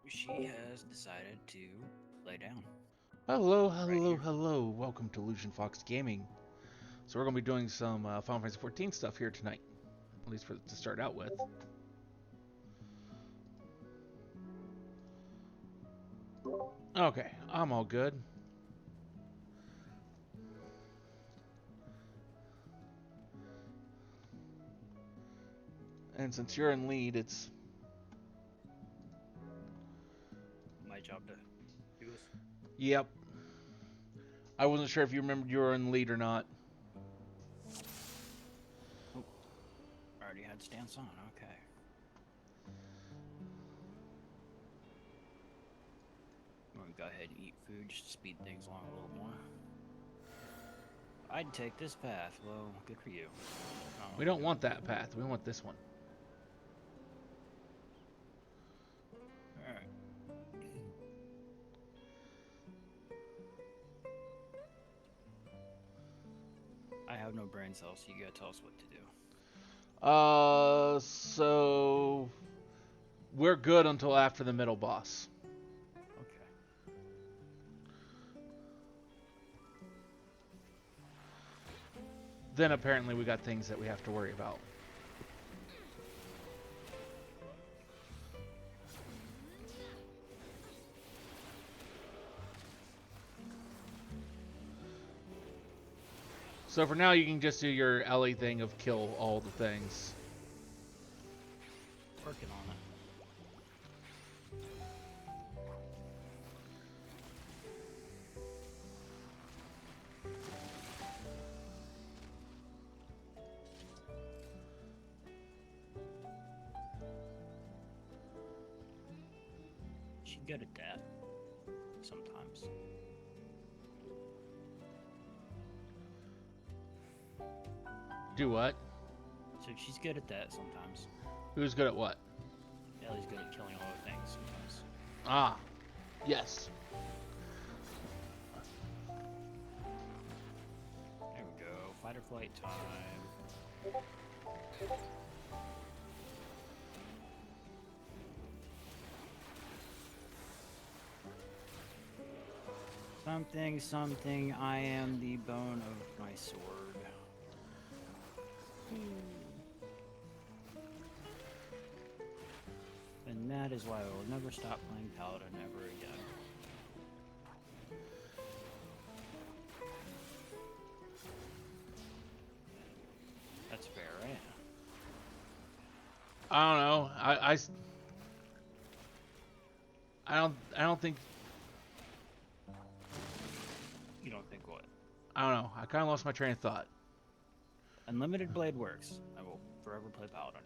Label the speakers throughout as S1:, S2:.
S1: She has decided to lay down
S2: Hello,
S1: right
S2: hello,
S1: here.
S2: hello. Welcome to Illusion Fox Gaming. So we're going to be doing some Final Fantasy 14 stuff here tonight, at least to start out with. Okay, I'm all good. And since you're in lead, it's...
S1: My job to do this.
S2: Yep. I wasn't sure if you remembered you were in lead or not.
S1: Oh, I already had stance on. Okay. I'm gonna go ahead and eat food just to speed things along a little more. I'd take this path. Well, good for you.
S2: We
S1: Oh,
S2: don't want that path. We want this one.
S1: all right. I have no brain cells, so you gotta tell us what to do.
S2: So... We're good until after the middle boss.
S1: Okay.
S2: Then apparently we got things that we have to worry about. So for now, you can just do your Ellie thing of kill all the things.
S1: Working on it. She's good at that. Sometimes.
S2: Do what?
S1: So she's good at that sometimes.
S2: Who's good at what?
S1: Ellie's good at killing all the things sometimes.
S2: Ah, yes.
S1: There we go. Fight or flight time. Something, something, I am the bone of my sword. And that is why I will never stop playing Paladin ever again. That's fair, right?
S2: I don't know. I don't think.
S1: You don't think what?
S2: I don't know. I kind of lost my train of thought.
S1: Unlimited Blade works. I will forever play Paladin.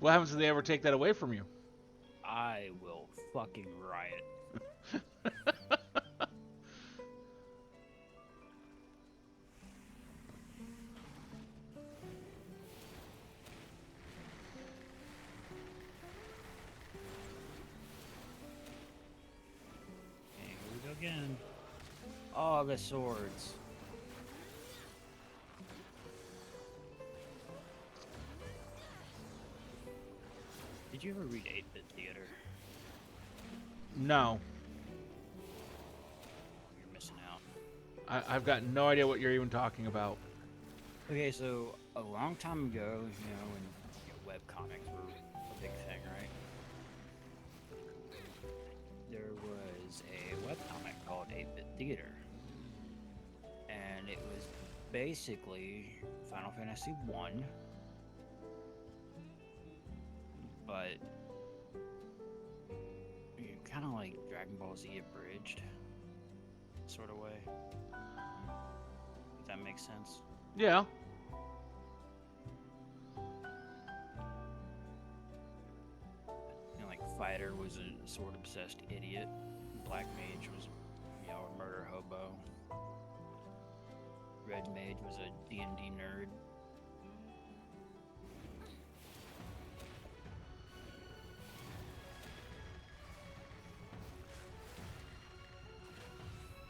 S2: What happens if they ever take that away from you?
S1: I will fucking riot. Okay, here we go again. Oh, the swords. Did you ever read 8-Bit Theater?
S2: No,
S1: You're missing out.
S2: I've got no idea what you're even talking about.
S1: Okay, so a long time ago, when web comics were a big thing, right? There was a web comic called 8-Bit Theater. And it was basically Final Fantasy 1, but kind of like Dragon Ball Z abridged, sort of way. If that makes sense.
S2: Yeah.
S1: Like Fighter was a sword obsessed idiot. Black Mage was, a murder hobo. Red Mage was a D&D nerd.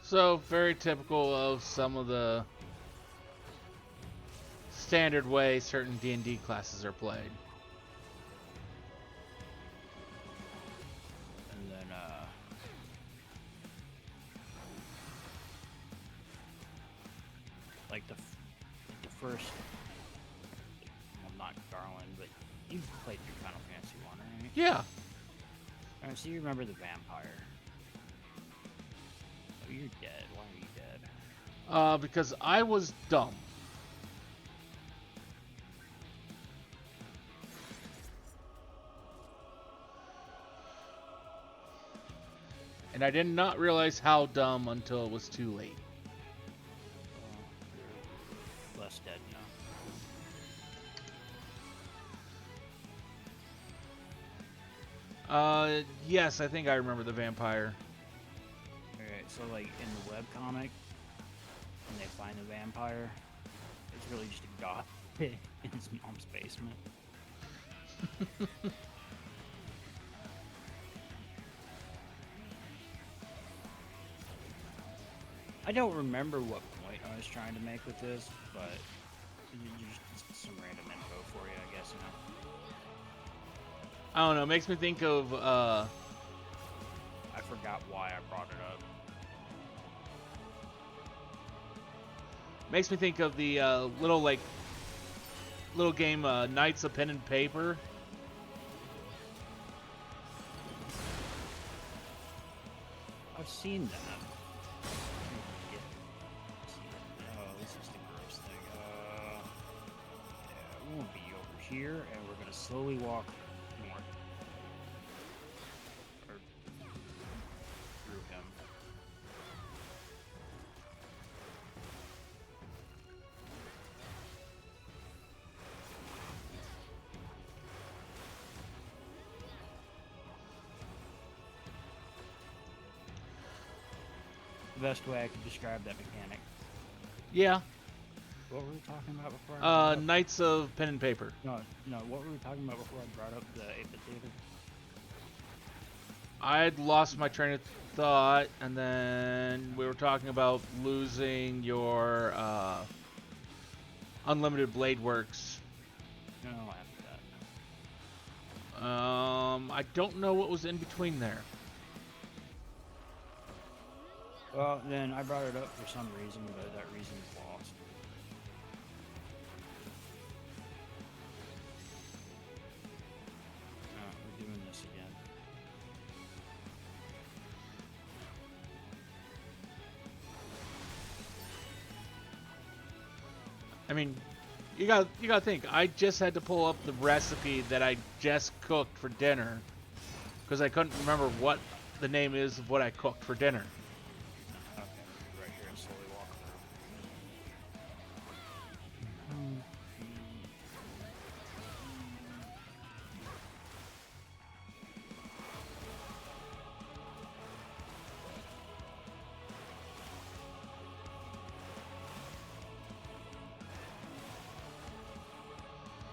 S2: So very typical of some of the standard way certain D&D classes are played.
S1: first, well, not Garland, but you've played through Final Fantasy 1, right?
S2: Yeah.
S1: Alright, so you remember the vampire. Oh, you're dead. Why are you dead?
S2: Because I was dumb. And I did not realize how dumb until it was too late.
S1: You're less dead now.
S2: Yes, I think I remember the vampire.
S1: Alright, so like in the webcomic, when they find the vampire, it's really just a goth in his mom's basement. I don't remember what point I was trying to make with this, but just some random info for you, I guess, you know.
S2: I don't know. It makes me think of,
S1: I forgot why I brought it up.
S2: makes me think of the little game Knights of Pen and Paper.
S1: I've seen that. Oh, this is the gross thing. Yeah, we're gonna be over here, and we're gonna slowly walk north. Or through him. The best way I could describe that mechanic.
S2: Yeah.
S1: What were we talking about before? I brought up-
S2: Knights of Pen and Paper.
S1: No. What were we talking about before I brought up the 8-bit theater?
S2: I'd lost my train of thought, and then we were talking about losing your unlimited blade works.
S1: No, after that.
S2: I don't know what was in between there.
S1: Well, then I brought it up for some reason, but that reason is lost. No, we're doing this again.
S2: I mean, you gotta think. I just had to pull up the recipe that I just cooked for dinner because I couldn't remember what the name is of what I cooked for dinner.
S1: Okay, we'll be right here and slowly walk through.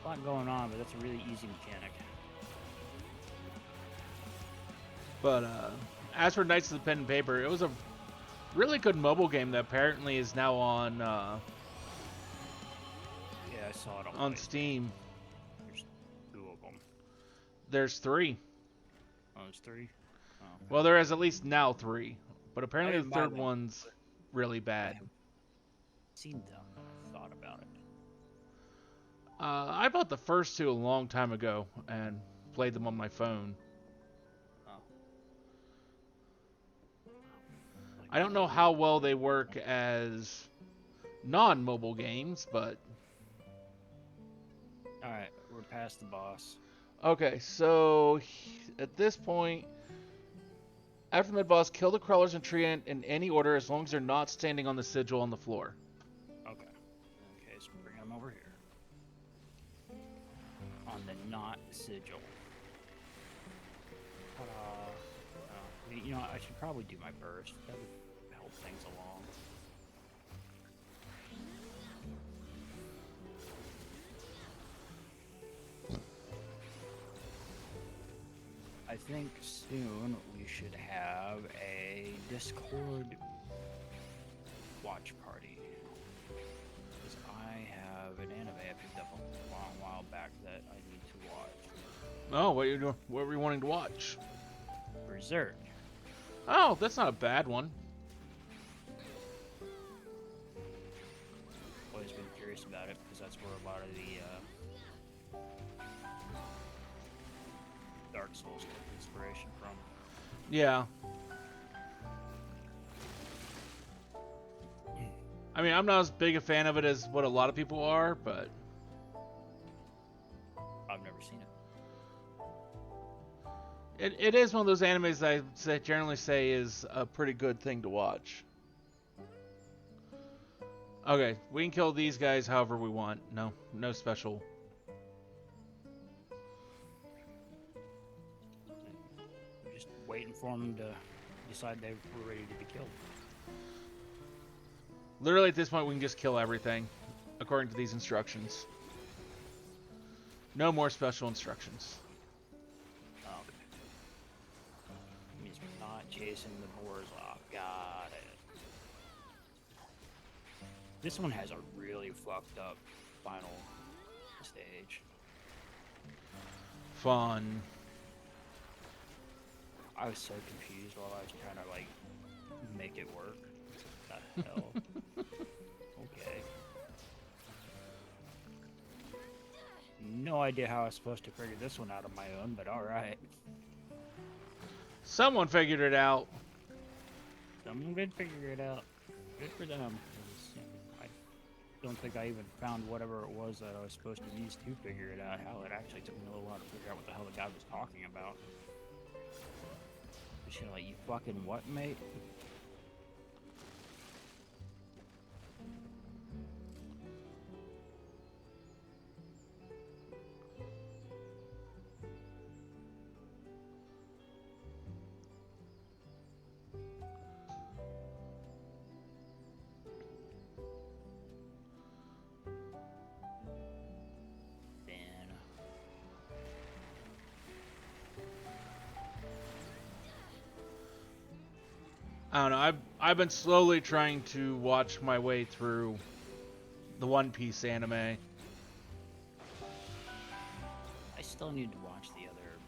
S1: A lot going on, but that's a really easy mechanic.
S2: But as for Knights of the Pen and Paper, it was a really good mobile game that apparently is now on
S1: Yeah, I saw it
S2: on Steam.
S1: There's 2 of them.
S2: There's 3.
S1: Oh, there's 3? Oh.
S2: Well, there is at least now 3, but apparently the
S1: didn't buy
S2: third
S1: them.
S2: one's really
S1: I
S2: bad.
S1: have seen them and I thought about it.
S2: I bought the first 2 a long time ago and played them on my phone.
S1: Oh.
S2: I don't know how well they work as non-mobile games, but
S1: Alright, we're past the boss.
S2: okay, so at this point, after the mid-boss, kill the crawlers and treant in any order as long as they're not standing on the sigil on the floor.
S1: Okay. Okay, so bring them over here. On the not sigil. You know, I should probably do my burst. That would help things along. I think soon we should have a Discord watch party. Because I have an anime I picked up a long while back that I need to watch.
S2: Oh, what are you doing? What were you wanting to watch?
S1: Berserk.
S2: Oh, that's not a bad one.
S1: Always been curious curious about it because that's where a lot of the Dark Souls took inspiration from.
S2: Yeah. I mean, I'm not as big a fan of it as what a lot of people are, but
S1: I've never seen it.
S2: it is one of those animes that I generally say is a pretty good thing to watch. Okay, we can kill these guys however we want. No special.
S1: We're just waiting for them to decide they were ready to be killed.
S2: Literally at this point, we can just kill everything, according to these instructions. No more special instructions.
S1: Oh, okay. Means we're not chasing the boars off. Got it. This one has a really fucked up final stage.
S2: Fun.
S1: I was so confused while I was trying to like make it work. What the hell? Okay. No idea how I was supposed to figure this one out on my own, but alright.
S2: Someone figured it out.
S1: Someone did figure it out. Good for them. I don't think I even found whatever it was that I was supposed to use to figure it out. Hell, it actually took me a little while to figure out what the hell the guy was talking about. Just like, you fucking what, mate?
S2: I don't know. I've been slowly trying to watch my way through the One Piece anime.
S1: I still need to watch the other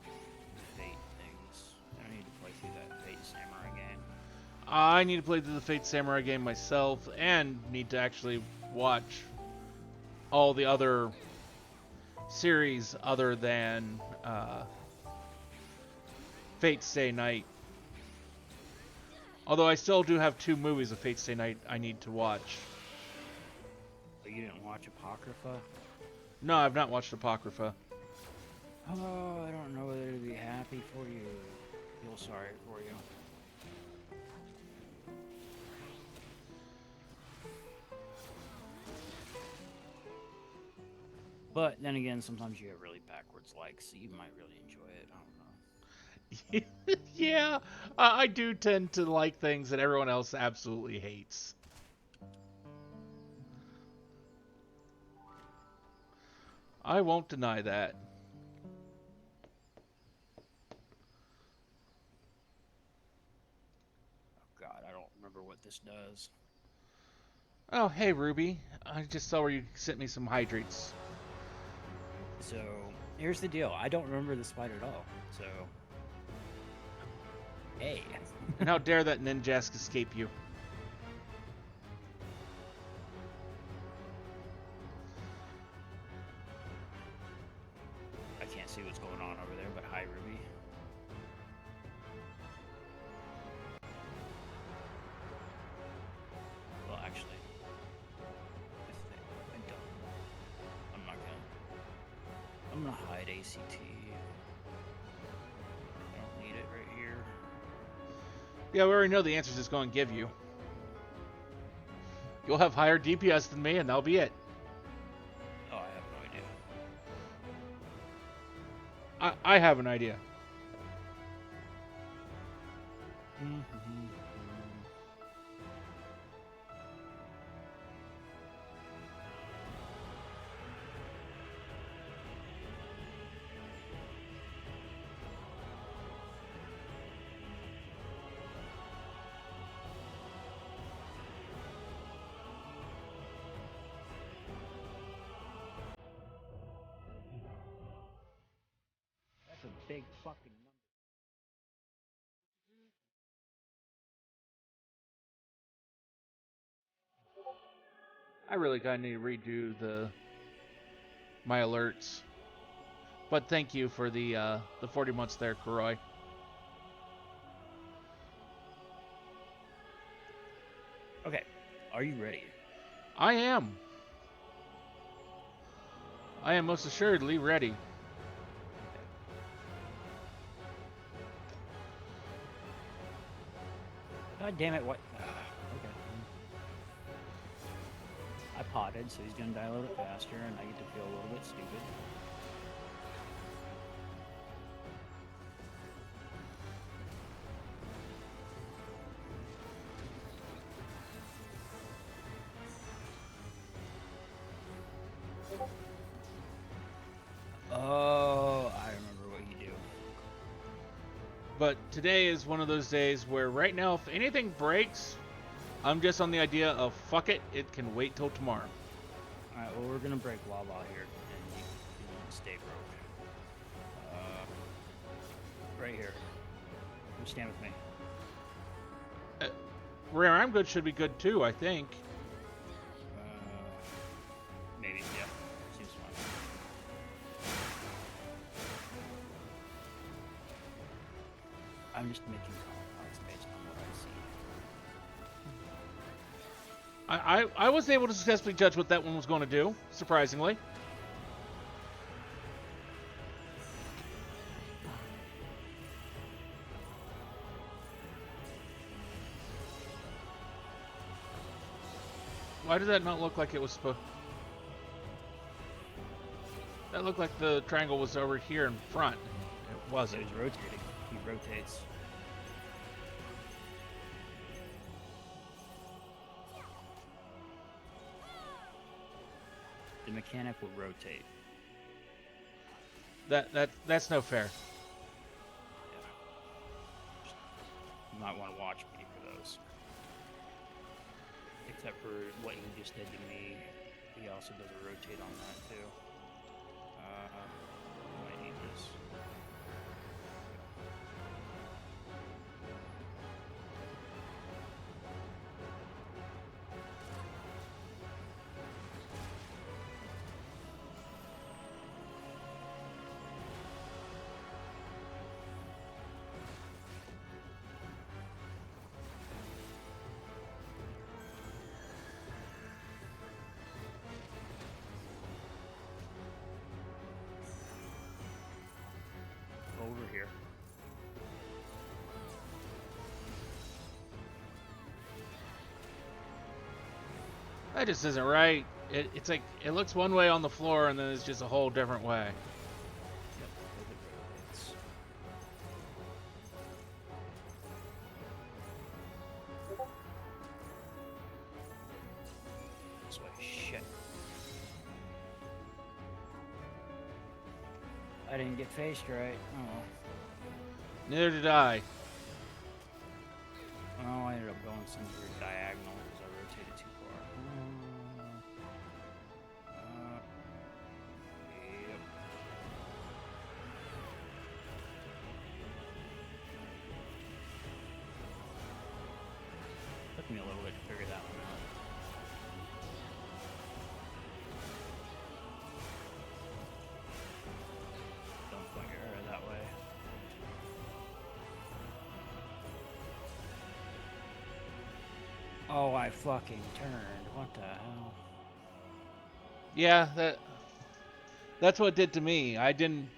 S1: Fate things. I need to play through that Fate Samurai game.
S2: I need to play through the Fate Samurai game myself, and need to actually watch all the other series other than Fate Stay Night. Although I still do have 2 movies of Fate Stay Night I need to watch.
S1: But you didn't watch Apocrypha?
S2: No, I've not watched Apocrypha.
S1: Oh, I don't know whether to be happy for you. Feel sorry for you. But then again, sometimes you have really backwards likes, so you might really enjoy it. I don't know.
S2: Yeah, I do tend to like things that everyone else absolutely hates. I won't deny that.
S1: Oh god, I don't remember what this does.
S2: Oh, hey, Ruby. I just saw where you sent me some hydrates.
S1: So, here's the deal. I don't remember this fight at all. So, hey.
S2: And how dare that ninjask escape you?
S1: I can't see what's going on over there, but hi, Ruby. Well, actually, I don't. I'm gonna hide ACT. I don't need it right here.
S2: Yeah, we already know the answers it's going to give you. You'll have higher DPS than me, and that'll be it.
S1: Oh, I have no idea.
S2: I have an idea.
S1: That's a big fucking number.
S2: I really kind of need to redo my alerts. But thank you for the 40 months there, Kuroi.
S1: Okay, are you ready?
S2: I am. I am most assuredly ready.
S1: God damn it, what? Okay. I potted, so he's gonna die a little bit faster, and I get to feel a little bit stupid. Oh, I remember what you do.
S2: But today is one of those days where right now, if anything breaks, I'm just on the idea of fuck it, it can wait till tomorrow.
S1: Alright, well, we're gonna break Lava here, and you won't stay broke. Right here. You stand with me.
S2: Where I'm good should be good too, I think.
S1: Maybe, yeah. Seems fine. I'm just making comments based on what I see.
S2: I was able to successfully judge what that one was going to do, surprisingly. Why did that not look like it was supposed? That looked like the triangle was over here in front. It wasn't.
S1: He's rotating. He rotates. The mechanic will rotate.
S2: That's no fair.
S1: Yeah. You might want to watch me for those. Except for what he just did to me, he also does a rotate on that too. I need this. Over here.
S2: That just isn't right. It's like it looks one way on the floor and then it's just a whole different way.
S1: Yep, rotates. This way. Shit. I didn't get faced right. Oh.
S2: Neither did I.
S1: Oh, I ended up going some weird diagonal because I rotated too far. Yep. Took me a little bit to figure that one out. Don't point your arrow that way. Oh, I fucking turned. What the hell?
S2: Yeah, that's what it did to me. I didn't.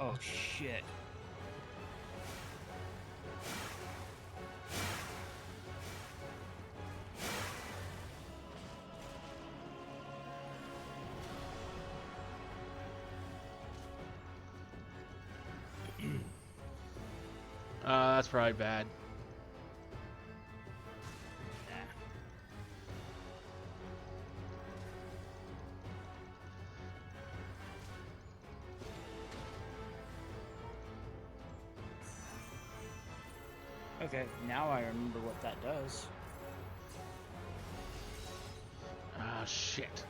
S1: Okay. Oh shit.
S2: That's probably bad.
S1: Nah. Okay, now I remember what that does.
S2: Ah, shit.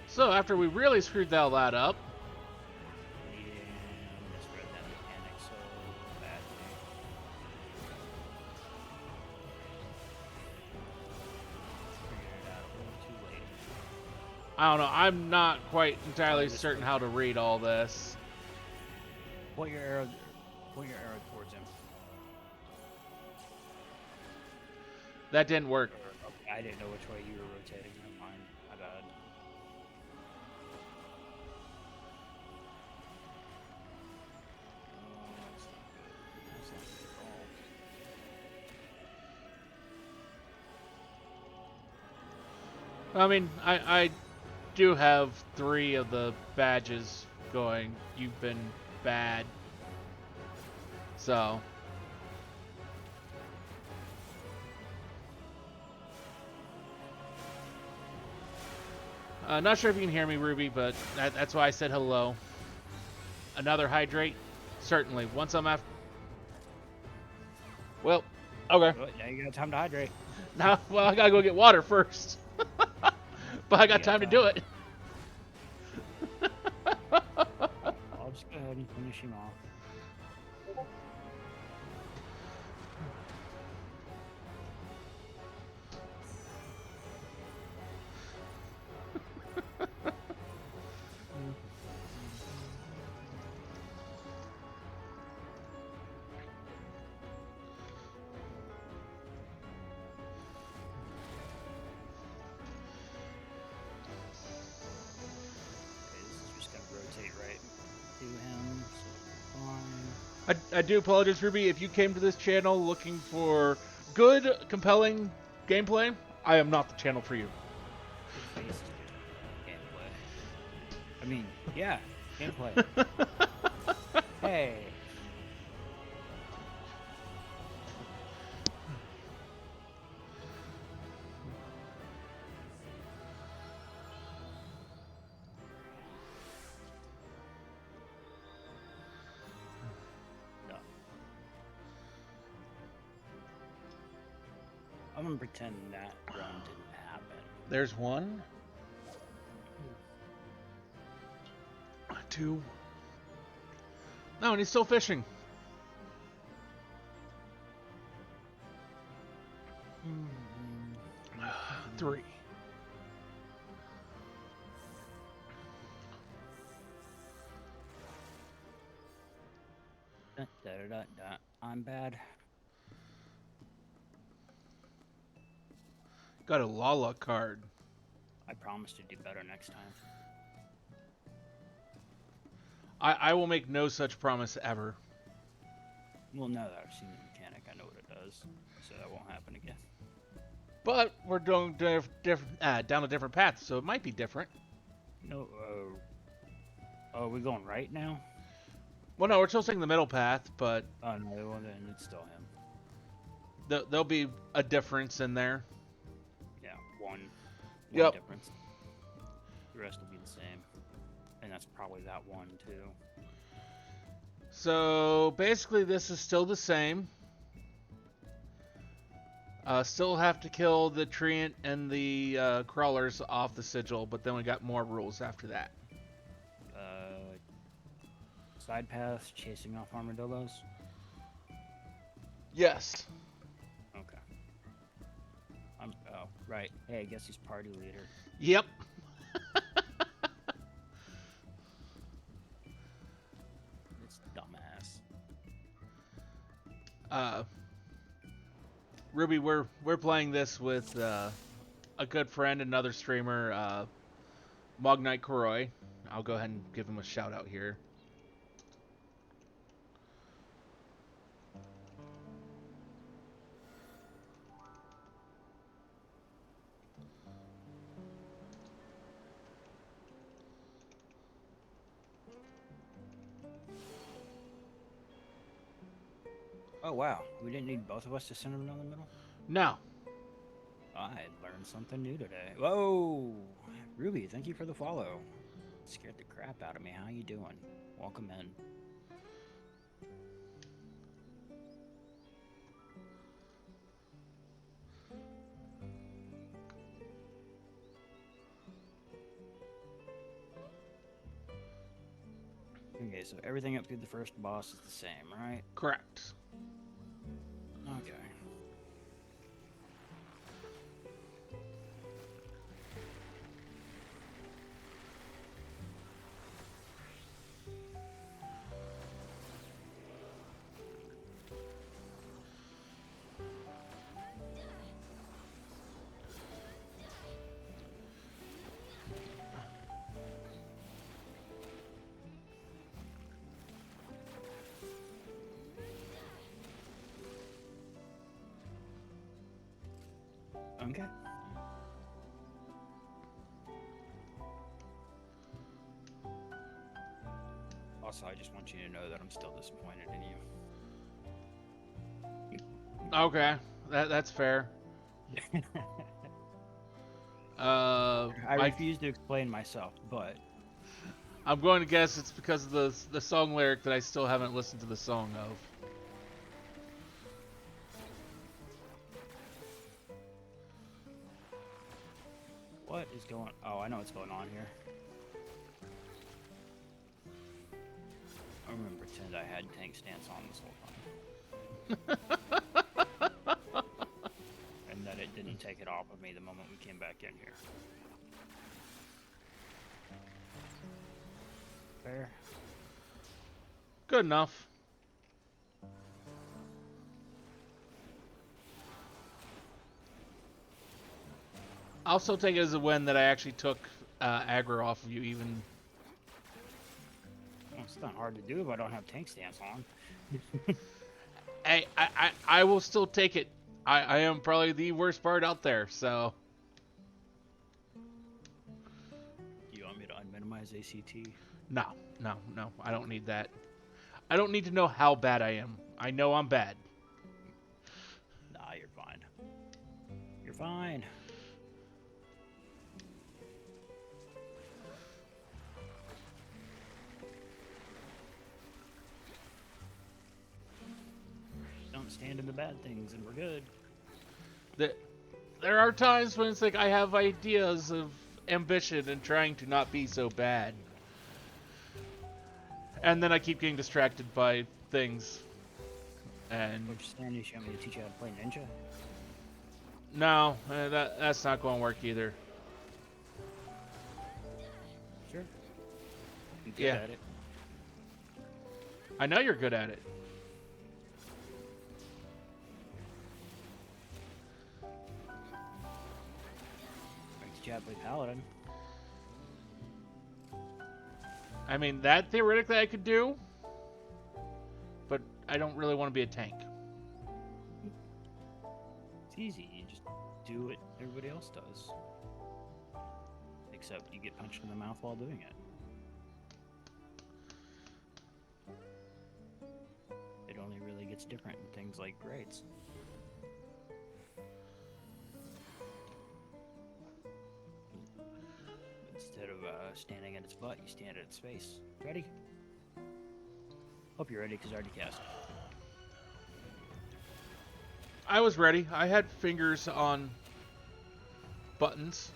S2: So after we really screwed that lad up,
S1: Yeah, I misread that mechanic so badly. Figured it out a little too late.
S2: I don't know, I'm not quite entirely
S1: This
S2: certain
S1: way.
S2: how to read all this.
S1: Point your arrow. Point your arrow towards him.
S2: That didn't work.
S1: Okay, I didn't know which way you were rotating. Never mind. My bad. Oh, that's not good. That's not good at all.
S2: I mean, I do have 3 of the badges going. You've been bad. So, not sure if you can hear me, Ruby, but that's why I said hello. Another hydrate? Certainly. Once I'm after... Well, okay.
S1: Well, now you got time to hydrate.
S2: Now, well, I gotta go get water first. But I
S1: You
S2: got
S1: got
S2: time to do it.
S1: I'll just go ahead and finish him off. Okay, this is just gonna rotate right to him, so fine.
S2: I do apologize, Ruby. If you came to this channel looking for good, compelling gameplay, I am not the channel for you.
S1: Your face is good. Gameplay. I mean, yeah, gameplay. Hey. No. I'm gonna pretend that run didn't happen.
S2: There's 1, 2. No, and he's still fishing. 3.
S1: Da, da, da, da, da. I'm bad.
S2: Got a Lala card.
S1: I promise to do better next time.
S2: I will make no such promise ever.
S1: Well, now that I've seen the mechanic, I know what it does, so that won't happen again.
S2: But we're doing down a different path, so it might be different.
S1: No, are we going right now?
S2: Well, no, we're still taking the middle path, but
S1: Oh no, well then it's still him.
S2: there'll be a difference in there.
S1: Yeah, one
S2: Yep.
S1: difference. The rest will be the same, and that's probably that one too.
S2: So basically, this is still the same. Still have to kill the treant and the crawlers off the sigil, but then we got more rules after that.
S1: Side paths, chasing off armadillos.
S2: Yes.
S1: Okay. Oh, right. Hey, I guess he's party leader.
S2: Yep.
S1: It's dumbass.
S2: Ruby, we're playing this with a good friend, another streamer, Mognite Koroi. I'll go ahead and give him a shout out here.
S1: Oh wow, we didn't need both of us to center down the middle.
S2: No.
S1: I learned something new today. Whoa, Ruby, thank you for the follow. Scared the crap out of me. How you doing? Welcome in. Okay, so everything up through the first boss is the same, right?
S2: Correct.
S1: Okay. Okay. Also, I just want you to know that I'm still disappointed in you.
S2: Okay, that's fair.
S1: I refuse to explain myself, but
S2: I'm going to guess it's because of the song lyric that I still haven't listened to the song of.
S1: what is going? Oh, I know what's going on here. I'm gonna pretend I had tank stance on this whole time, and that it didn't take it off of me the moment we came back in here. Fair.
S2: Good enough. I'll still take it as a win that I actually took aggro off of you, even.
S1: Well, it's not hard to do if I don't have tank stance on.
S2: I will still take it. I am probably the worst part out there, so.
S1: Do you want me to unminimize ACT?
S2: No. I don't need that. I don't need to know how bad I am. I know I'm bad.
S1: Nah, you're fine. You're fine. Don't stand in the bad things and we're good.
S2: There are times when it's like I have ideas of ambition and trying to not be so bad. And then I keep getting distracted by things. And
S1: Which stand you want me to teach you how to play ninja?
S2: no, that's not going to work either.
S1: Sure. I'm good
S2: Yeah.
S1: at it.
S2: I know you're good at it.
S1: I teach you how to play paladin.
S2: I mean, that theoretically I could do, but I don't really want to be a tank.
S1: It's easy. You just do what everybody else does. Except you get punched in the mouth while doing it. It only really gets different in things like grades. Instead of standing at its butt, you stand at its face. Ready? Hope you're ready, because I already cast.
S2: I was ready. I had fingers on buttons.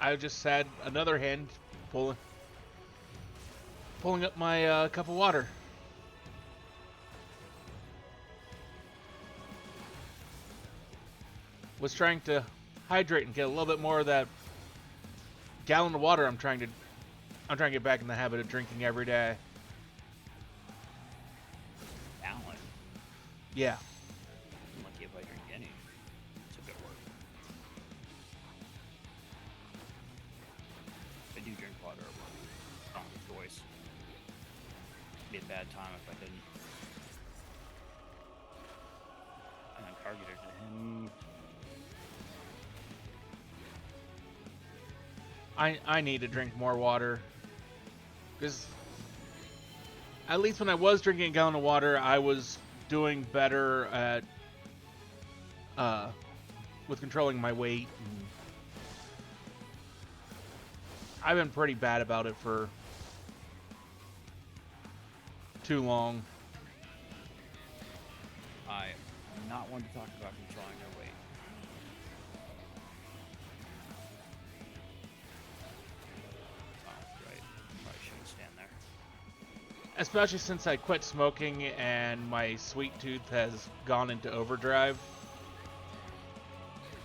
S2: I just had another hand pulling up my cup of water. Was trying to hydrate and get a little bit more of that gallon of water I'm trying to get back in the habit of drinking every day.
S1: Gallon.
S2: Yeah.
S1: I'm lucky if I drink any. It's a good word. I do drink water at work. I don't have a choice. It'd be a bad time if I didn't. And I'm targeted to him.
S2: I need to drink more water. Because at least when I was drinking a gallon of water, I was doing better at with controlling my weight. And I've been pretty bad about it for too long.
S1: I am not one to talk about controlling their weight. Oh, right. Probably shouldn't stand there.
S2: Especially since I quit smoking and my sweet tooth has gone into overdrive.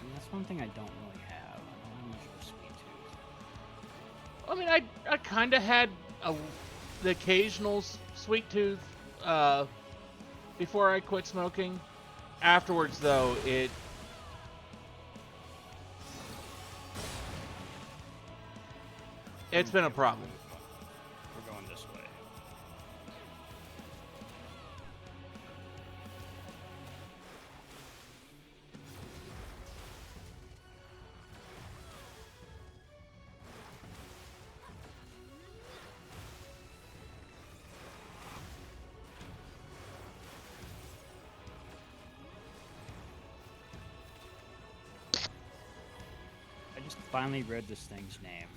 S1: And that's one thing I don't really have. I don't have much of a sweet tooth.
S2: I mean, I kind of had the occasional sweet tooth before I quit smoking. Afterwards, though, it's been a problem.
S1: We're going this way. I just finally read this thing's name.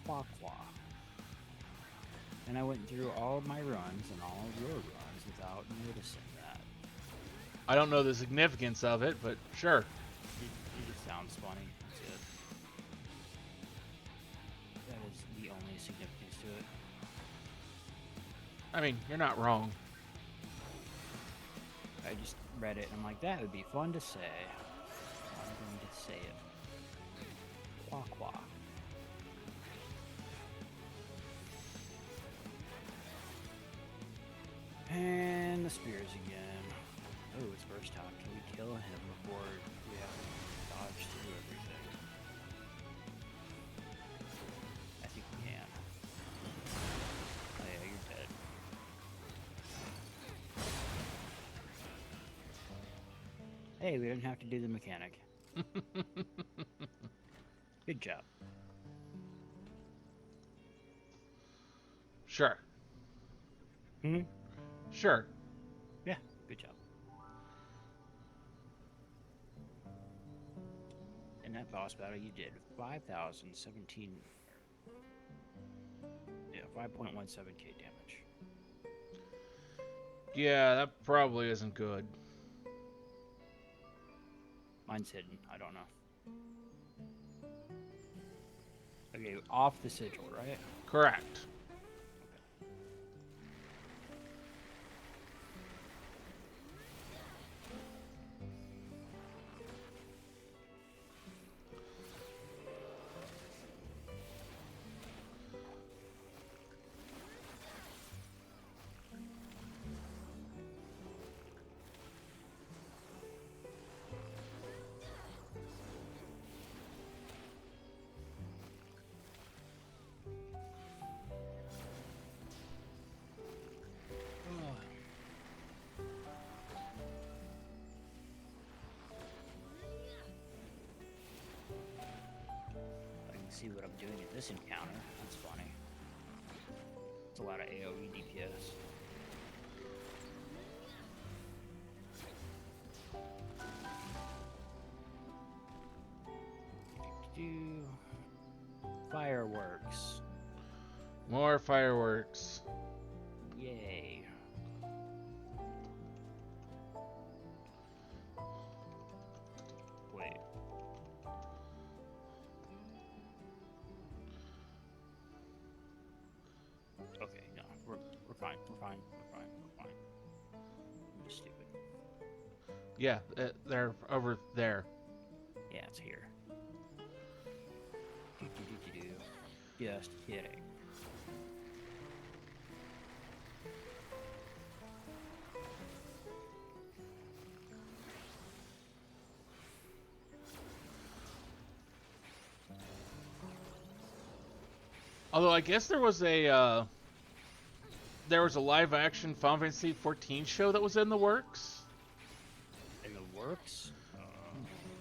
S1: Qua Qua. And I went through all of my runs and all of your runs without noticing that.
S2: I don't know the significance of it, but sure.
S1: It just sounds funny. That's it. That is the only significance to it.
S2: I mean, you're not wrong.
S1: I just read it and I'm like, that would be fun to say. I'm going to say it. Qua Qua. And the spears again. Oh, it's burst time. Can we kill him before we have to dodge through everything? I think we can. Oh yeah, you're dead. Hey, we didn't have to do the mechanic. Good job.
S2: Sure.
S1: Hmm?
S2: Sure.
S1: Yeah, good job. In that boss battle, you did 5,017. Yeah, 5.17k damage.
S2: Yeah, that probably isn't good.
S1: Mine's hidden. I don't know. Okay, off the sigil, right?
S2: Correct.
S1: I can see what I'm doing at this encounter. That's funny. It's a lot of AoE DPS. Fireworks.
S2: More fireworks.
S1: Yay. Wait. Okay, no, we're fine. We're fine. We're fine. We're fine. I'm just stupid.
S2: Yeah, they're over there.
S1: Yeah, it's here. Just kidding.
S2: Although I guess there was a live action Final Fantasy 14 show that was in the works.
S1: In the works?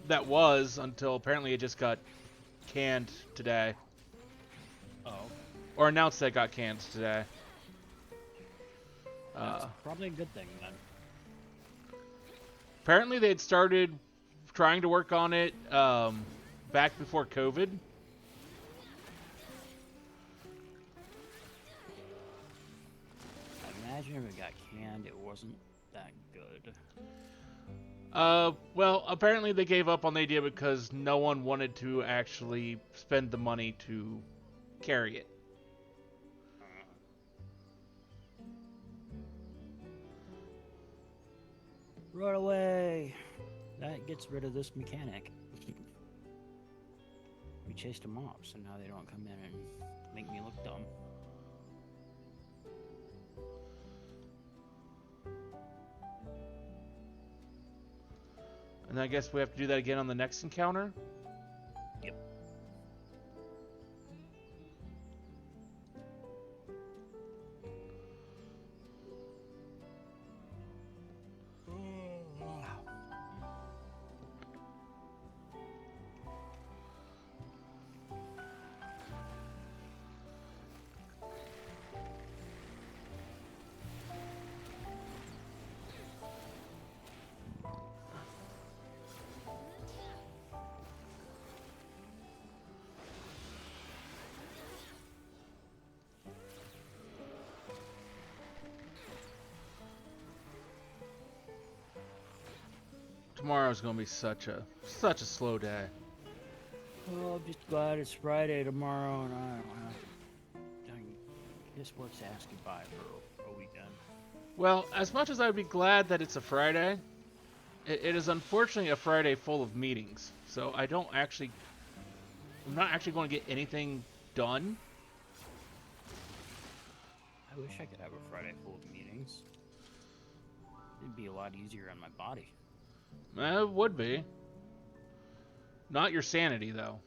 S2: That was until apparently it just got canned today.
S1: Oh.
S2: Or announced that it got canned today.
S1: That's probably a good thing then.
S2: Apparently, they had started trying to work on it back before COVID.
S1: I imagine if it got canned, it wasn't that good.
S2: Well, apparently they gave up on the idea because no one wanted to actually spend the money to carry it.
S1: Run away! That gets rid of this mechanic. We chased them off, so now they don't come in and make me look dumb.
S2: And I guess we have to do that again on the next encounter?
S1: Yep.
S2: Tomorrow's gonna be such a slow day.
S1: Well, I'm just glad it's Friday tomorrow, and I guess work's ask goodbye for a weekend.
S2: Well, as much as I'd be glad that it's a Friday, it is unfortunately a Friday full of meetings. So I'm not actually going to get anything done.
S1: I wish I could have a Friday full of meetings. It'd be a lot easier on my body.
S2: It would be. Not your sanity, though.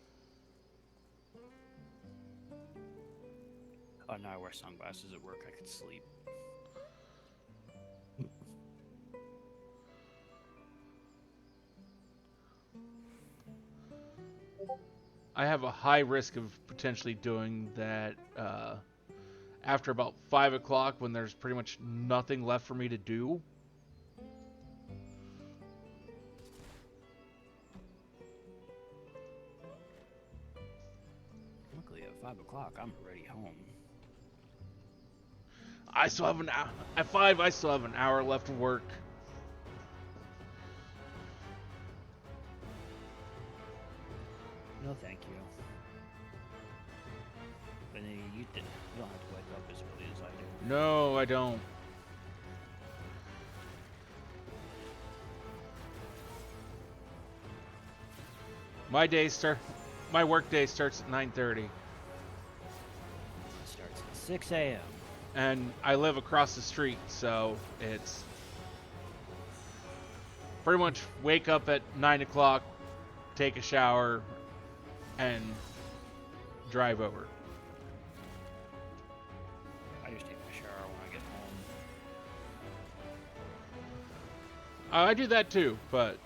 S1: Oh, now I wear sunglasses at work. I could sleep.
S2: I have a high risk of potentially doing that after about 5 o'clock when there's pretty much nothing left for me to do.
S1: Luckily, at 5 o'clock, I'm already home.
S2: I still have an hour. At 5, I still have an hour left of work.
S1: No, thank you. But you don't have to wake up as early as I do.
S2: No, I don't. My work day starts at 9:30.
S1: It starts at 6 a.m.
S2: And I live across the street, so it's pretty much wake up at 9 o'clock, take a shower, and drive over.
S1: I just take my shower when I get home.
S2: I do that too, but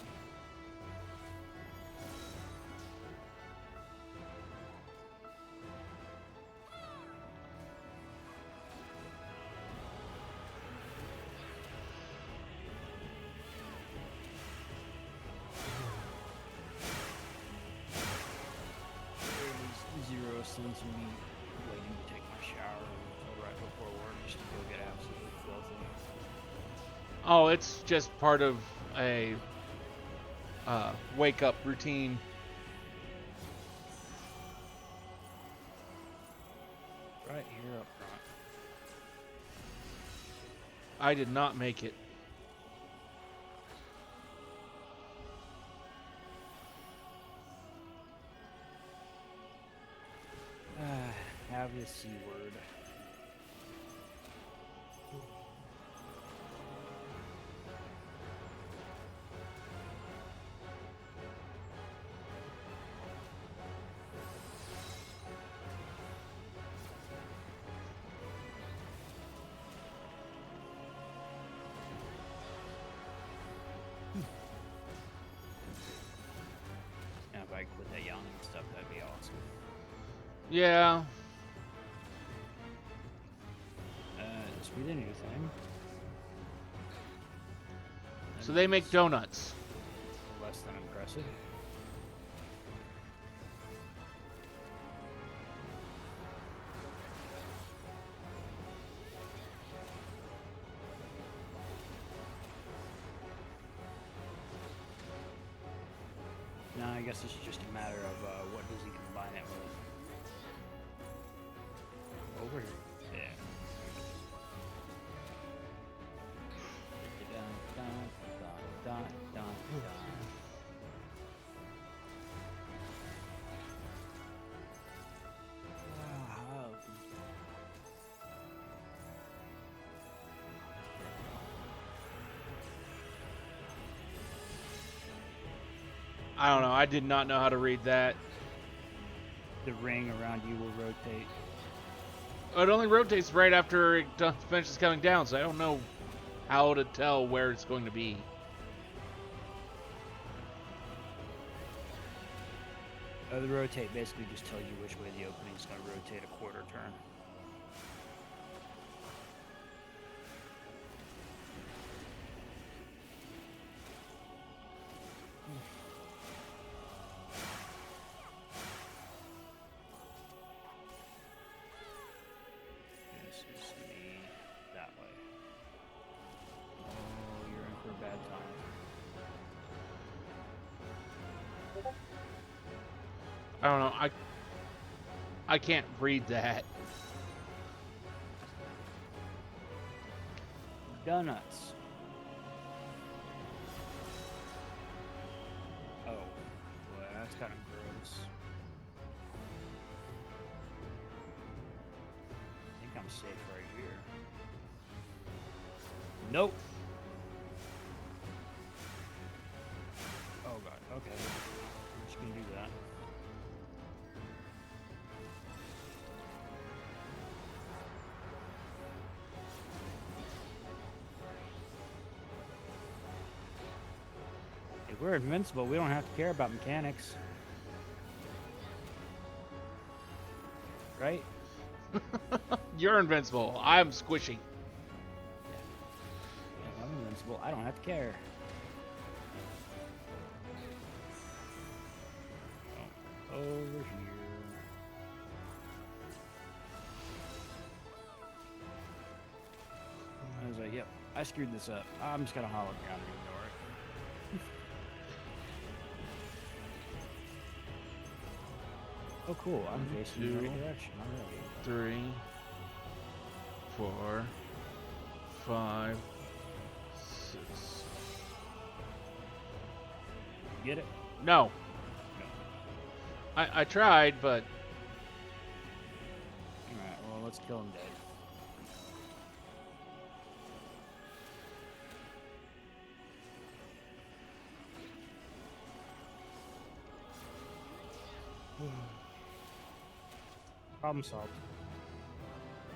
S1: There's zero sense in me waiting to take my shower until right before work just to go get absolutely filthy.
S2: oh, it's just part of a wake up routine.
S1: Right here up front.
S2: I did not make it.
S1: Have the C word. And if I quit that yawning stuff, that'd be awesome.
S2: Yeah.
S1: Did we do anything?
S2: So they make donuts.
S1: Less than impressive. No, I guess it's just a matter of what does he combine it with. Over here. Yeah. Dun, dun, dun, dun, dun, dun.
S2: I don't know. I did not know how to read that.
S1: The ring around you will rotate.
S2: It only rotates right after it finishes coming down, so I don't know how to tell where it's going to be.
S1: The rotate basically just tells you which way the opening is going to rotate a quarter turn. This is me that way. Oh, you're in for a bad time.
S2: I don't know. I can't read that.
S1: Donuts. Oh, boy, that's kind of gross. I think I'm safe right here. Nope. Oh god, okay. I'm just gonna do that. If we're invincible, we don't have to care about mechanics. Right?
S2: You're invincible. I'm squishy.
S1: If I'm invincible, I don't have to care. Oh, over here. I was like, yep, I screwed this up. I'm just gonna hollow ground and ignore it. Oh, cool. I'm facing the right direction already.
S2: 3, 4, 5, 6.
S1: Get it?
S2: No.
S1: No.
S2: I tried, but
S1: Alright, well, let's kill him dead. Problem solved.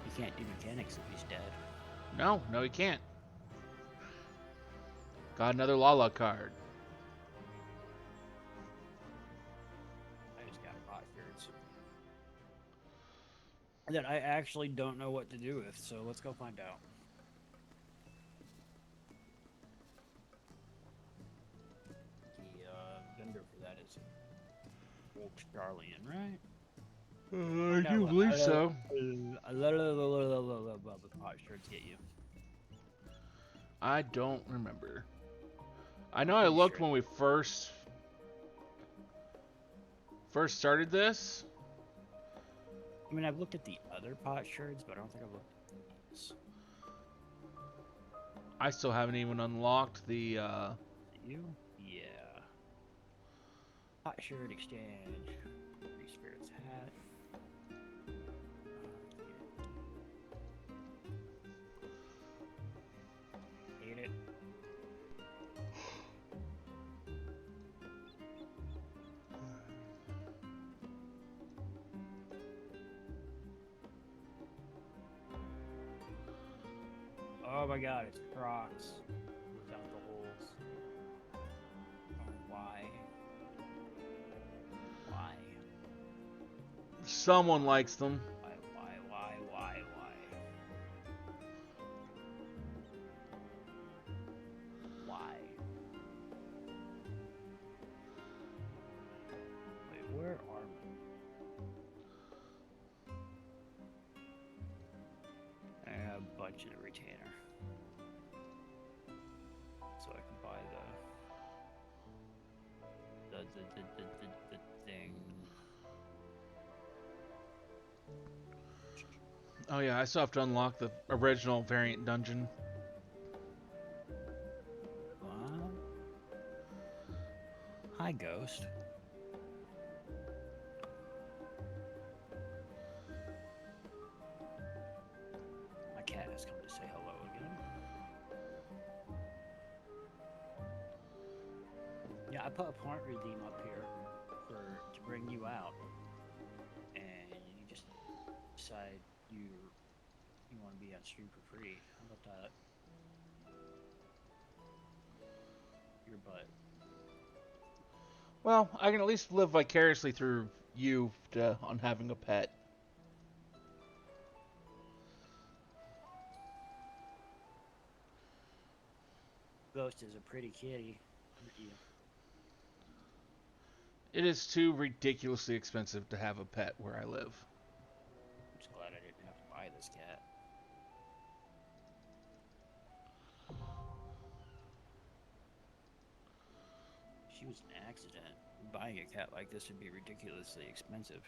S1: You can't do mechanics if he's dead.
S2: no, he can't. Got another Lala card.
S1: I just got bot spirits. That I actually don't know what to do with, so let's go find out. The vendor for that is Charlian, right?
S2: I do believe so.
S1: Pot shirts get you.
S2: I don't remember. I know I looked when we first started this.
S1: I mean, I've looked at the other pot shards, but I don't think I've looked at these.
S2: I still haven't even unlocked the
S1: You? Yeah. Pot shirt exchange. Free spirits hat. Hate it. Oh my god, it's Crocs. Without the holes. Oh, why? Why?
S2: someone likes them.
S1: Why? Why? punch in a retainer. So I can buy the thing.
S2: Oh yeah, I still have to unlock the original variant dungeon.
S1: What? Hi, Ghost. My cat has come to say hello again. Yeah, I put a point redeem up here to bring you out, and you just decide you want to be on stream for free. How about that? Your butt.
S2: Well, I can at least live vicariously through you on having a pet.
S1: Ghost is a pretty kitty. Yeah.
S2: It is too ridiculously expensive to have a pet where I live.
S1: I'm just glad I didn't have to buy this cat. She was an accident. Buying a cat like this would be ridiculously expensive.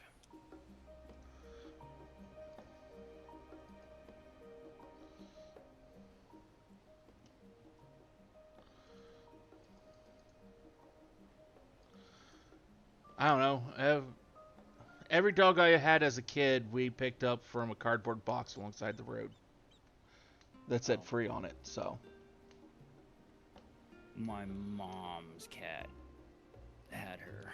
S2: I don't know. Every dog I had as a kid, we picked up from a cardboard box alongside the road that said free on it. So
S1: My mom's cat had her.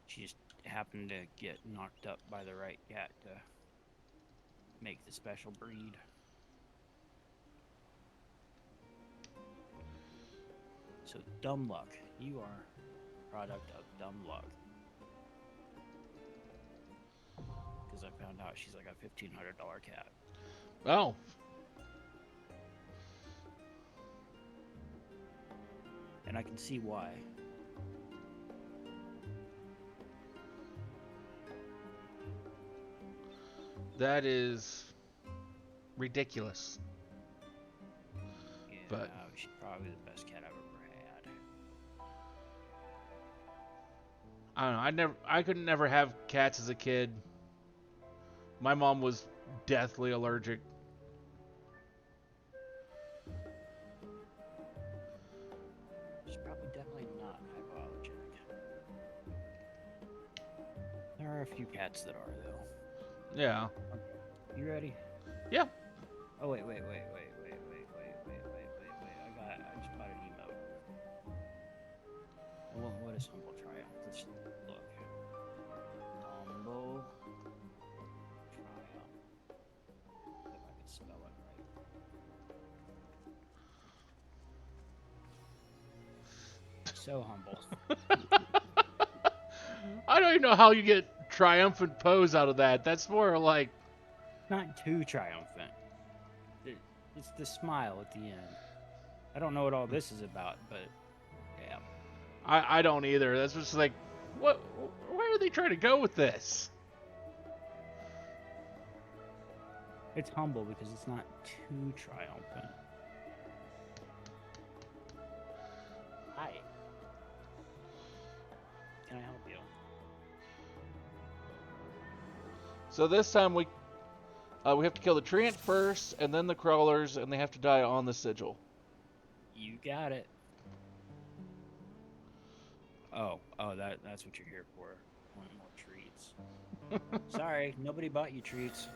S1: She just happened to get knocked up by the right cat to make the special breed. So dumb luck. You are a product of dumb luck. Because I found out she's like a $1,500 cat.
S2: oh,
S1: And I can see why.
S2: that is ridiculous.
S1: Yeah,
S2: But
S1: she's probably the best cat I've ever had.
S2: I don't know. I could never have cats as a kid. My mom was deathly allergic.
S1: She's probably definitely not hypoallergenic. There are a few cats that are, though.
S2: Yeah.
S1: Okay. You ready?
S2: Yeah.
S1: Oh, wait. I just bought an emote. What is Humble Triumph? Let's look. Humble Triumph. If I can spell it right. So humble.
S2: I don't even know how you get triumphant pose out of that. That's more like
S1: Not too triumphant. It's the smile at the end. I don't know what all this is about, but yeah.
S2: I don't either. That's just like what? Where are they trying to go with this?
S1: It's humble because it's not too triumphant. Hi. Can I help you?
S2: So this time we have to kill the treant first, and then the crawlers, and they have to die on the sigil.
S1: You got it. Oh, that's what you're here for. Want more treats. Sorry, nobody bought you treats.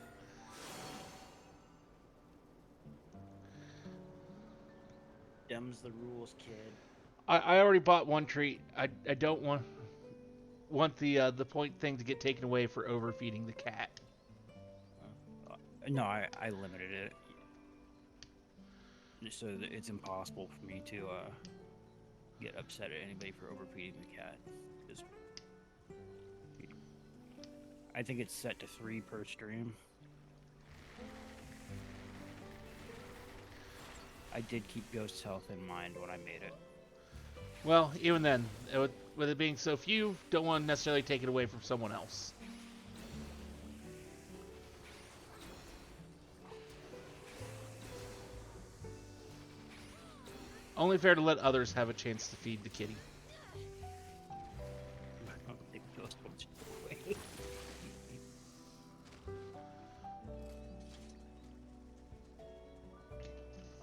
S1: Them's the rules, kid.
S2: I already bought one treat. I don't want the point thing to get taken away for overfeeding the cat.
S1: No, I limited it. So that it's impossible for me to get upset at anybody for overfeeding the cat. Because I think it's set to 3 per stream. I did keep Ghost's health in mind when I made it.
S2: Well, even then, with it being so few, don't want to necessarily take it away from someone else. Only fair to let others have a chance to feed the kitty.
S1: I don't think those much away.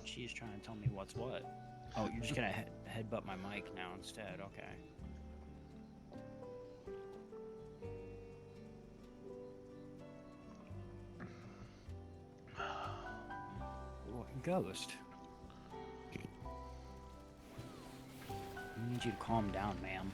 S1: She's trying to tell me what's what. Oh, you're just gonna headbutt my mic now instead. Okay. Ghost. I need you to calm down, ma'am.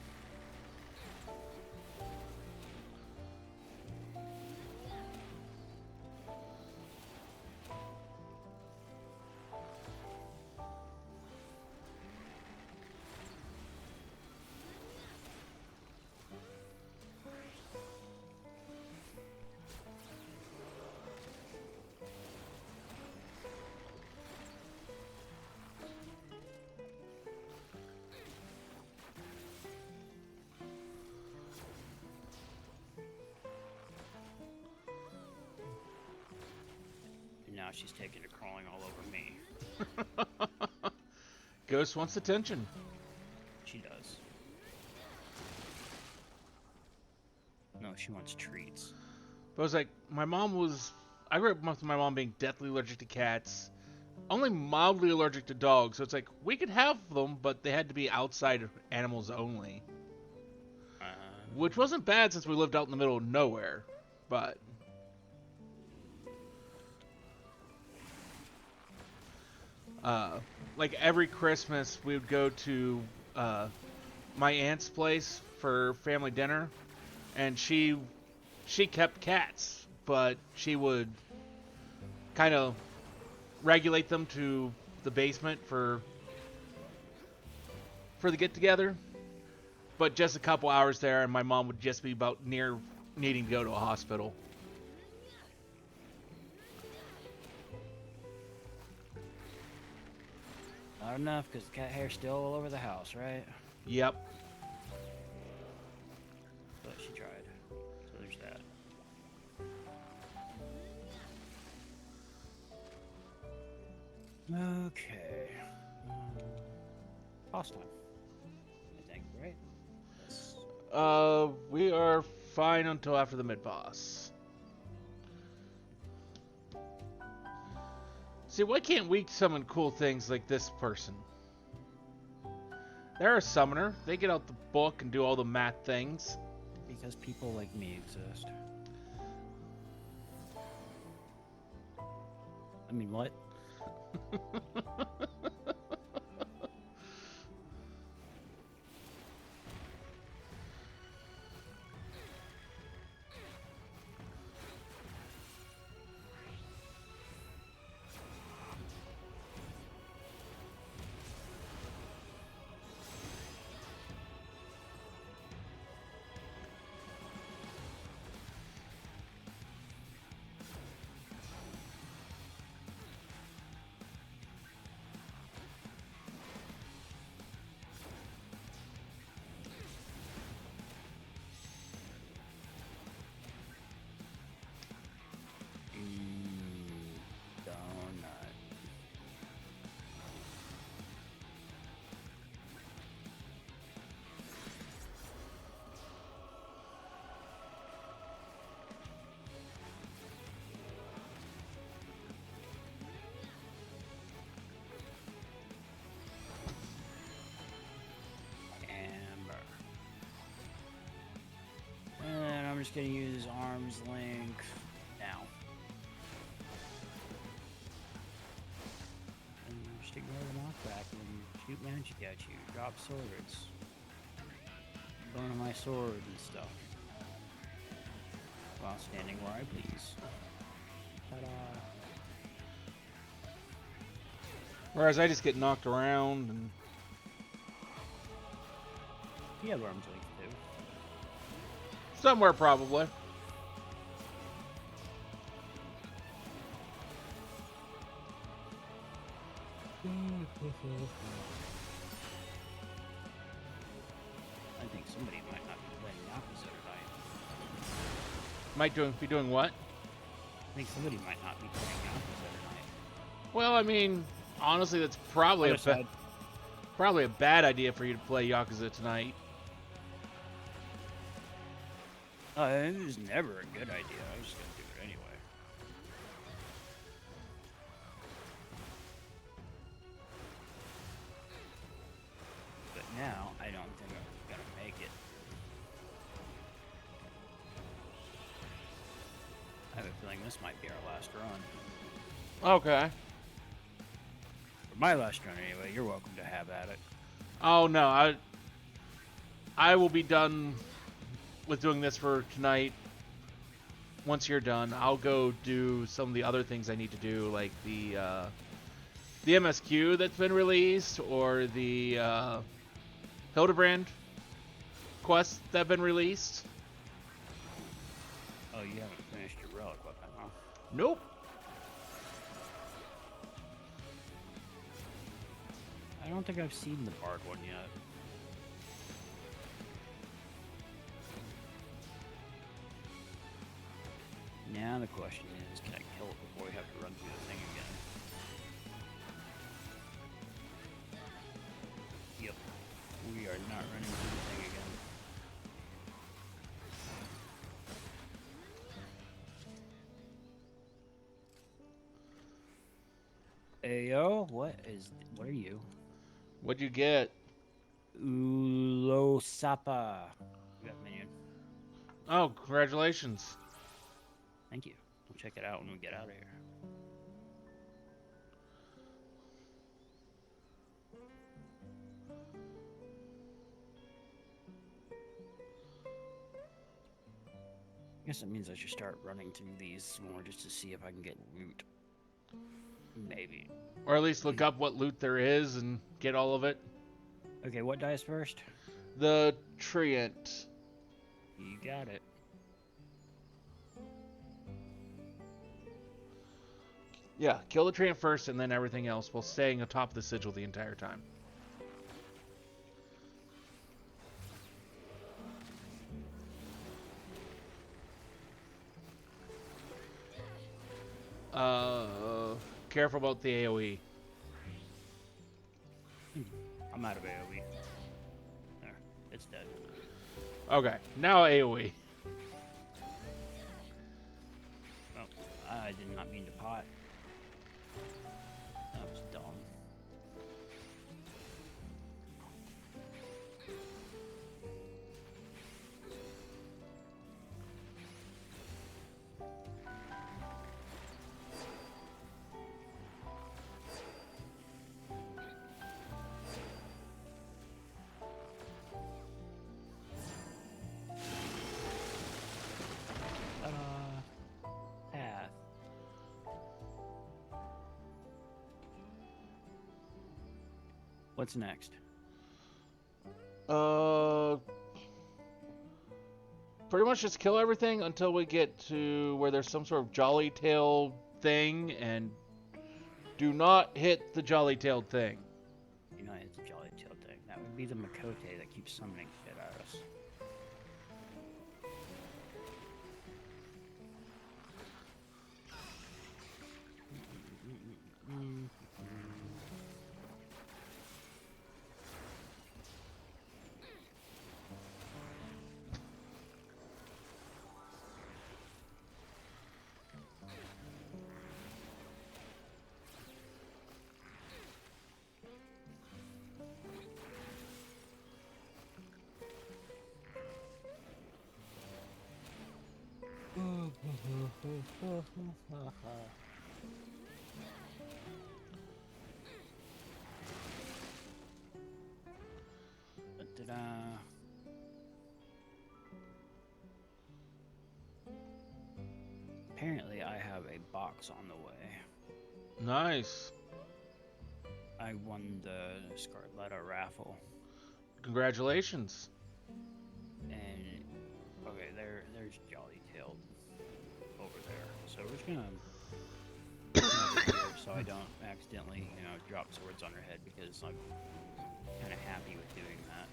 S1: Now she's taking to crawling all over me.
S2: Ghost wants attention.
S1: She does. No, she wants treats.
S2: But I was like, I grew up with my mom being deathly allergic to cats, only mildly allergic to dogs. So it's like, we could have them, but they had to be outside animals only. Which wasn't bad since we lived out in the middle of nowhere, but... like every Christmas, we would go to my aunt's place for family dinner, and she kept cats, but she would kind of regulate them to the basement for the get-together. But just a couple hours there, and my mom would just be about near needing to go to a hospital.
S1: Not enough, because the cat hair's still all over the house, right?
S2: Yep.
S1: But she tried. So there's that. Okay. Boss time. I think, right? Yes.
S2: We are fine until after the mid-boss. See, why can't we summon cool things like this person? They're a summoner. They get out the book and do all the math things.
S1: Because people like me exist. I mean, what? Donut. Amber. And I'm just gonna use arm's length now. And just ignore the knockback and shoot magic at you. Drop swords. Burn my sword and stuff. While standing where I please. Ta-da.
S2: Whereas I just get knocked around and...
S1: You have arm's length too.
S2: somewhere probably.
S1: somebody might not be playing Yakuza tonight.
S2: Might be doing what?
S1: I think somebody might not be playing Yakuza tonight.
S2: Well, I mean, honestly, that's probably probably a bad idea for you to play Yakuza tonight.
S1: It was never a good idea. I was just gonna do it anyway. But now, I don't think I'm gonna make it. I have a feeling this might be our last run.
S2: Okay.
S1: For my last run anyway, you're welcome to have at it.
S2: Oh no, I will be done with doing this for tonight. Once you're done, I'll go do some of the other things I need to do, like the MSQ that's been released, or the Hildebrand quests that have been released.
S1: Oh, you haven't finished your relic weapon, huh?
S2: Nope.
S1: I don't think I've seen the Bard one yet. Now the question is, can I kill it before we have to run through the thing again? Yep. We are not running through the thing again. Ayo, what are you?
S2: What'd you get?
S1: Ulosapa. We got a minion.
S2: Oh, congratulations.
S1: Thank you. We'll check it out when we get out of here. I guess it means I should start running through these more just to see if I can get loot. Maybe.
S2: Or at least look up what loot there is and get all of it.
S1: Okay, what dies first?
S2: The Treant.
S1: You got it.
S2: Yeah, kill the Treant first and then everything else while staying atop the sigil the entire time. Careful about the AoE.
S1: I'm out of AoE. There, it's dead.
S2: Okay, now AoE.
S1: Oh, I did not mean to pot. That was dumb. Path. What's next?
S2: Pretty much just kill everything until we get to where there's some sort of jolly tail thing, and do not hit the jolly tailed thing.
S1: You know, it's a jolly tail thing. That would be the Makote that keeps summoning shit at us. Da-da. Apparently, I have a box on the way.
S2: Nice.
S1: I won the Scarletta raffle.
S2: Congratulations.
S1: And okay, there's Jolly Tailed over there. So we're just gonna over here so I don't accidentally, drop swords on her head because I'm kind of happy with doing that.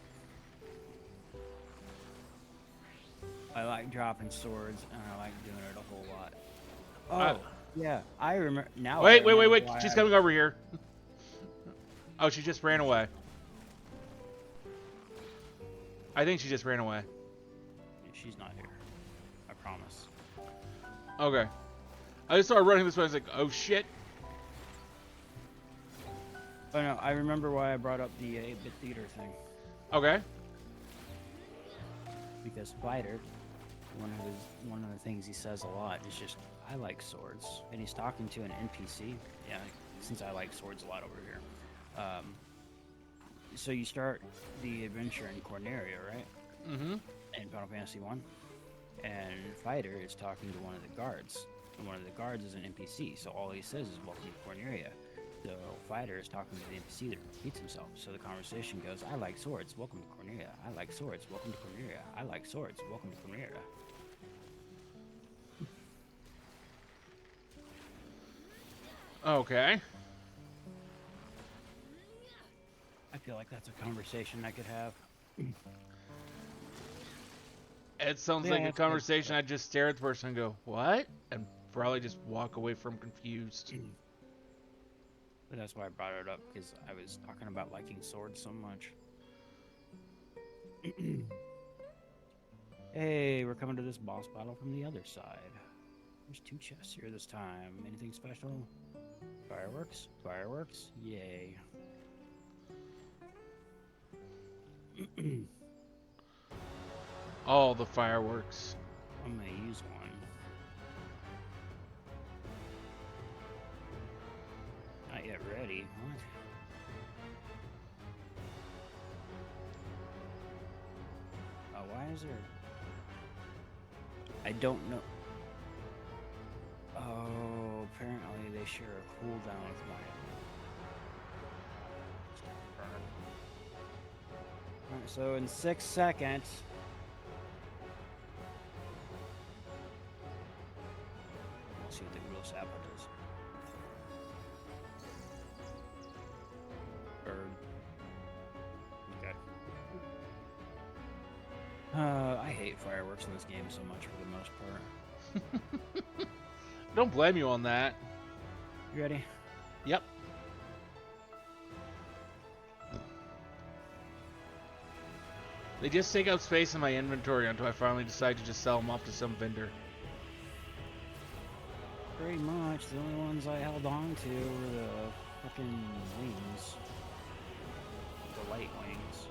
S1: I like dropping swords, and I like doing it a whole lot.
S2: Uh,
S1: Oh, yeah. I remember now. I
S2: wait, wait, wait,
S1: remember
S2: wait.
S1: why
S2: She's
S1: I.
S2: coming over here. Oh, she just ran away. I think she just ran away.
S1: She's not here. I promise.
S2: Okay. I just started running this way. I was like, oh shit.
S1: Oh no, I remember why I brought up the 8-bit theater thing.
S2: Okay.
S1: Because Fighter, one of the things he says a lot is just, I like swords, and he's talking to an NPC. Yeah, since I like swords a lot over here. So you start the adventure in Corneria, right?
S2: Mm-hmm.
S1: In Final Fantasy 1, and Fighter is talking to one of the guards, and one of the guards is an NPC. So all he says is "Welcome to Corneria." So Fighter is talking to the NPC that repeats himself. So the conversation goes, "I like swords. Welcome to Corneria. I like swords. Welcome to Corneria. I like swords. Welcome to Corneria."
S2: Okay.
S1: I feel like that's a conversation I could have.
S2: It sounds
S1: Yeah,
S2: like a
S1: that's
S2: conversation. I just stare at the person and go, what? And probably just walk away from confused.
S1: But that's why I brought it up, because I was talking about liking swords so much. Hey, we're coming to this boss battle from the other side. There's 2 chests here this time. Anything special? Fireworks? Fireworks? Yay.
S2: All the fireworks.
S1: I'm gonna use one. Not yet ready. What? Why is there... I don't know. Oh, apparently they share a cooldown with my... Alright, so in 6 seconds... We'll see what the real sapper does. Bird. Okay. I hate fireworks in this game so much for the most part.
S2: Don't blame you on that.
S1: You ready?
S2: Yep. They just take up space in my inventory until I finally decide to just sell them off to some vendor.
S1: Pretty much. The only ones I held on to were the fucking wings. The light wings.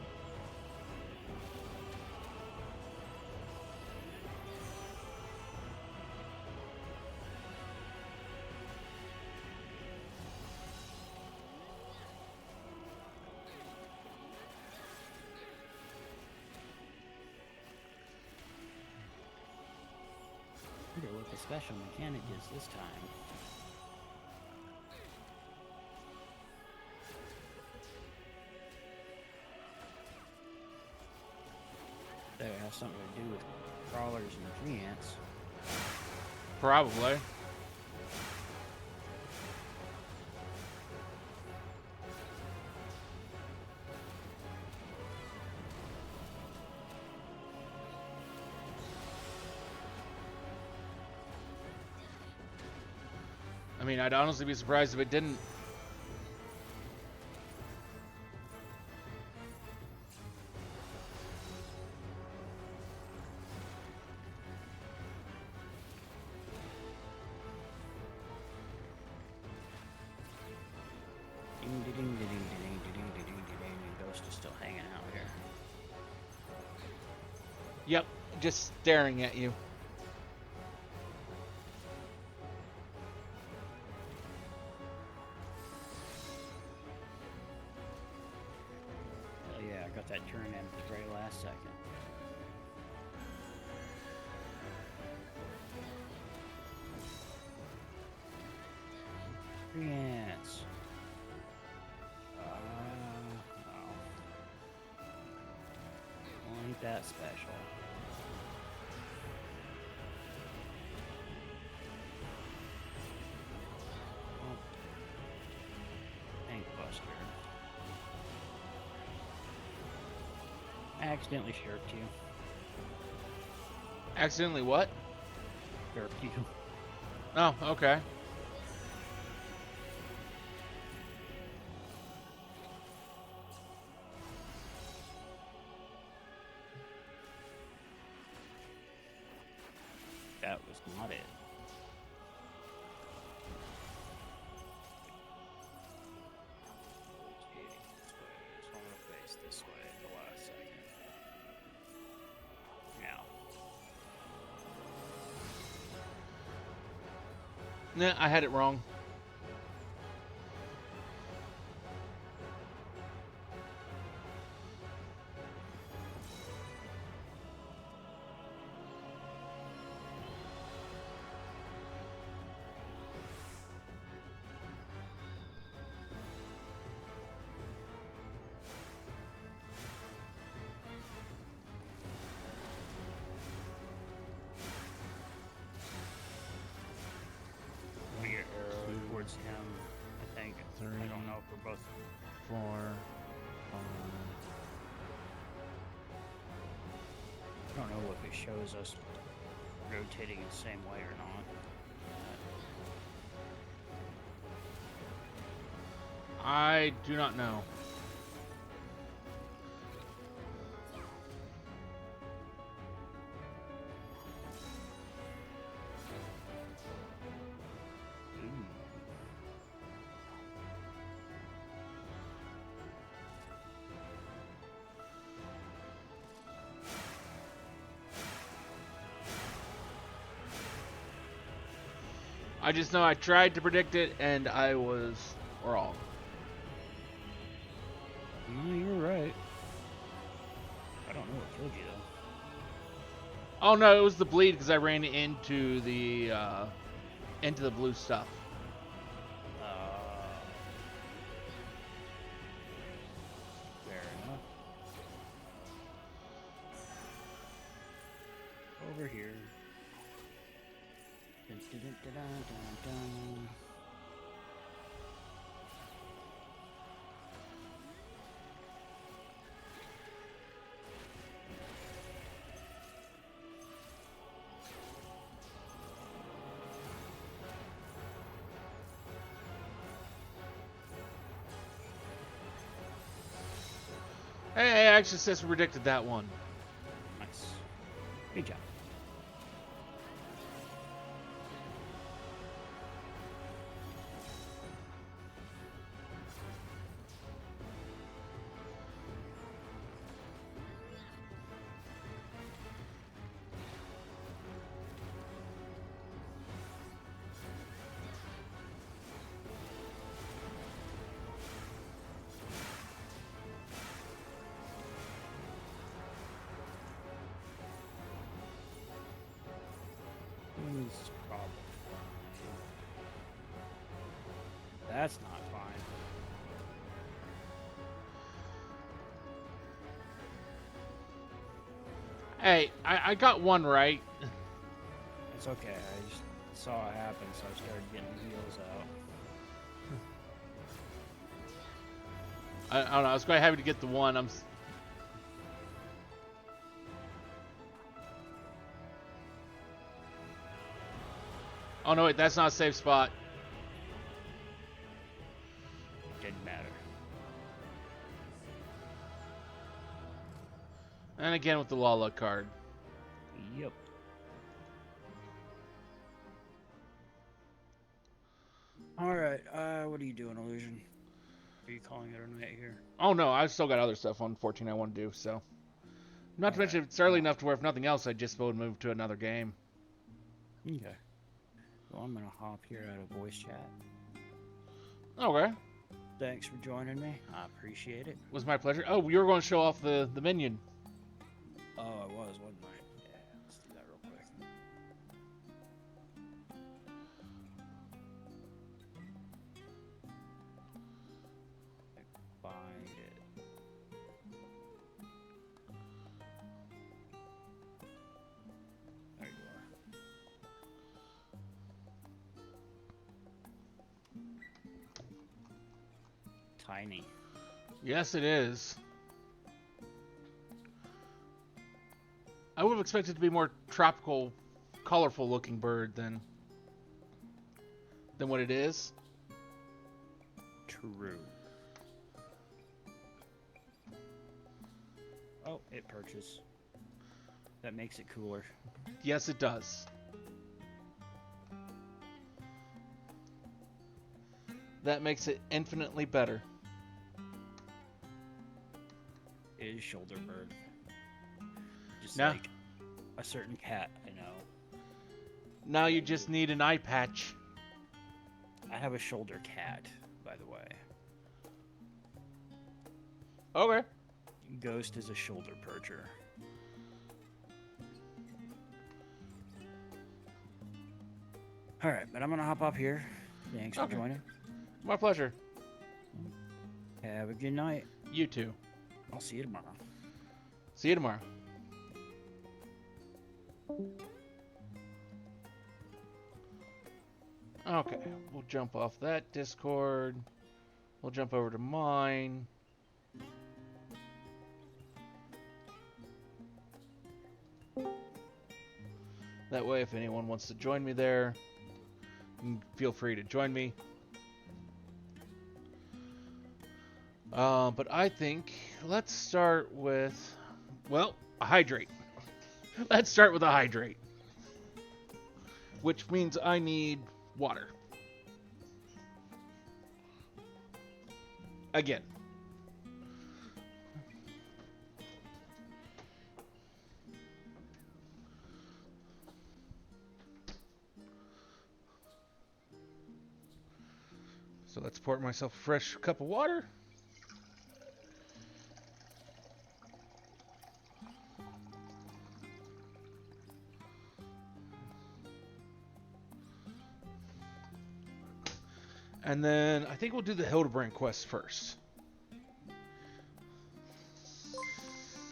S1: I wonder what the special mechanic is this time. That has something to do with crawlers and tree ants.
S2: Probably. I mean, I'd honestly be surprised if it didn't.
S1: Ghost is still hanging out here.
S2: Yep, just staring at you.
S1: Oh yeah, I got that turn in at the very last second. Tree ants. Ain't that special. Oh. Tank Buster. I accidentally shirked you.
S2: Accidentally what?
S1: Curfew.
S2: Oh, okay.
S1: That was not it. So I'm gonna face this way at the last second. Now.
S2: Nah, I had it wrong.
S1: Point your arrow towards him. I think. I don't know if we're both.
S2: 4, 5.
S1: I don't know if it shows us rotating the same way or not.
S2: I do not know. I just know I tried to predict it and I was wrong.
S1: No, you were right. I don't know what killed you though.
S2: Oh no, it was the bleed because I ran into the blue stuff.
S1: Fair enough. Over here. Dun, dun, dun, dun, dun, dun.
S2: Hey, I actually says predicted that one.
S1: Nice. Good job. Who's probably fine. That's not fine.
S2: Hey, I got one right.
S1: It's okay. I just saw it happen, so I started getting the heels out.
S2: I don't know. I was quite happy to get the one. Oh no, wait, that's not a safe spot.
S1: Didn't matter.
S2: And again with the Lala card.
S1: Yep. Alright, what are you doing, Illusion? Are you calling it a night here?
S2: Oh no, I've still got other stuff on 14 I want to do, so. Not to mention, it's early enough to where if nothing else, I'd just would move to another game.
S1: Okay. Well, I'm gonna hop here out of voice chat.
S2: Okay.
S1: Thanks for joining me. I appreciate it.
S2: It was my pleasure. Oh, you were going to show off the minion.
S1: Oh, I was, wasn't I? Yeah, let's do that real quick. Find it. There you are. Tiny.
S2: Yes, it is. I would have expected to be more tropical, colorful looking bird than what it is.
S1: True. Oh, it perches. That makes it cooler.
S2: Yes, it does. That makes it infinitely better.
S1: It is shoulder bird. Just
S2: Nah.
S1: like a certain cat I know.
S2: Now you just need an eye patch.
S1: I have a shoulder cat, by the way.
S2: Okay.
S1: Ghost is a shoulder percher. Alright, but I'm gonna hop up here. Thanks for joining.
S2: My pleasure.
S1: Have a good night.
S2: You too.
S1: I'll see you tomorrow.
S2: See you tomorrow. Okay, we'll jump off that Discord. We'll jump over to mine. That way, if anyone wants to join me there, feel free to join me. But I think let's start with, well, a hydrate. Let's start with a hydrate. Which means I need water. Again. So let's pour myself a fresh cup of water. And then I think we'll do the Hildebrand quest first.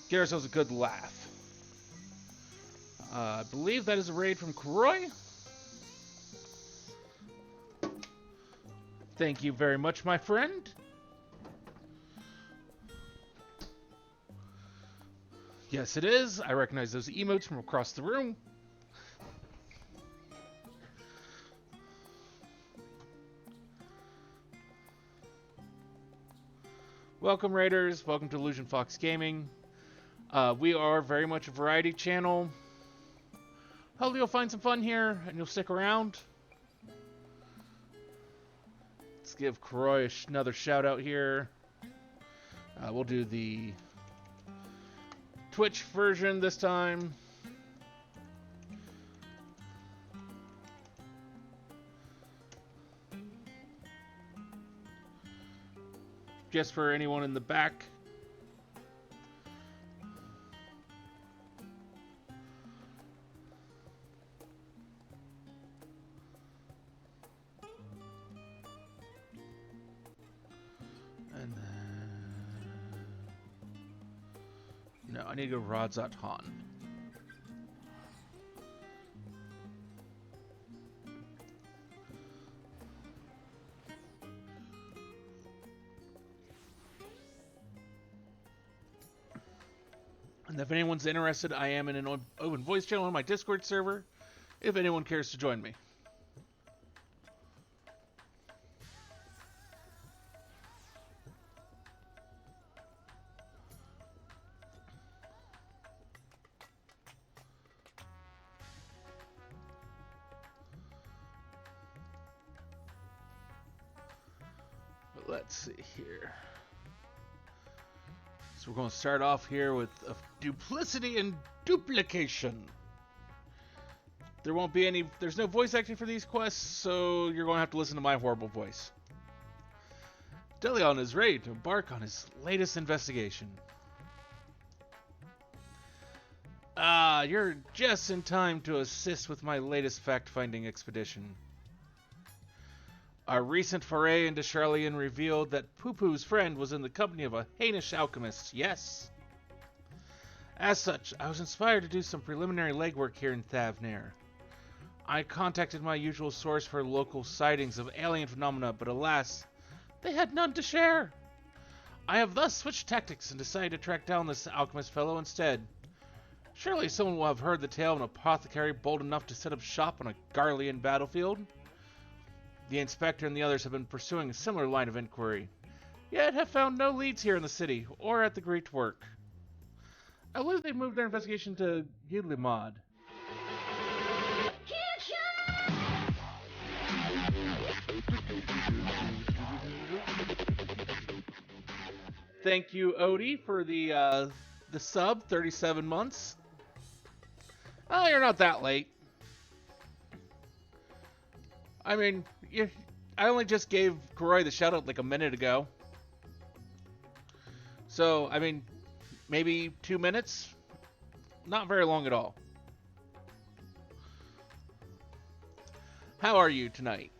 S2: Get ourselves a good laugh. I believe that is a raid from Kroy. Thank you very much, my friend. Yes, it is. I recognize those emotes from across the room. Welcome, Raiders. Welcome to Illusion Fox Gaming. We are very much a variety channel. Hopefully you'll find some fun here and you'll stick around. Let's give Kroy another shout out here. We'll do the Twitch version this time. Just for anyone in the back. And then... no, I need to go Radzat Han. And if anyone's interested, I am in an open voice channel on my Discord server, if anyone cares to join me. But let's see here. So we're going to start off here with duplicity and duplication. There won't be any, there's no voice acting for these quests, so you're going to have to listen to my horrible voice. Delion is ready to embark on his latest investigation. Ah, you're just in time to assist with my latest fact-finding expedition. Our recent foray into Charlian revealed that Poo-Poo's friend was in the company of a heinous alchemist, yes. As such, I was inspired to do some preliminary legwork here in Thavnair. I contacted my usual source for local sightings of alien phenomena, but alas, they had none to share. I have thus switched tactics and decided to track down this alchemist fellow instead. Surely someone will have heard the tale of an apothecary bold enough to set up shop on a Garlean battlefield. The inspector and the others have been pursuing a similar line of inquiry, yet have found no leads here in the city or at the Great Work. I believe they've moved their investigation to Gidlimod. Thank you, Odie, for the sub, 37 months. Oh, you're not that late. I mean, I only just gave Koroi the shout out like a minute ago. So, I mean, maybe 2 minutes? Not very long at all. How are you tonight?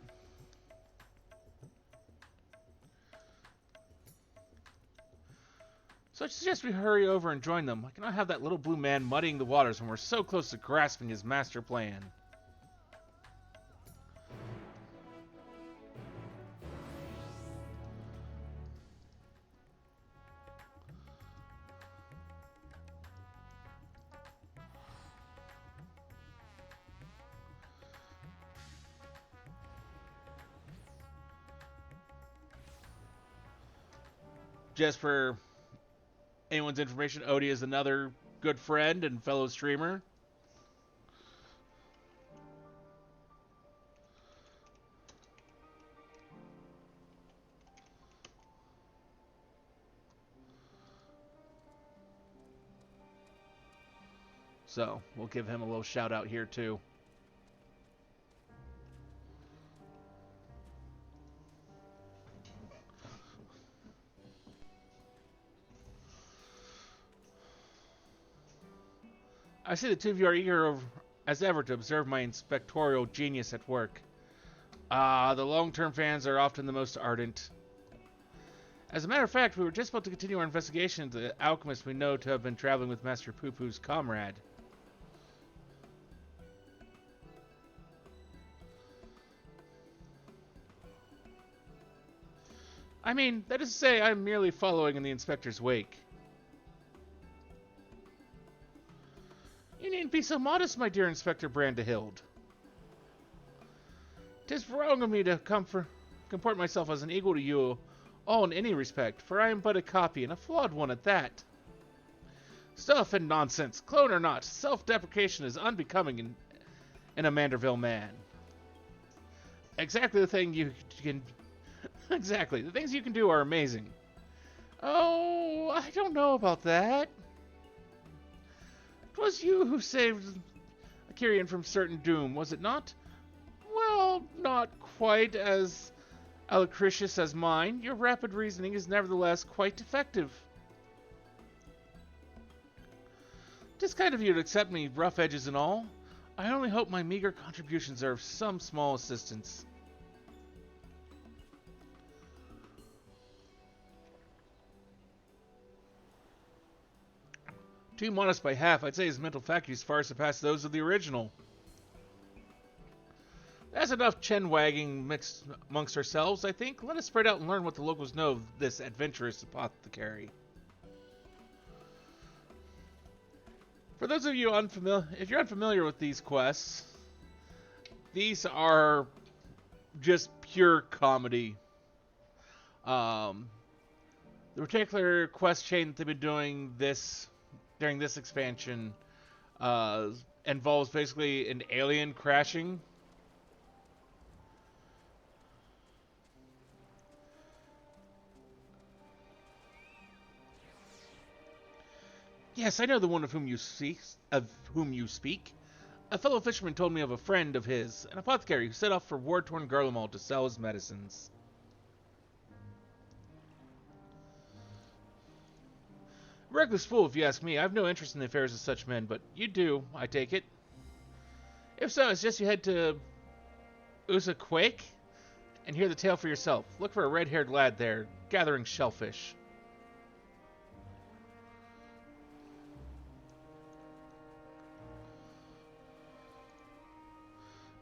S2: So I suggest we hurry over and join them. I cannot have that little blue man muddying the waters when we're so close to grasping his master plan. Just for anyone's information, Odie is another good friend and fellow streamer. So we'll give him a little shout out here too. I see the two of you are eager as ever to observe my inspectorial genius at work. Ah, the long-term fans are often the most ardent. As a matter of fact, we were just about to continue our investigation into the alchemist we know to have been traveling with Master Poo-Poo's comrade. I mean, that is to say, I'm merely following in the inspector's wake. You needn't be so modest, my dear Inspector Brandehild. 'Tis wrong of me to comport myself as an equal to you all in any respect, for I am but a copy, and a flawed one at that. Stuff and nonsense, clone or not, self-deprecation is unbecoming in a Manderville man. Exactly the thing you can... Exactly, the things you can do are amazing. Oh, I don't know about that. 'Twas you who saved Akirian from certain doom, was it not? Well, not quite as alacritious as mine. Your rapid reasoning is nevertheless quite effective. 'Tis kind of you to accept me, rough edges and all. I only hope my meager contributions are of some small assistance. Too modest by half, I'd say his mental faculties far surpass those of the original. That's enough chin-wagging mixed amongst ourselves, I think. Let us spread out and learn what the locals know of this adventurous apothecary. For those of you if you're unfamiliar with these quests, these are just pure comedy. The particular quest chain that they've been doing during this expansion involves basically an alien crashing. Yes, I know the one of whom you speak. A fellow fisherman told me of a friend of his, an apothecary who set off for war-torn Garlemald to sell his medicines. Reckless fool, if you ask me. I have no interest in the affairs of such men, but you do, I take it. If so, I suggest you head to Usaquake and hear the tale for yourself. Look for a red-haired lad there, gathering shellfish.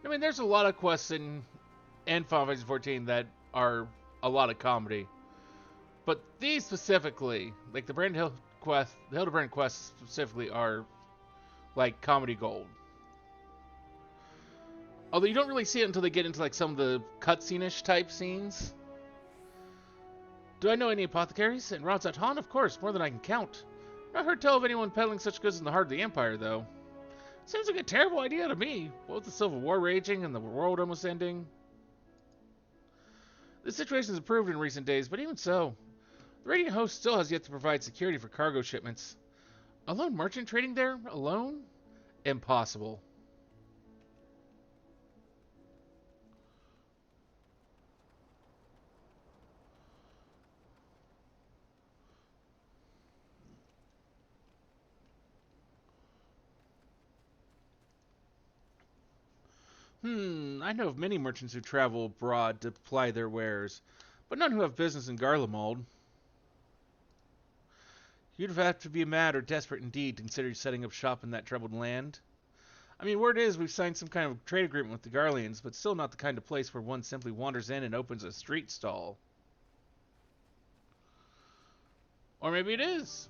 S2: I mean, there's a lot of quests in Final Fantasy XIV that are a lot of comedy. But these specifically, like the Hildebrand quests specifically, are like comedy gold. Although you don't really see it until they get into like some of the cutscene-ish type scenes. Do I know any apothecaries? And routes at Han? Of course, more than I can count. Not heard tell of anyone peddling such goods in the heart of the Empire, though. Seems like a terrible idea to me. What with the Civil War raging and the world almost ending. The situation has improved in recent days, but even so, the Radiant Host still has yet to provide security for cargo shipments. A lone merchant trading there? Alone? Impossible. I know of many merchants who travel abroad to ply their wares, but none who have business in Garlemald. You'd have to be mad or desperate indeed to consider setting up shop in that troubled land. I mean, word is we've signed some kind of trade agreement with the Garleans, but still not the kind of place where one simply wanders in and opens a street stall. Or maybe it is.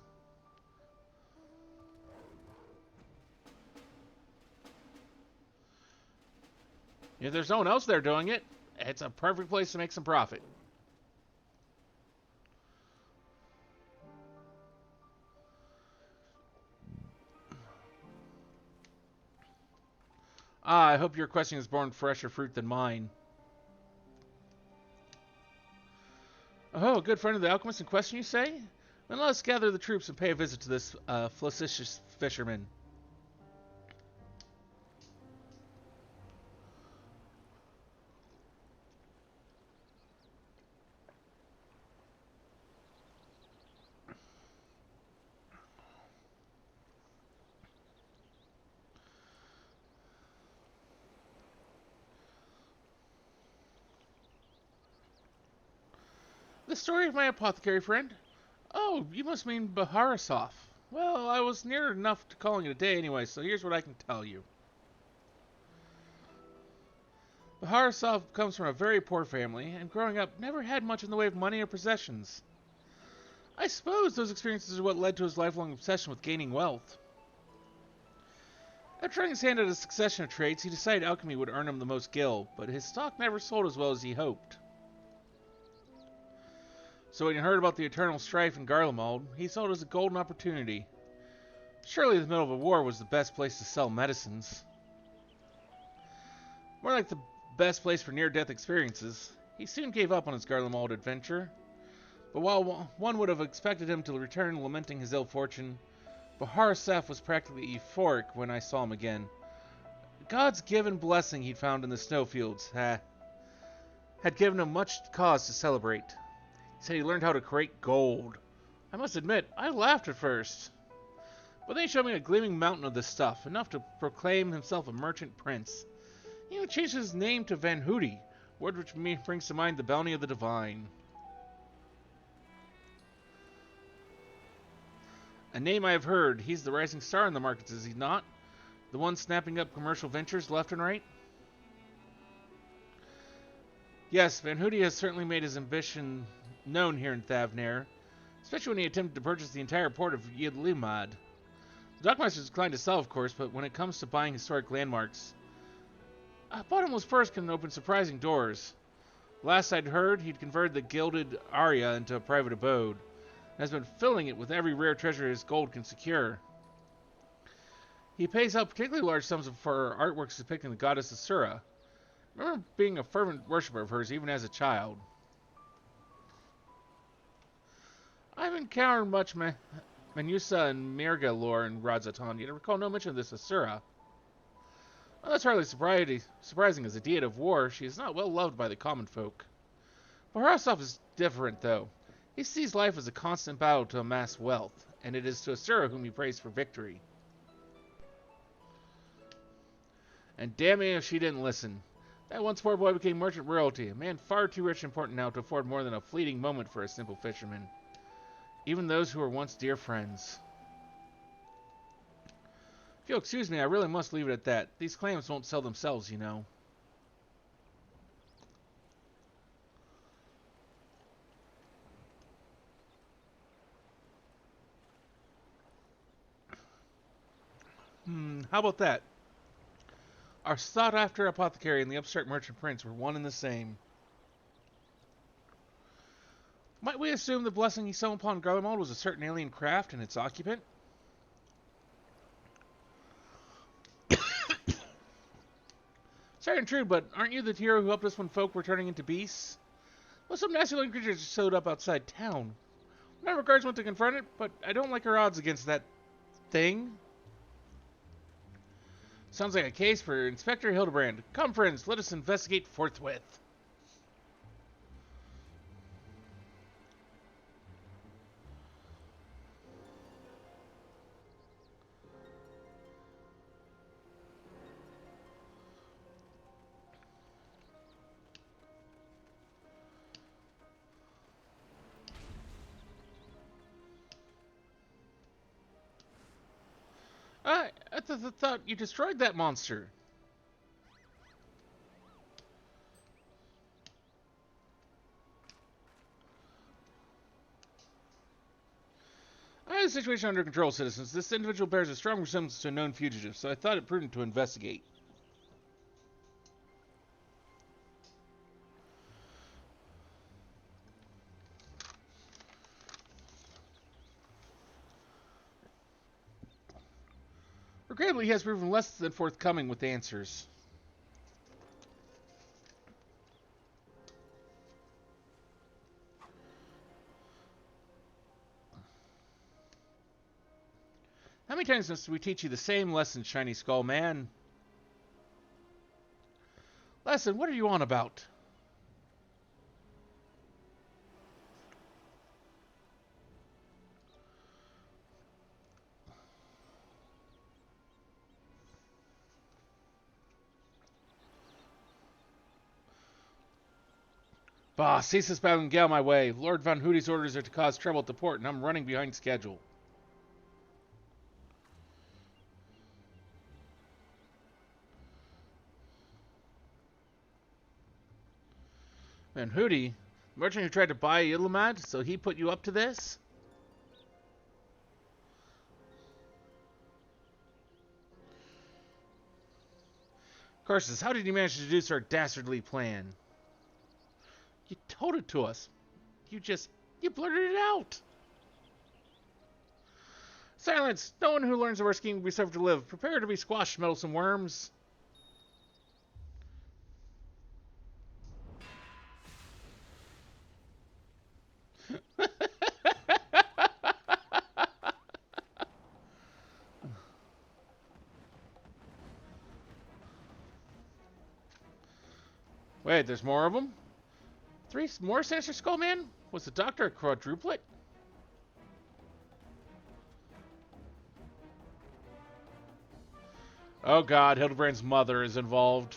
S2: If there's no one else there doing it, it's a perfect place to make some profit. I hope your question has borne fresher fruit than mine. Oh, a good friend of the alchemist in question, you say? Then let us gather the troops and pay a visit to this flagitious fisherman. The story of my apothecary friend? Oh, you must mean Baharasov. Well, I was near enough to calling it a day anyway, so here's what I can tell you. Baharasov comes from a very poor family, and growing up never had much in the way of money or possessions. I suppose those experiences are what led to his lifelong obsession with gaining wealth. After trying his hand at a succession of trades, he decided alchemy would earn him the most gil, but his stock never sold as well as he hoped. So when he heard about the eternal strife in Garlemald, he saw it as a golden opportunity. Surely the middle of a war was the best place to sell medicines. More like the best place for near-death experiences. He soon gave up on his Garlemald adventure. But while one would have expected him to return lamenting his ill fortune, Baharasef was practically euphoric when I saw him again. God's given blessing he'd found in the snowfields had given him much cause to celebrate. He said he learned how to create gold. I must admit, I laughed at first. But then he showed me a gleaming mountain of this stuff, enough to proclaim himself a merchant prince. He even changed his name to Van Hootie, word which brings to mind the bounty of the divine. A name I have heard. He's the rising star in the markets, is he not? The one snapping up commercial ventures left and right? Yes, Van Hootie has certainly made his ambition known here in Thavnair, especially when he attempted to purchase the entire port of Yidlimad. The dockmasters declined to sell, of course, but when it comes to buying historic landmarks, Bottomless Purse can open surprising doors. Last I'd heard, he'd converted the gilded Aria into a private abode, and has been filling it with every rare treasure his gold can secure. He pays out particularly large sums for artworks depicting the goddess Asura. I remember being a fervent worshipper of hers even as a child. I've encountered much Menusa and Mirga lore in Radzatan, yet I recall no mention of this Asura. Well, that's hardly surprising. As a deity of war, she is not well loved by the common folk. Baharasov is different, though. He sees life as a constant battle to amass wealth, and it is to Asura whom he prays for victory. And damn me if she didn't listen. That once poor boy became merchant royalty, a man far too rich and important now to afford more than a fleeting moment for a simple fisherman. Even those who were once dear friends. If you'll excuse me, I really must leave it at that. These clams won't sell themselves, you know. How about that? Our sought-after apothecary and the upstart merchant prince were one and the same. Might we assume the blessing he summoned upon Garlemald was a certain alien craft and its occupant? Sorry and true, but aren't you the hero who helped us when folk were turning into beasts? Well, some nasty looking creatures just showed up outside town. My regards went to confront it, but I don't like our odds against that thing. Sounds like a case for Inspector Hildebrand. Come, friends, let us investigate forthwith. I thought you destroyed that monster. I have the situation under control, citizens. This individual bears a strong resemblance to a known fugitive, so I thought it prudent to investigate. Regrettably, he has proven less than forthcoming with answers. How many times must we teach you the same lesson, Shiny Skull Man? Lesson, what are you on about? Bah, cease this battle and get out of my way. Lord Von Hootie's orders are to cause trouble at the port, and I'm running behind schedule. Van Hootie? The merchant who tried to buy Illumat, so he put you up to this? Carsus, how did you manage to deduce our dastardly plan? You told it to us. You blurted it out. Silence! No one who learns of our scheme will be suffered to live. Prepare to be squashed, meddlesome worms. Wait, there's more of them? 3 more Sinister Skull Man? Was the Doctor a quadruplet? Oh god, Hildebrand's mother is involved.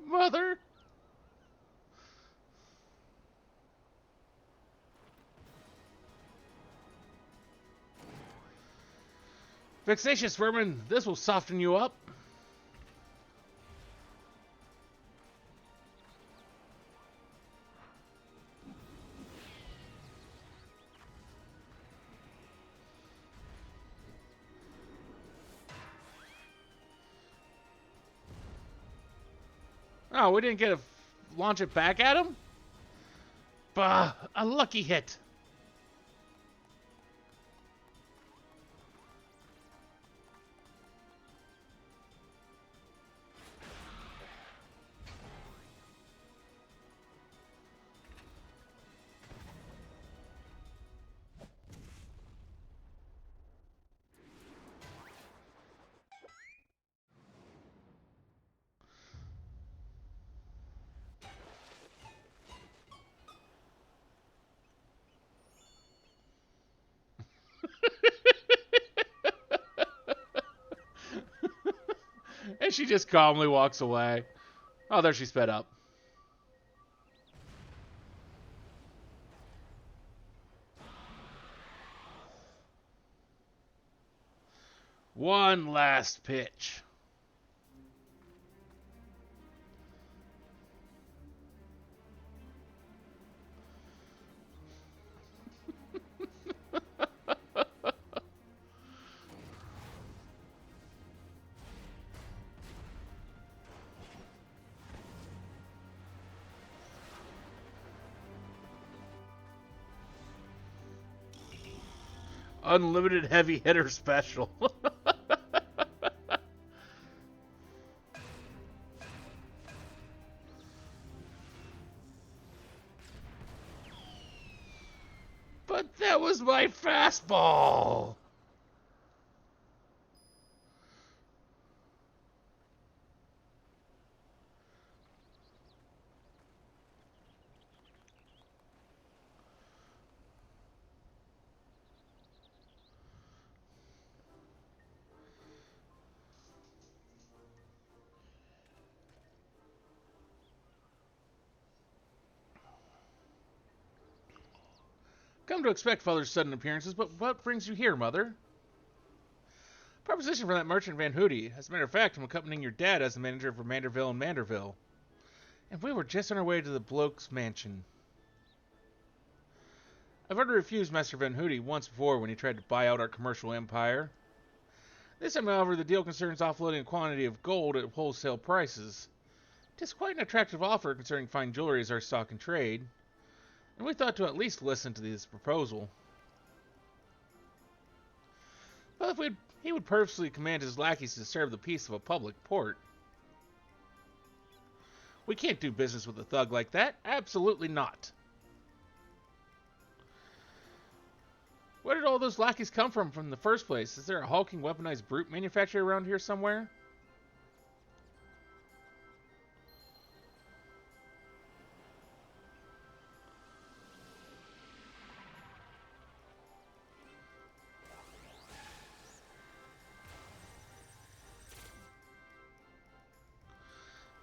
S2: Mother? Vexatious vermin, this will soften you up. Oh, we didn't get to launch it back at him? Bah, a lucky hit. And she just calmly walks away. Oh, there she sped up. One last pitch. Unlimited heavy hitter special. But that was my fastball. Come to expect father's sudden appearances, but what brings you here, mother? Proposition from that merchant Van Hootie. As a matter of fact, I'm accompanying your dad as the manager for Manderville and Manderville. And we were just on our way to the bloke's mansion. I've already refused Master Van Hootie once before when he tried to buy out our commercial empire. This time, however, the deal concerns offloading a quantity of gold at wholesale prices. It is quite an attractive offer concerning fine jewelry as our stock in trade, and we thought to at least listen to this proposal. But if he would purposely command his lackeys to disturb the peace of a public port. We can't do business with a thug like that. Absolutely not. Where did all those lackeys come from the first place? Is there a hulking weaponized brute manufacturer around here somewhere?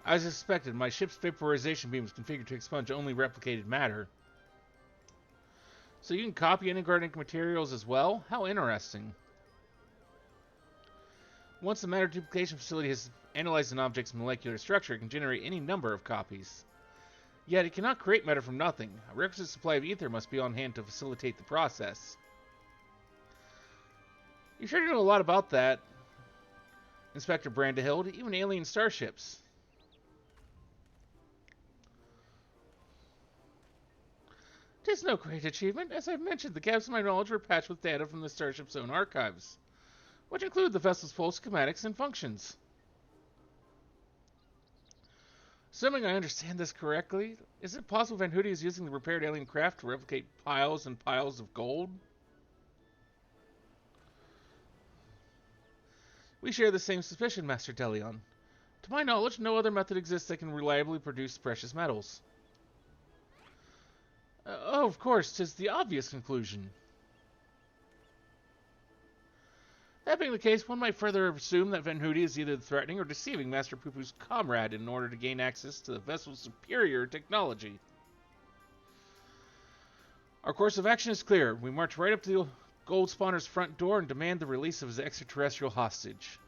S2: As suspected, my ship's vaporization beam was configured to expunge only replicated matter. So you can copy inorganic materials as well? How interesting. Once the matter duplication facility has analyzed an object's molecular structure, it can generate any number of copies. Yet it cannot create matter from nothing. A requisite supply of ether must be on hand to facilitate the process. You sure know a lot about that, Inspector Brandehild, even alien starships. It is no great achievement. As I've mentioned, the gaps in my knowledge were patched with data from the starship's own archives, which include the vessel's full schematics and functions. Assuming I understand this correctly, is it possible Van Hootie is using the repaired alien craft to replicate piles and piles of gold? We share the same suspicion, Master Delion. To my knowledge, no other method exists that can reliably produce precious metals. Oh, of course, 'tis the obvious conclusion. That being the case, one might further assume that Van Hootie is either threatening or deceiving Master Poo-Poo's comrade in order to gain access to the vessel's superior technology. Our course of action is clear. We march right up to the Gold Spawner's front door and demand the release of his extraterrestrial hostage.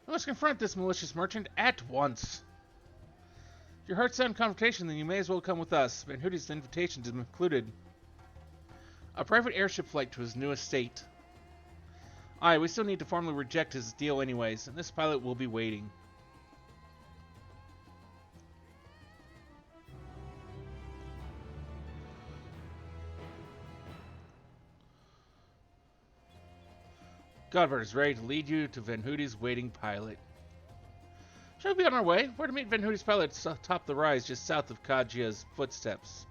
S2: We must confront this malicious merchant at once. If your heart's set on confrontation, then you may as well come with us. Van Hootie's invitation included a private airship flight to his new estate. Aye, we still need to formally reject his deal anyways, and this pilot will be waiting. Godvard is ready to lead you to Van Hootie's waiting pilot. Shall we be on our way? We're to meet Van Hootie's pilot atop the rise just south of Kajia's footsteps.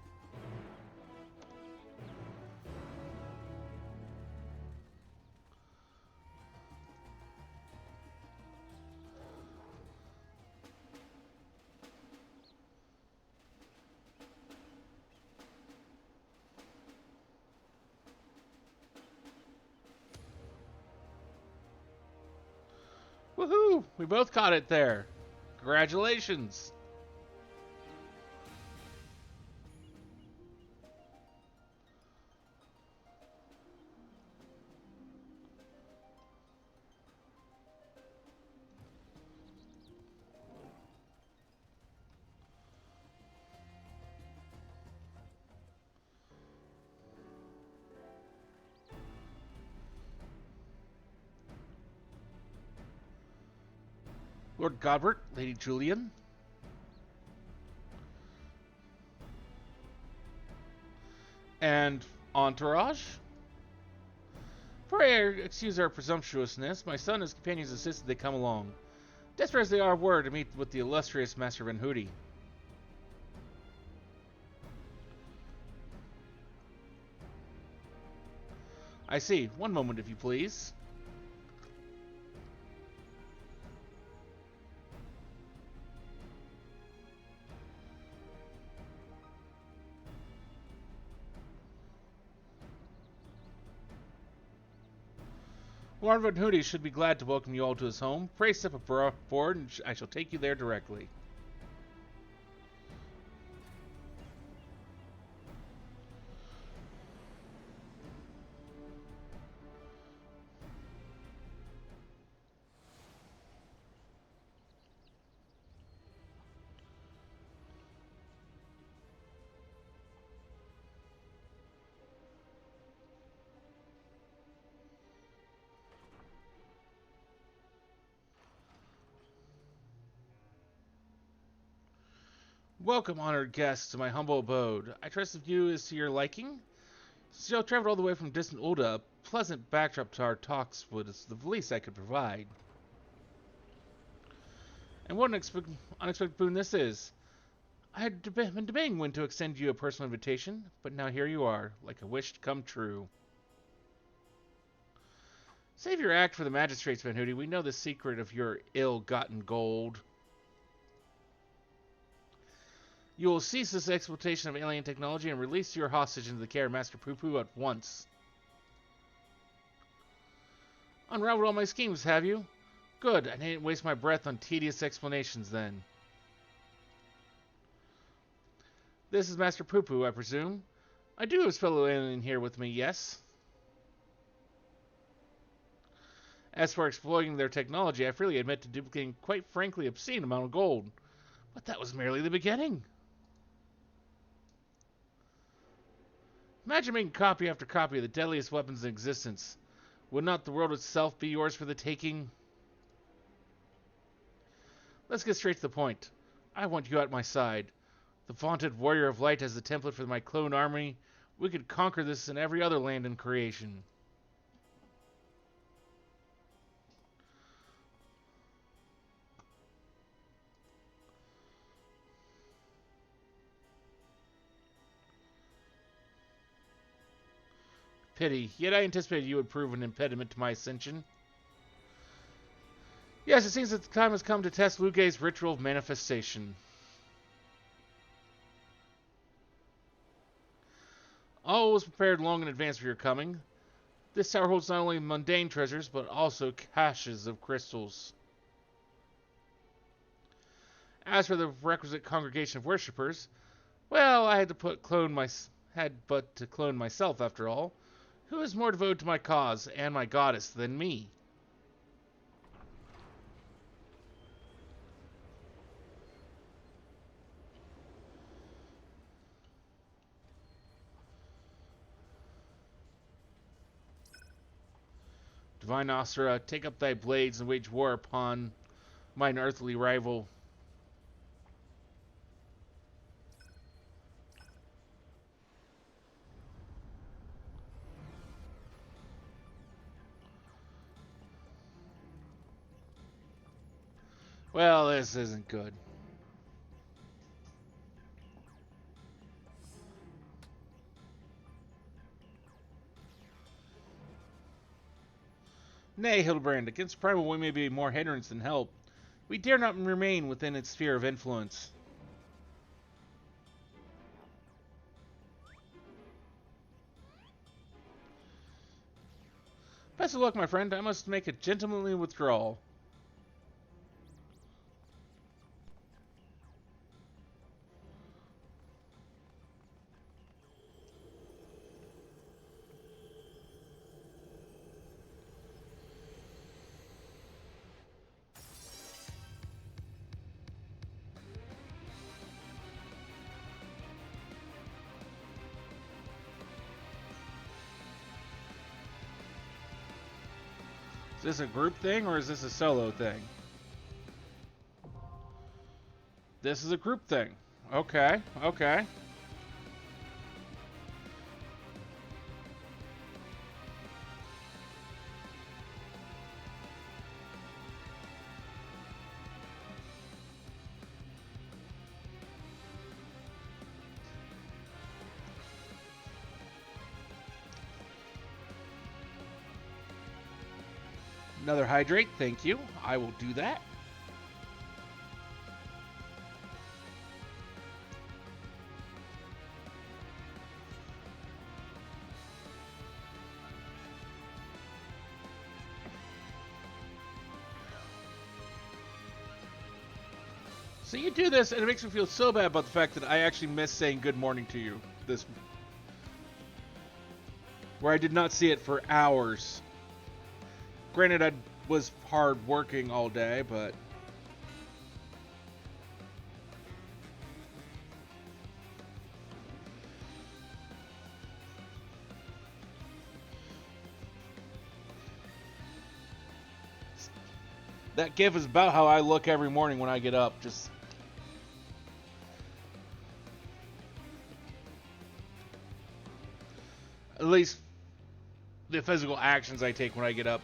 S2: Woohoo! We both caught it there. Congratulations. Lord Godbert, Lady Julian. And entourage? Pray excuse our presumptuousness. My son and his companions insist they come along. Desperate as they are were to meet with the illustrious Master Van Hooty. I see. One moment, if you please. Lord Van Hooty should be glad to welcome you all to his home. Pray step forward, and I shall take you there directly. Welcome, honored guests, to my humble abode. I trust the view is to your liking. Since you traveled all the way from distant Ulda, a pleasant backdrop to our talks was the least I could provide. And what an unexpected boon this is. I had been debating when to extend you a personal invitation, but now here you are, like a wish to come true. Save your act for the magistrates, Van Hooty. We know the secret of your ill-gotten gold. You will cease this exploitation of alien technology and release your hostage into the care of Master Poo-Poo at once. Unraveled all my schemes, have you? Good, I didn't waste my breath on tedious explanations then. This is Master Poo-Poo, I presume? I do have a fellow alien here with me, yes? As for exploiting their technology, I freely admit to duplicating quite frankly obscene amount of gold. But that was merely the beginning. Imagine making copy after copy of the deadliest weapons in existence. Would not the world itself be yours for the taking? Let's get straight to the point. I want you at my side. The vaunted warrior of light as the template for my clone army. We could conquer this in every other land in creation. Pity, yet I anticipated you would prove an impediment to my ascension. Yes, it seems that the time has come to test Lugay's ritual of manifestation. All was prepared long in advance for your coming. This tower holds not only mundane treasures, but also caches of crystals. As for the requisite congregation of worshippers, well, I had but to clone myself after all. Who is more devoted to my cause and my goddess than me? Divine Asura, take up thy blades and wage war upon mine earthly rival. Well, this isn't good. Nay, Hildebrand, against Primal we may be more hindrance than help. We dare not remain within its sphere of influence. Best of luck, my friend. I must make a gentlemanly withdrawal. this a group thing or is this a solo thing? This is a group thing. Okay, okay. Another hydrate, thank you. I will do that. So you do this, and it makes me feel so bad about the fact that I actually missed saying good morning to you. Where I did not see it for hours. Granted, I was hard working all day, but that gif is about how I look every morning when I get up. Just at least the physical actions I take when I get up.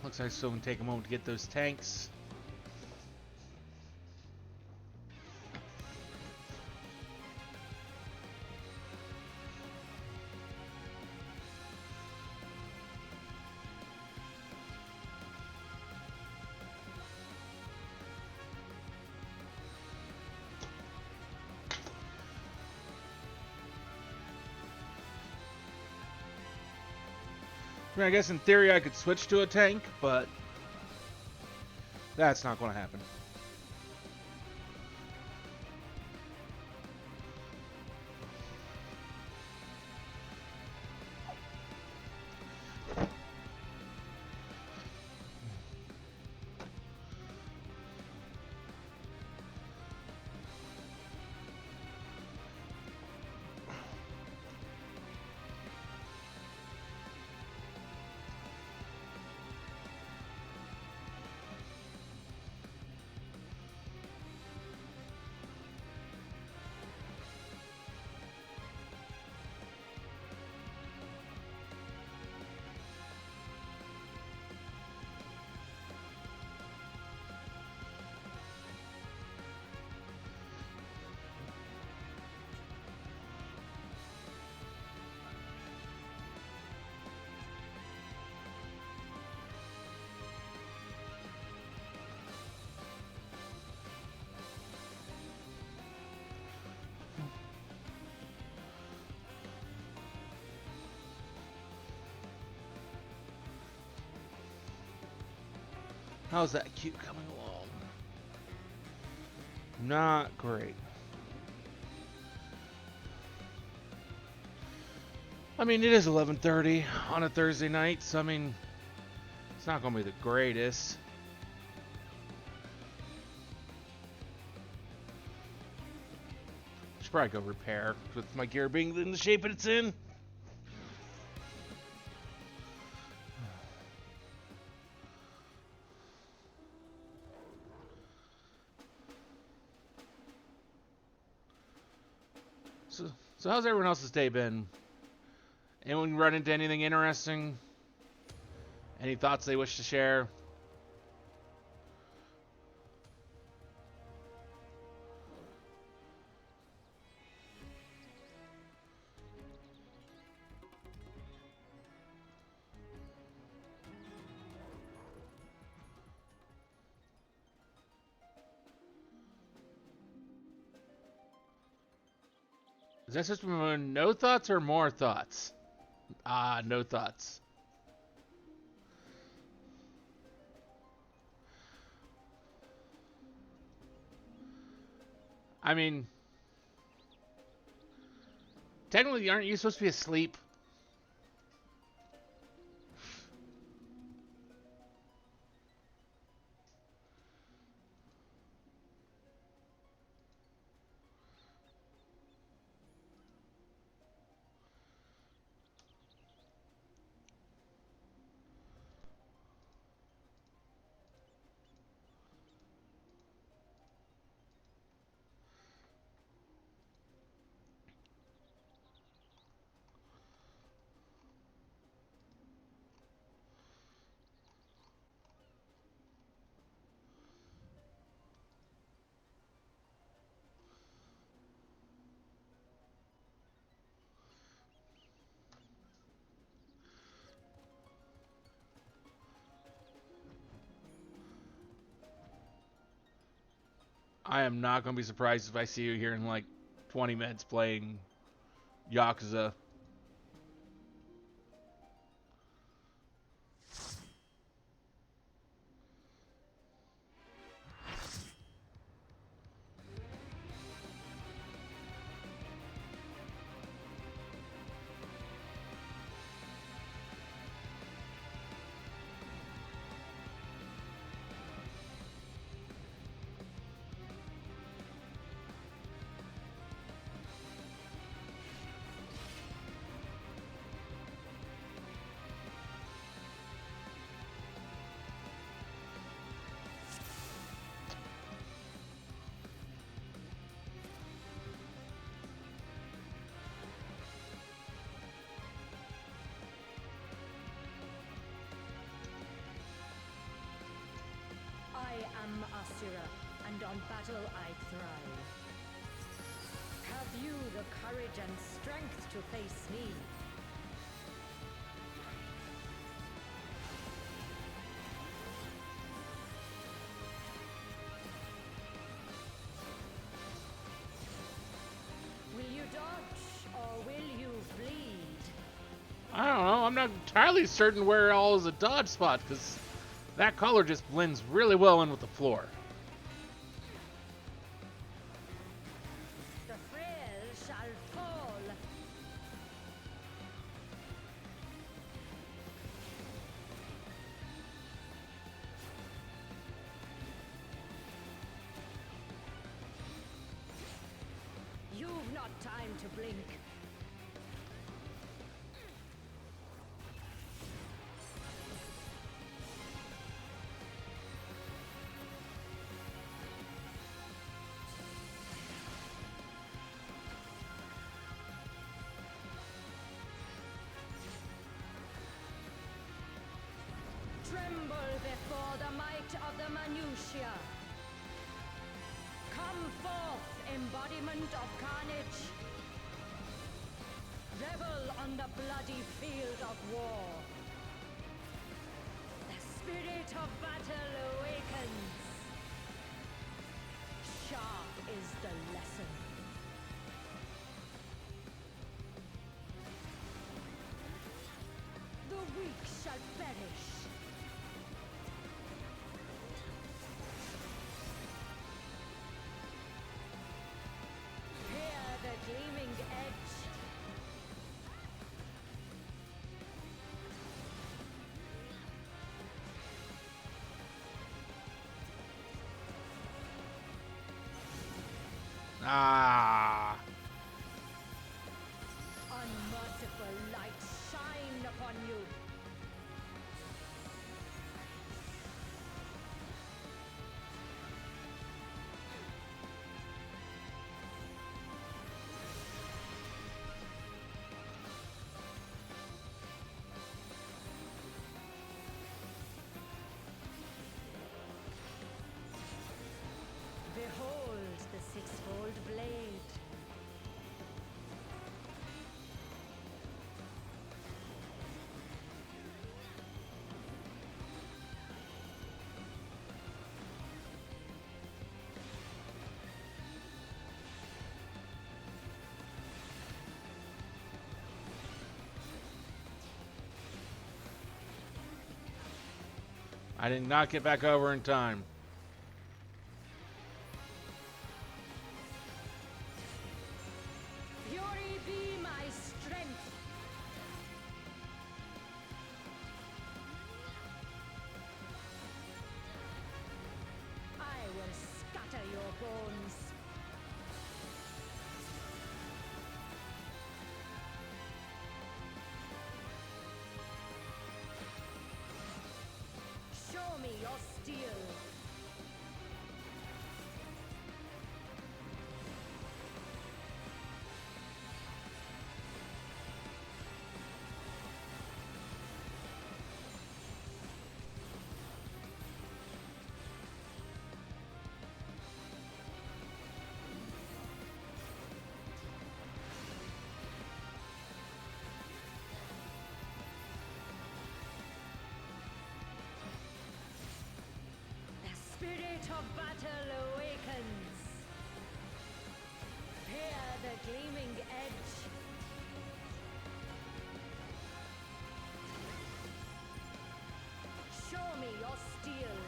S2: Looks like someone take a moment to get those tanks. I mean, I guess in theory I could switch to a tank, but that's not going to happen. How's that queue coming along? Not great. I mean, it is 11:30 on a Thursday night, so I mean, it's not going to be the greatest. Should probably go repair with my gear being in the shape it's in. So how's everyone else's day been? Anyone run into anything interesting? Any thoughts they wish to share? Is that just no thoughts or more thoughts? Ah, no thoughts. I mean, technically, aren't you supposed to be asleep? I am not going to be surprised if I see you here in like 20 minutes playing Yakuza.
S3: I am Asura, and on battle I thrive. Have you the courage and strength to face me? Will you dodge, or will you bleed?
S2: I don't know. I'm not entirely certain where all is a dodge spot because that color just blends really well in with the floor.
S3: The frail shall fall. You've not time to blink. Tremble before the might of the minutiae. Come forth, embodiment of carnage. Revel on the bloody field of war. The spirit of battle awakens. Sharp is the lesson. The weak shall perish.
S2: Ah.
S3: Unmerciful light shine upon you. Behold the sixfold blade.
S2: I did not get back over in time.
S3: Fury be my strength. I will scatter your bones. Show me your steel. The spirit of battle awakens. Hear the gleaming edge. Show me your steel.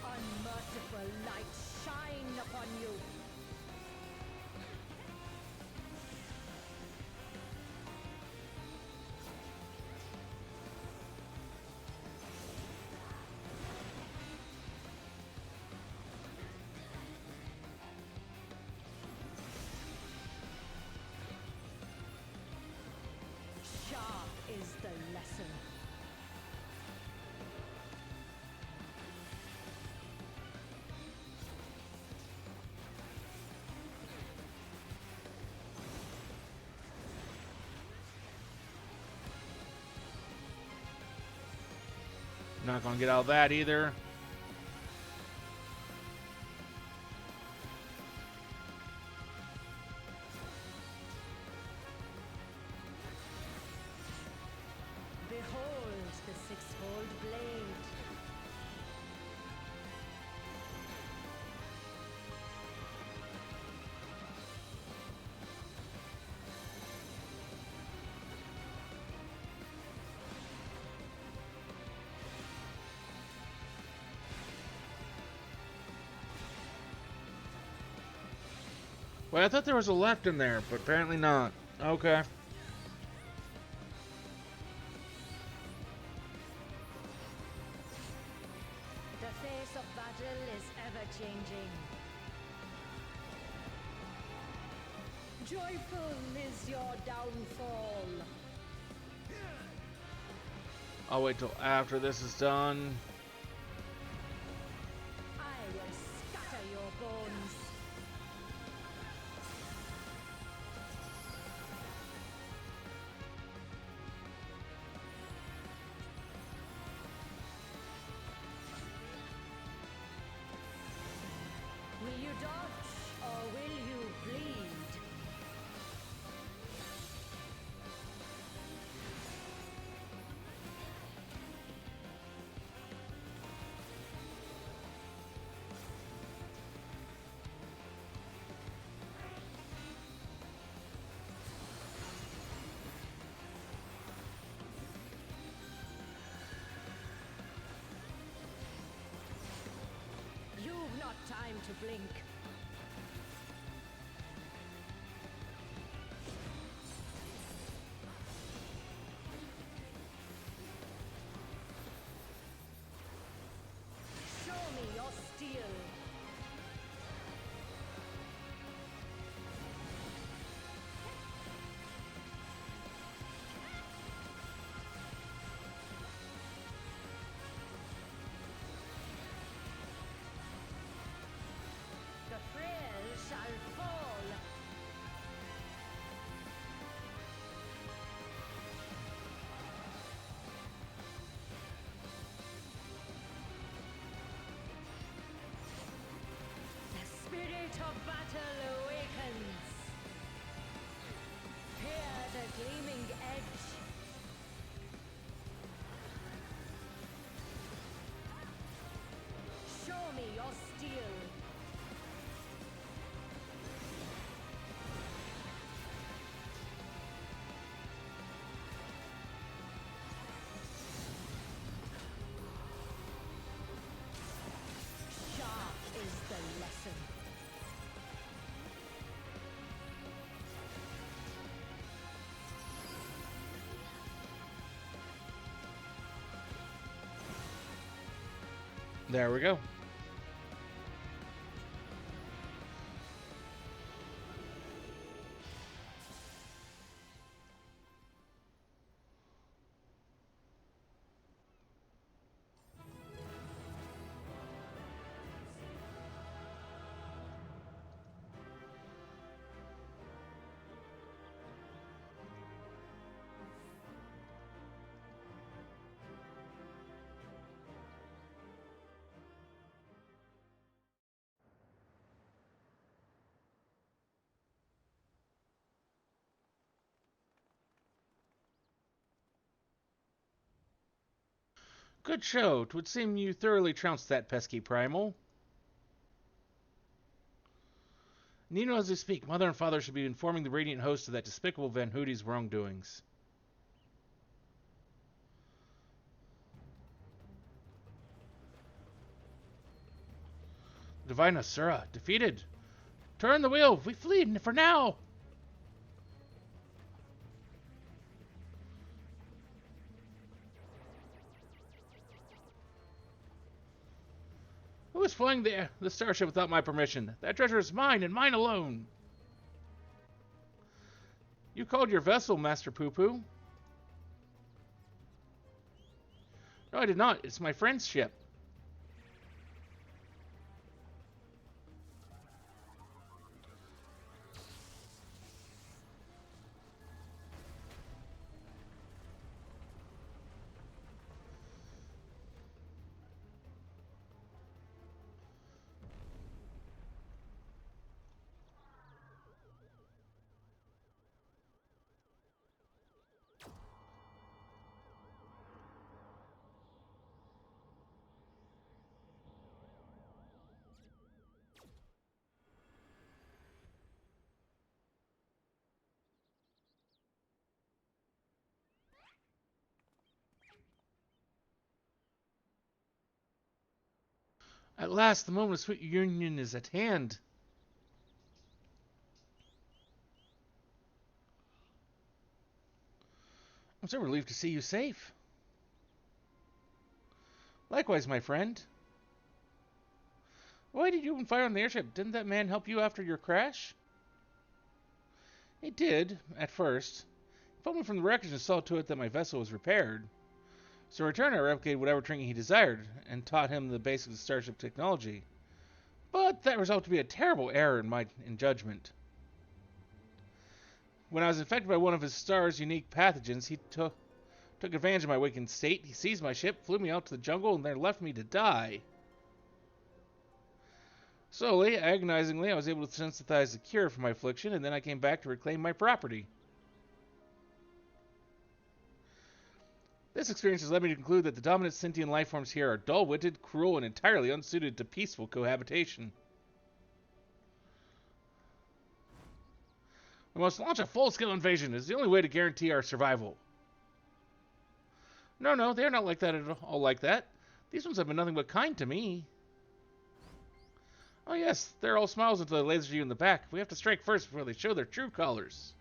S3: Unmerciful light shine upon you. Sharp is the lesson.
S2: Not gonna get out of that either.
S3: Behold the sixfold blade.
S2: Well, I thought there was a left in there, but apparently not. Okay.
S3: The face of battle is ever changing. Joyful is your downfall.
S2: I'll wait till after this is done.
S3: I will scatter your bones. Will you dodge or will you bleed? You've not time to blink.
S2: There we go. Good show. 'Twould seem you thoroughly trounced that pesky primal. And you know, as we speak, Mother and Father should be informing the Radiant host of that despicable Van Hootie's wrongdoings. Divine Asura, defeated. Turn the wheel. We flee for now. Who is flying the starship without my permission? That treasure is mine and mine alone. You called your vessel, Master Poo Poo. No, I did not. It's my friend's ship. At last, the moment of sweet union is at hand. I'm so relieved to see you safe. Likewise, my friend. Why did you open fire on the airship? Didn't that man help you after your crash? He did, at first. He pulled me from the wreckage and saw to it that my vessel was repaired. So in return, I replicated whatever training he desired, and taught him the basics of starship technology. But that resulted to be a terrible error in judgment. When I was infected by one of his star's unique pathogens, he took advantage of my weakened state. He seized my ship, flew me out to the jungle, and there left me to die. Slowly, agonizingly, I was able to synthesize a cure for my affliction, and then I came back to reclaim my property. This experience has led me to conclude that the dominant sentient life forms here are dull-witted, cruel, and entirely unsuited to peaceful cohabitation. We must launch a full-scale invasion. It is the only way to guarantee our survival. No, they are not like that at all like that. These ones have been nothing but kind to me. Oh yes, they're all smiles until they laser you in the back. We have to strike first before they show their true colors.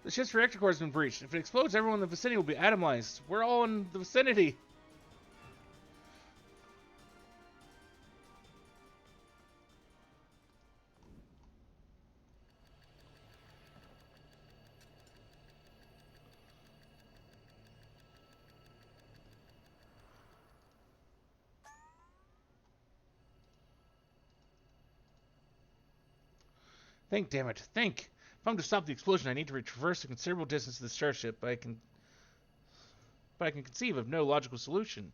S2: The ship's reactor core has been breached. If it explodes, everyone in the vicinity will be atomized. We're all in the vicinity. Think, damn it, think. If I'm to stop the explosion, I need to traverse a considerable distance to the starship, but I can conceive of no logical solution.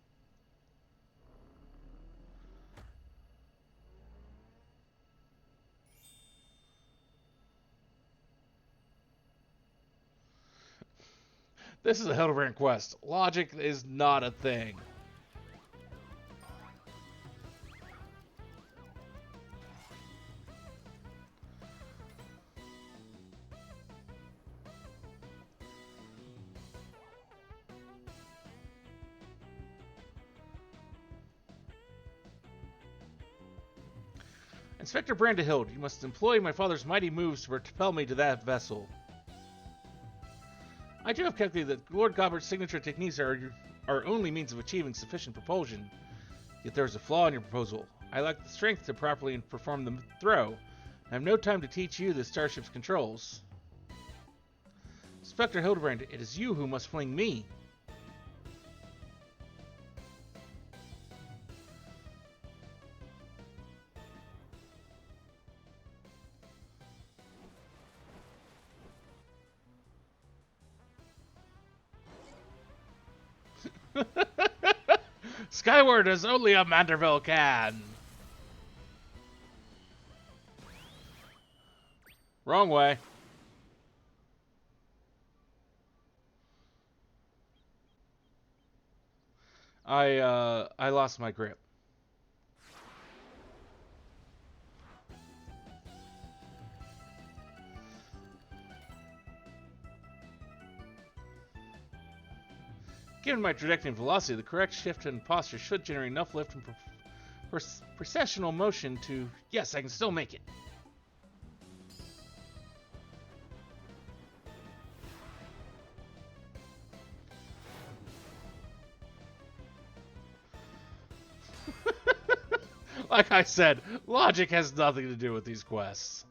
S2: This is a Hildebrand quest. Logic is not a thing. Inspector Brandehild, you must employ my father's mighty moves to propel me to that vessel. I do have calculated that Lord Gobbert's signature techniques are our only means of achieving sufficient propulsion. Yet there is a flaw in your proposal. I lack the strength to properly perform the throw. I have no time to teach you the starship's controls. Inspector Hildebrand, it is you who must fling me. Skyward as only a Manderville can. Wrong way. I lost my grip. Given my trajectory and velocity, the correct shift and posture should generate enough lift and processional motion to... Yes, I can still make it. Like I said, logic has nothing to do with these quests.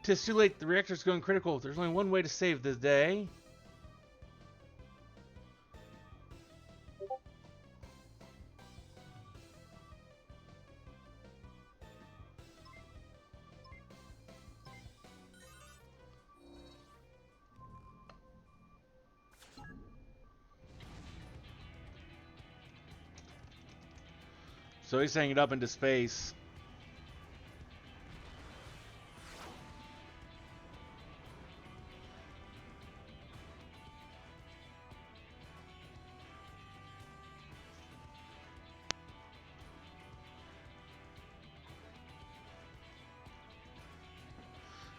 S2: Tis too late. The reactor's going critical. There's only one way to save the day. So he's hanging up into space.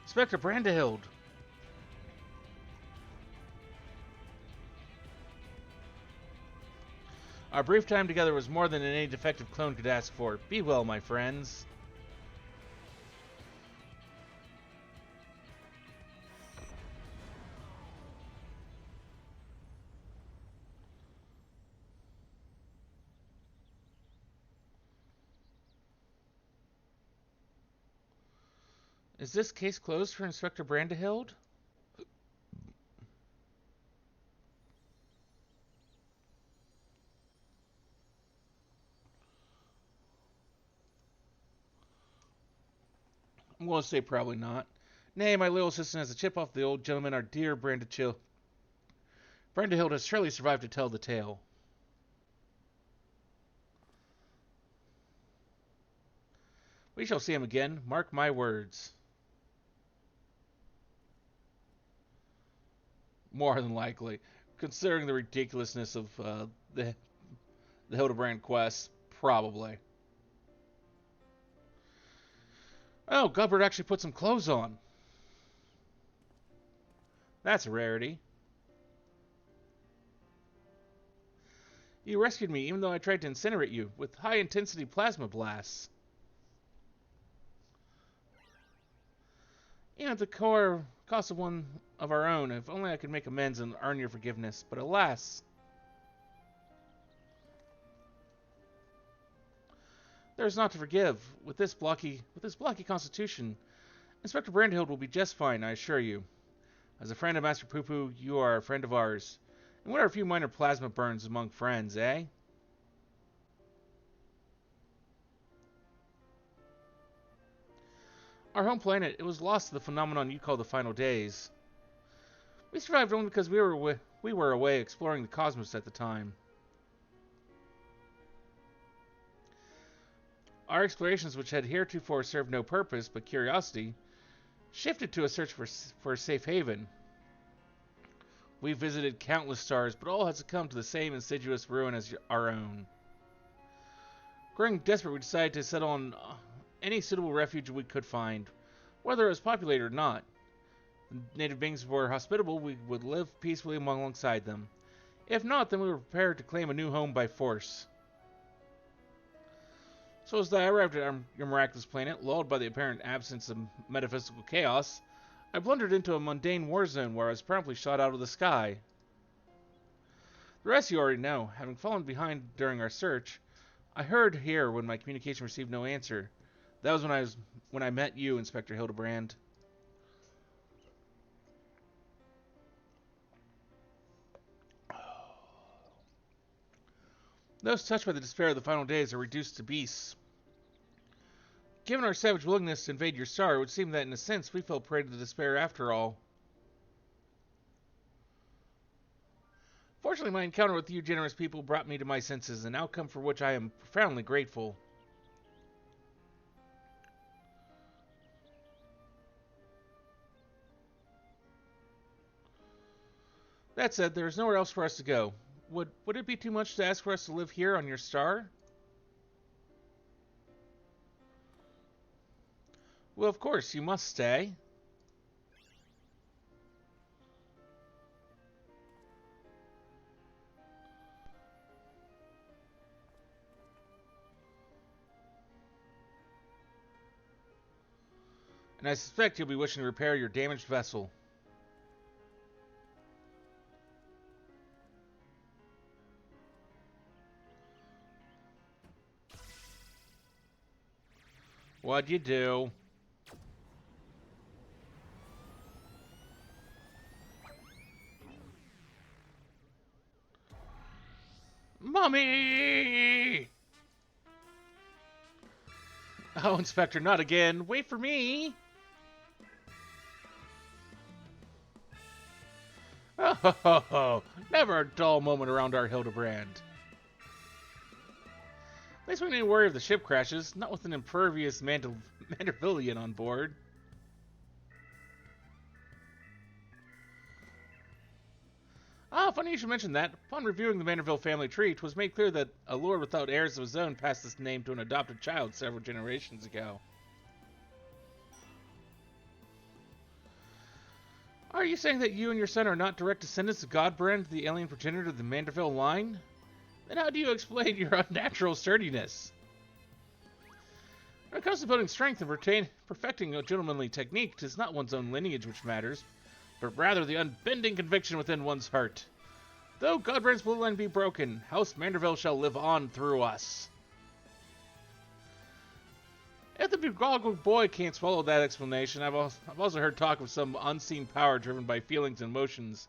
S2: Inspector Brandehild. Our brief time together was more than any defective clone could ask for. Be well, my friends. Is this case closed for Inspector Brandehild? I'm going to say probably not. Nay, my little assistant has a chip off the old gentleman, our dear Brandehild has surely survived to tell the tale. We shall see him again, mark my words. More than likely. Considering the ridiculousness of the Hildebrand quest, probably. Oh, Gubbert actually put some clothes on. That's a rarity. You rescued me even though I tried to incinerate you with high-intensity plasma blasts. You know, at the cost of one of our own, if only I could make amends and earn your forgiveness. But alas... There's not to forgive. With this blocky constitution, Inspector Brandhild will be just fine, I assure you. As a friend of Master Poo-Poo, you are a friend of ours. And what are a few minor plasma burns among friends, eh? Our home planet, it was lost to the phenomenon you call the final days. We survived only because we were away exploring the cosmos at the time. Our explorations, which had heretofore served no purpose but curiosity, shifted to a search for a safe haven. We visited countless stars, but all had succumbed to the same insidious ruin as our own. Growing desperate, we decided to settle on any suitable refuge we could find, whether it was populated or not. The native beings were hospitable, we would live peacefully alongside them. If not, then we were prepared to claim a new home by force. So as I arrived at your miraculous planet, lulled by the apparent absence of metaphysical chaos, I blundered into a mundane war zone where I was promptly shot out of the sky. The rest you already know. Having fallen behind during our search, I heard here when my communication received no answer. That was when I met you, Inspector Hildebrand. Those touched by the despair of the final days are reduced to beasts. Given our savage willingness to invade your star, it would seem that in a sense we fell prey to the despair after all. Fortunately, my encounter with you generous people brought me to my senses, an outcome for which I am profoundly grateful. That said, there is nowhere else for us to go. Would it be too much to ask for us to live here on your star? Well, of course, you must stay. And I suspect you'll be wishing to repair your damaged vessel. What'd you do? Mommy! Oh, Inspector, not again. Wait for me. Oh, never a dull moment around our Hildebrand. At least we need to worry if the ship crashes, not with an impervious Mandervillian on board. Ah, funny you should mention that. Upon reviewing the Manderville family tree, it was made clear that a lord without heirs of his own passed this name to an adopted child several generations ago. Are you saying that you and your son are not direct descendants of Godbrand, the alien progenitor of the Manderville line? Then how do you explain your unnatural sturdiness? When it comes to building strength and perfecting a gentlemanly technique, 'tis not one's own lineage which matters, but rather the unbending conviction within one's heart. Though Godbrand's bloodline be broken, House Manderville shall live on through us. If the begoggled boy can't swallow that explanation, I've also heard talk of some unseen power driven by feelings and emotions.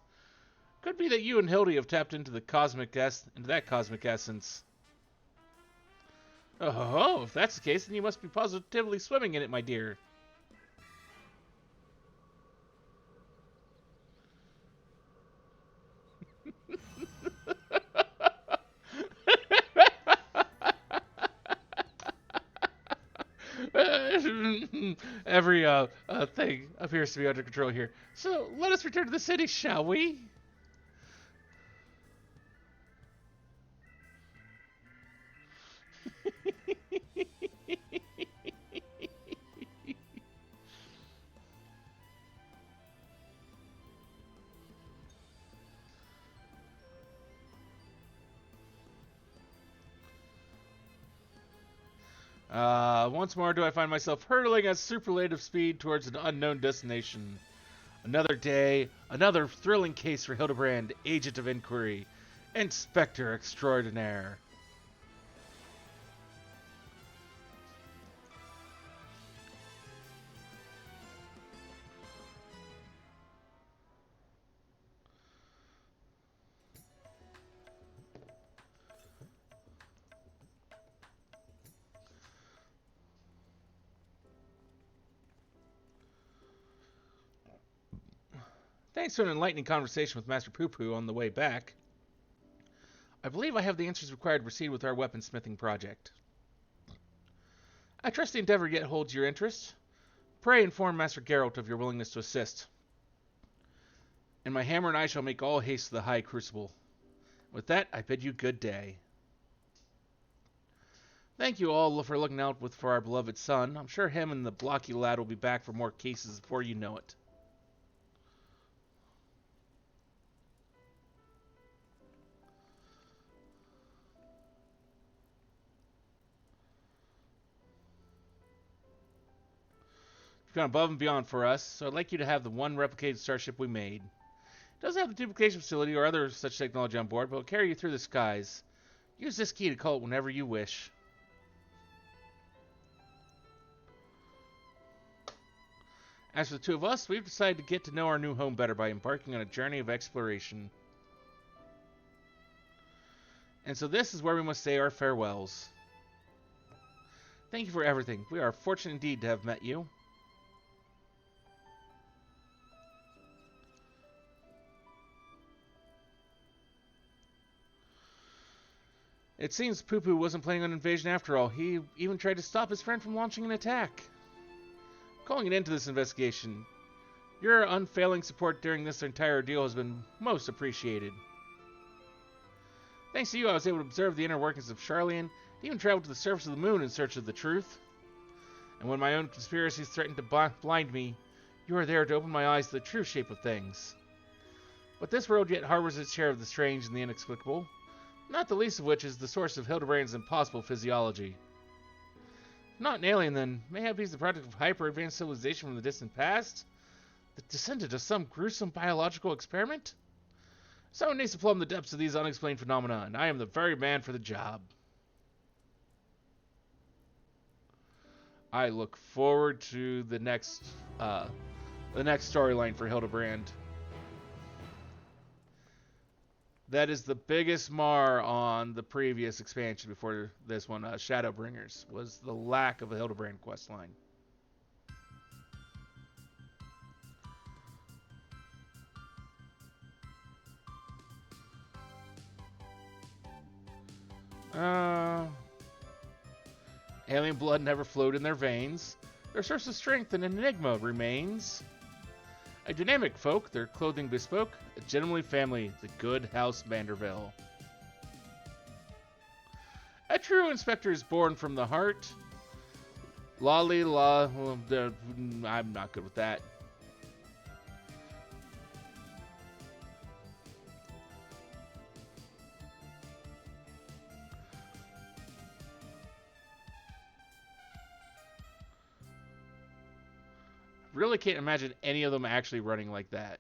S2: Could be that you and Hildy have tapped into that cosmic essence. Oh, if that's the case, then you must be positively swimming in it, my dear. Every thing appears to be under control here. So let us return to the city, shall we? Once more do I find myself hurtling at superlative speed towards an unknown destination. Another day, another thrilling case for Hildebrand, Agent of Inquiry, Inspector Extraordinaire. Thanks to an enlightening conversation with Master Poo Poo on the way back, I believe I have the answers required to proceed with our weaponsmithing project. I trust the endeavor yet holds your interest. Pray inform Master Geralt of your willingness to assist. And my hammer and I shall make all haste to the High Crucible. With that, I bid you good day. Thank you all for looking out for our beloved son. I'm sure him and the blocky lad will be back for more cases before you know it. You've gone above and beyond for us, so I'd like you to have the one replicated starship we made. It doesn't have the duplication facility or other such technology on board, but will carry you through the skies. Use this key to call it whenever you wish. As for the two of us, we've decided to get to know our new home better by embarking on a journey of exploration. And so this is where we must say our farewells. Thank you for everything. We are fortunate indeed to have met you. It seems Poo Poo wasn't planning on an invasion after all. He even tried to stop his friend from launching an attack. Calling an end to this investigation. Your unfailing support during this entire ordeal has been most appreciated. Thanks to you, I was able to observe the inner workings of Charlian, and even travel to the surface of the moon in search of the truth. And when my own conspiracies threatened to blind me, you are there to open my eyes to the true shape of things. But this world yet harbors its share of the strange and the inexplicable, not the least of which is the source of Hildebrand's impossible physiology. Not an alien, then. Mayhap he's the product of hyper-advanced civilization from the distant past? The descendant of some gruesome biological experiment? Someone needs to plumb the depths of these unexplained phenomena, and I am the very man for the job. I look forward to the next storyline for Hildebrand. That is the biggest mar on the previous expansion before this one, Shadowbringers, was the lack of a Hildebrand questline. Alien blood never flowed in their veins. Their source of strength and enigma remains. A dynamic folk, their clothing bespoke, a gentlemanly family, the good House Vanderbilt. A true inspector is born from the heart. Lolly la, well, I'm not good with that. Really can't imagine any of them actually running like that.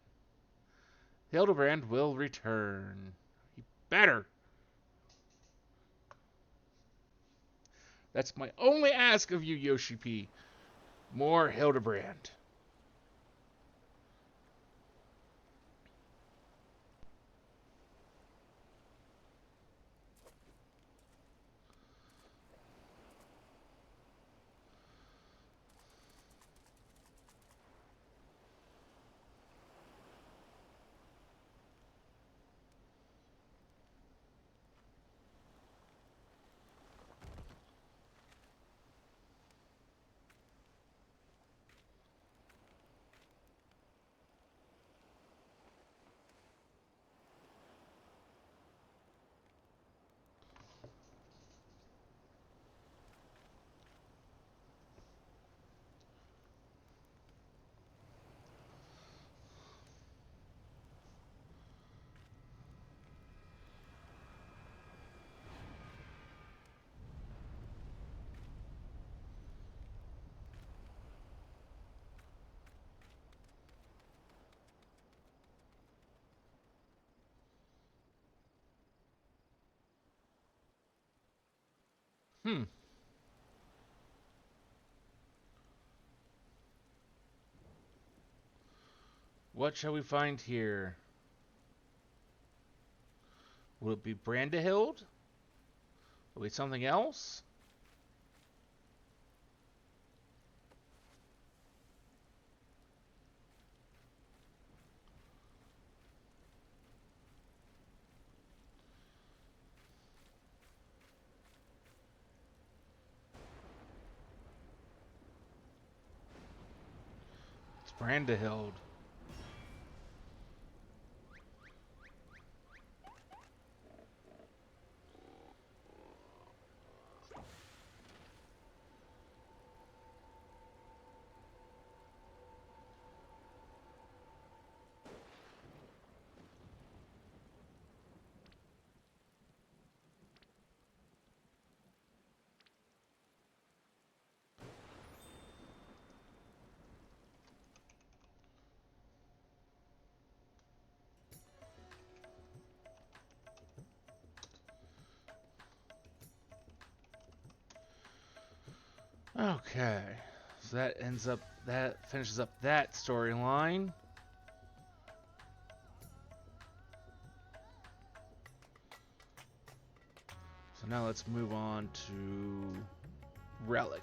S2: Hildebrand will return. He better. That's my only ask of you, Yoshi P. More Hildebrand. What shall we find here? Will it be Brandahild? Will it be something else? Brandahild. Okay, so that finishes up that storyline. So now let's move on to Relic.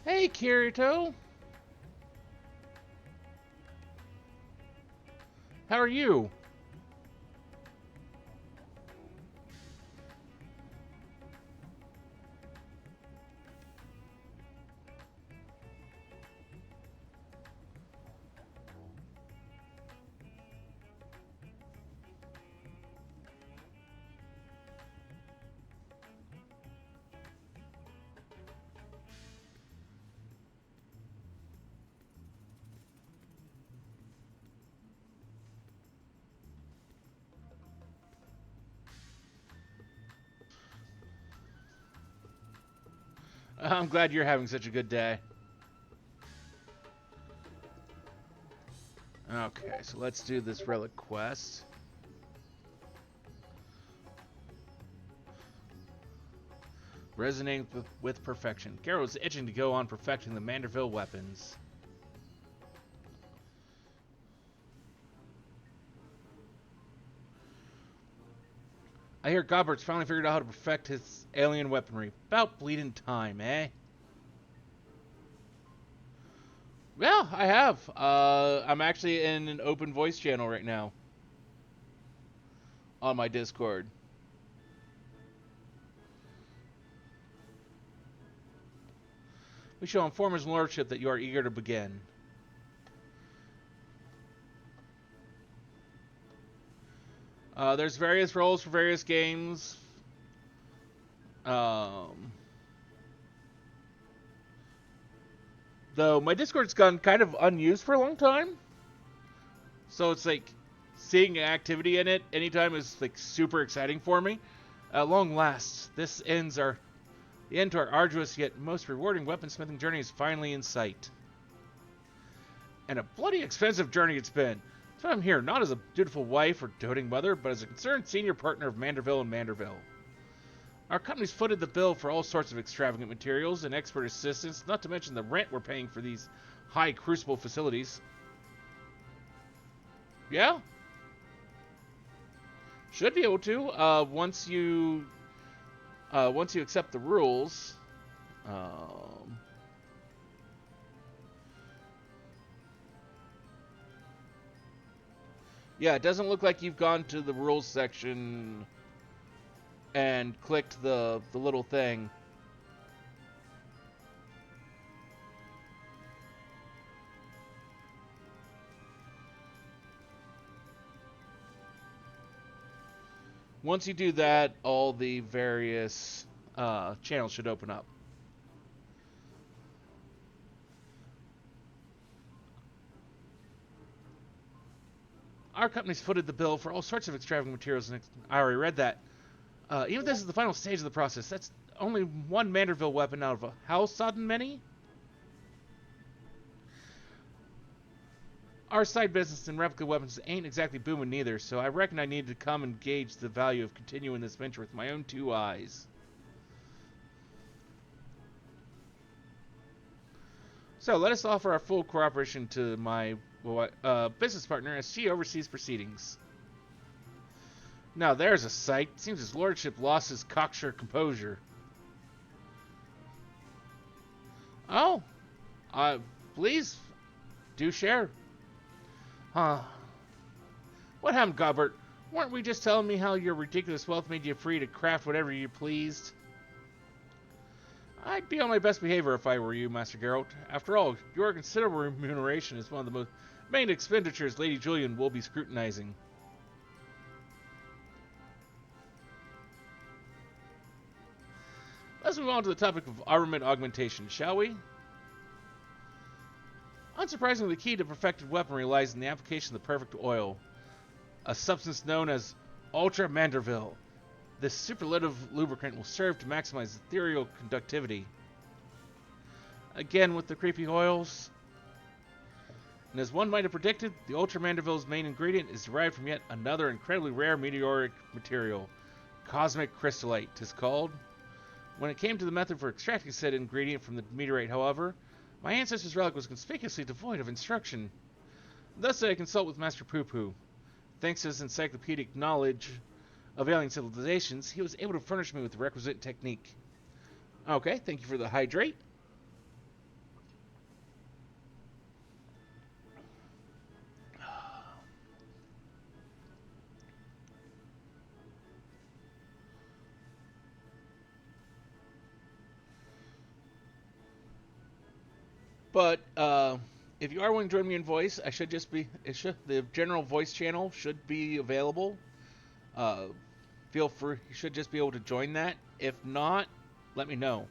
S2: Hey, Kirito. How are you? I'm glad you're having such a good day. Okay, so let's do this Relic quest. Resonating with perfection. Garrow is itching to go on perfecting the Manderville weapons. I hear Gobbert's finally figured out how to perfect his alien weaponry. About bleeding time, eh? Yeah, I have. I'm actually in an open voice channel right now. On my Discord. We shall inform his lordship that you are eager to begin. There's various roles for various games. Though my Discord's gone kind of unused for a long time. So it's like seeing activity in it anytime is like super exciting for me. At long last, the end to our arduous yet most rewarding weaponsmithing journey is finally in sight. And a bloody expensive journey it's been. So I'm here not as a dutiful wife or doting mother, but as a concerned senior partner of Manderville and Manderville. Our company's footed the bill for all sorts of extravagant materials and expert assistance, not to mention the rent we're paying for these high crucible facilities. Yeah? Should be able to, once you accept the rules. Yeah, it doesn't look like you've gone to the rules section and clicked the little thing. Once you do that, all the various channels should open up. Our company's footed the bill for all sorts of extravagant materials, and I already read that. Even if this is the final stage of the process, that's only one Manderville weapon out of how sudden many? Our side business in replica weapons ain't exactly booming neither, so I reckon I need to come and gauge the value of continuing this venture with my own two eyes. So let us offer our full cooperation to my business partner as she oversees proceedings. Now there's a sight. Seems his lordship lost his cocksure composure. Oh, please, do share. Huh. What happened, Gobbert? Weren't we just telling me how your ridiculous wealth made you free to craft whatever you pleased? I'd be on my best behavior if I were you, Master Geralt. After all, your considerable remuneration is one of the most main expenditures Lady Julian will be scrutinizing. Let's move on to the topic of armament augmentation, shall we? Unsurprisingly, the key to perfected weaponry lies in the application of the perfect oil, a substance known as Ultra Manderville. This superlative lubricant will serve to maximize ethereal conductivity. Again with the creepy oils. And as one might have predicted, the Ultra Manderville's main ingredient is derived from yet another incredibly rare meteoric material, cosmic crystallite, 'tis called. When it came to the method for extracting said ingredient from the meteorite, however, my ancestor's relic was conspicuously devoid of instruction. Thus I consult with Master Poo-Poo. Thanks to his encyclopedic knowledge of alien civilizations, he was able to furnish me with the requisite technique. Okay, thank you for the hydrate. But if you are willing to join me in voice, the general voice channel should be available. Feel free, you should just be able to join that. If not, let me know.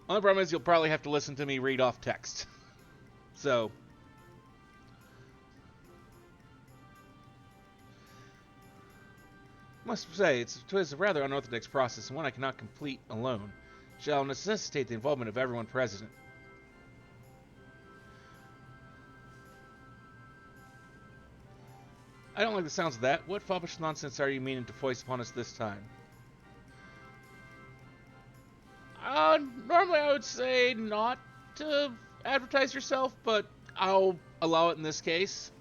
S2: Only problem is you'll probably have to listen to me read off text. So, must say, it was a rather unorthodox process and one I cannot complete alone. Shall necessitate the involvement of everyone present. I don't like the sounds of that. What foppish nonsense are you meaning to foist upon us this time? Normally I would say not to advertise yourself, but I'll allow it in this case.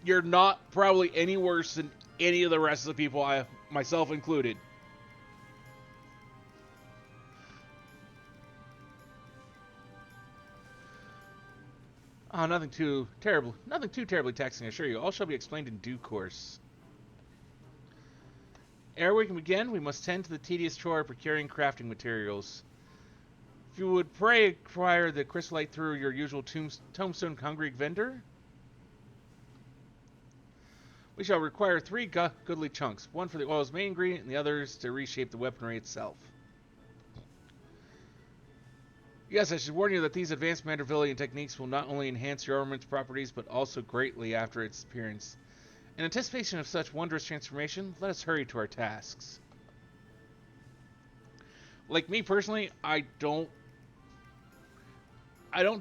S2: You're not probably any worse than any of the rest of the people, myself included. Oh, nothing too terribly taxing, I assure you. All shall be explained in due course. Ere we can begin, we must tend to the tedious chore of procuring crafting materials. If you would pray acquire the crystallite through your usual tombstone hungry vendor, we shall require 3 goodly chunks, one for the oil's main ingredient and the others to reshape the weaponry itself. Yes, I should warn you that these advanced Mandervillian techniques will not only enhance your armament's properties, but also greatly after its appearance. In anticipation of such wondrous transformation, let us hurry to our tasks. Like me personally, I don't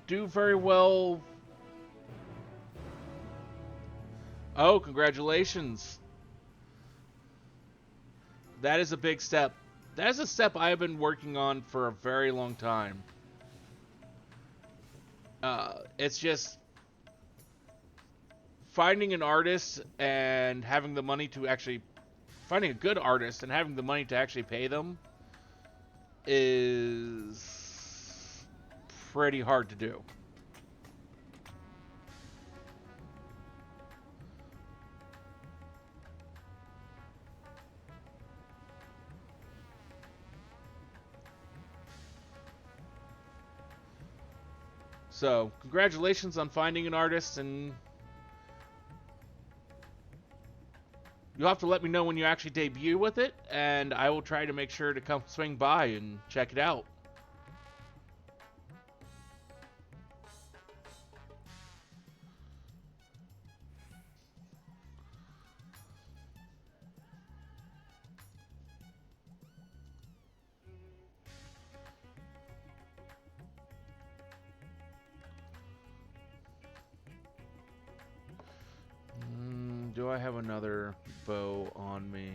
S2: do very well. Oh, congratulations. That is a big step. That is a step I have been working on for a very long time. It's just finding an artist and having the money to actually finding a good artist and having the money to actually pay them is pretty hard to do. So, congratulations on finding an artist, and you'll have to let me know when you actually debut with it, and I will try to make sure to come swing by and check it out. do I have another bow on me?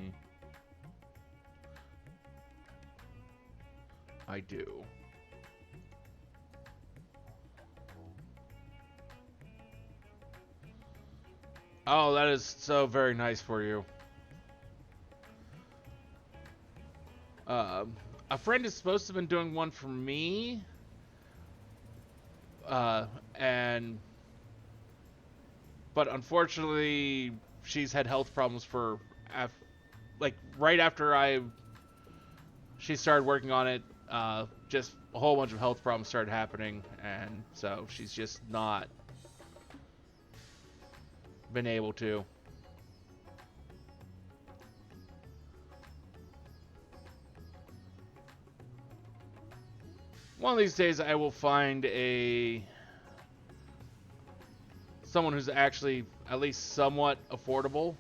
S2: I do. Oh, that is so very nice for you. A friend is supposed to have been doing one for me. And but unfortunately, she's had health problems for like right after she started working on it. Just a whole bunch of health problems started happening, and so she's just not been able to. One of these days, I will find someone who's actually at least somewhat affordable.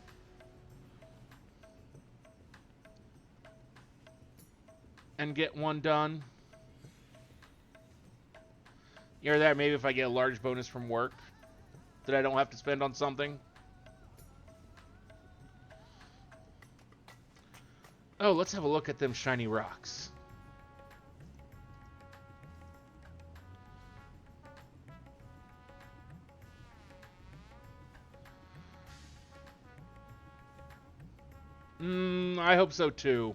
S2: And get one done. Either that, maybe if I get a large bonus from work that I don't have to spend on something. Oh, let's have a look at them shiny rocks. I hope so too.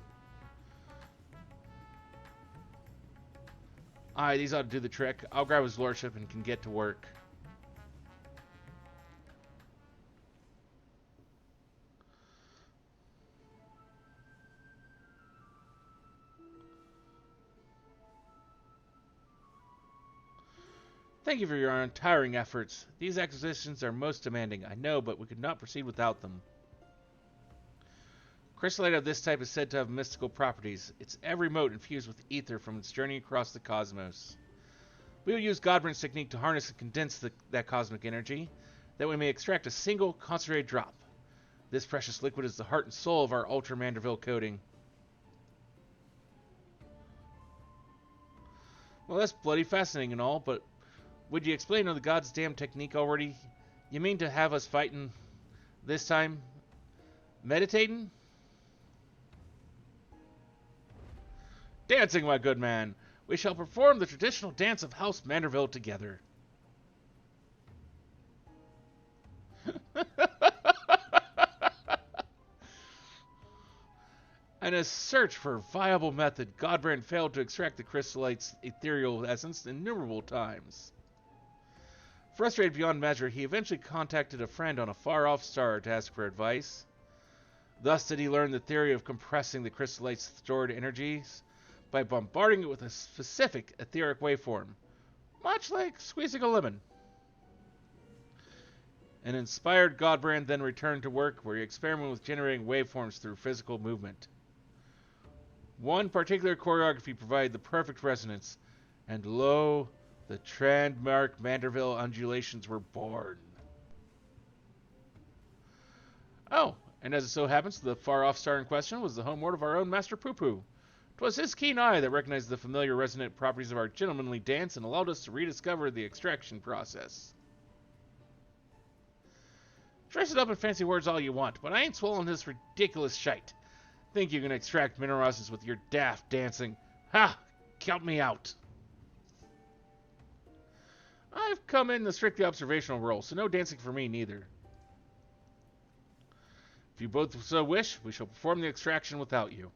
S2: Alright, these ought to do the trick. I'll grab his lordship and can get to work. Thank you for your untiring efforts. These acquisitions are most demanding, I know, but we could not proceed without them. Crystallite of this type is said to have mystical properties. Its every mote infused with ether from its journey across the cosmos. We will use Godbrand's technique to harness and condense that cosmic energy, that we may extract a single concentrated drop. This precious liquid is the heart and soul of our Ultra Manderville coating. Well, that's bloody fascinating and all, but would you explain the god's damn technique already? You mean to have us fighting this time? Meditating? Dancing, my good man. We shall perform the traditional dance of House Manderville together. In a search for a viable method, Godbrand failed to extract the crystallite's ethereal essence innumerable times. Frustrated beyond measure, he eventually contacted a friend on a far-off star to ask for advice. Thus did he learn the theory of compressing the crystallite's stored energies by bombarding it with a specific etheric waveform, much like squeezing a lemon. An inspired Godbrand then returned to work, where he experimented with generating waveforms through physical movement. One particular choreography provided the perfect resonance, and lo, the trademark Manderville undulations were born. Oh, and as it so happens, the far-off star in question was the homeworld of our own Master Poo-Poo. 'Twas his keen eye that recognized the familiar resonant properties of our gentlemanly dance and allowed us to rediscover the extraction process. Dress it up in fancy words all you want, but I ain't swallowing this ridiculous shite. Think you can extract minerals with your daft dancing? Ha! Count me out. I've come in the strictly observational role, so no dancing for me neither. If you both so wish, we shall perform the extraction without you.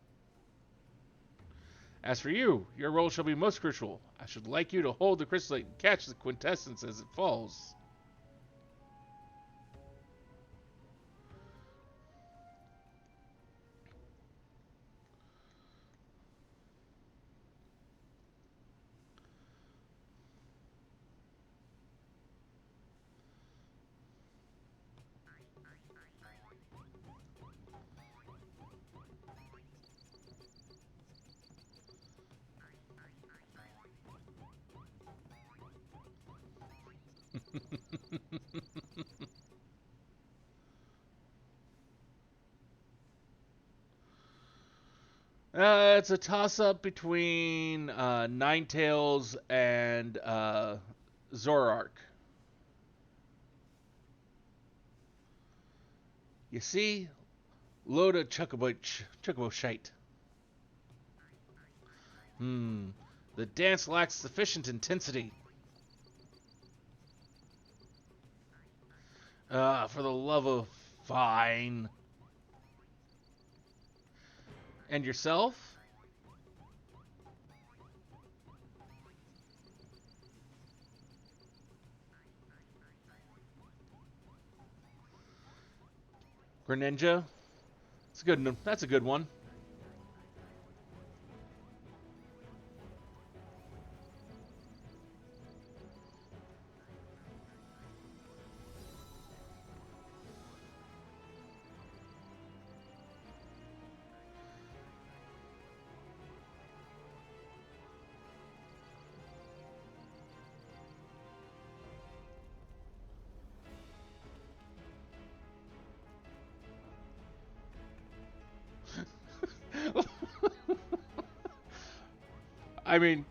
S2: As for you, your role shall be most crucial. I should like you to hold the crystallite and catch the quintessence as it falls. It's a toss-up between Ninetales and Zoroark. You see, load of chocobo shite. The dance lacks sufficient intensity. For the love of fine. And yourself? Greninja? That's a good one. I mean,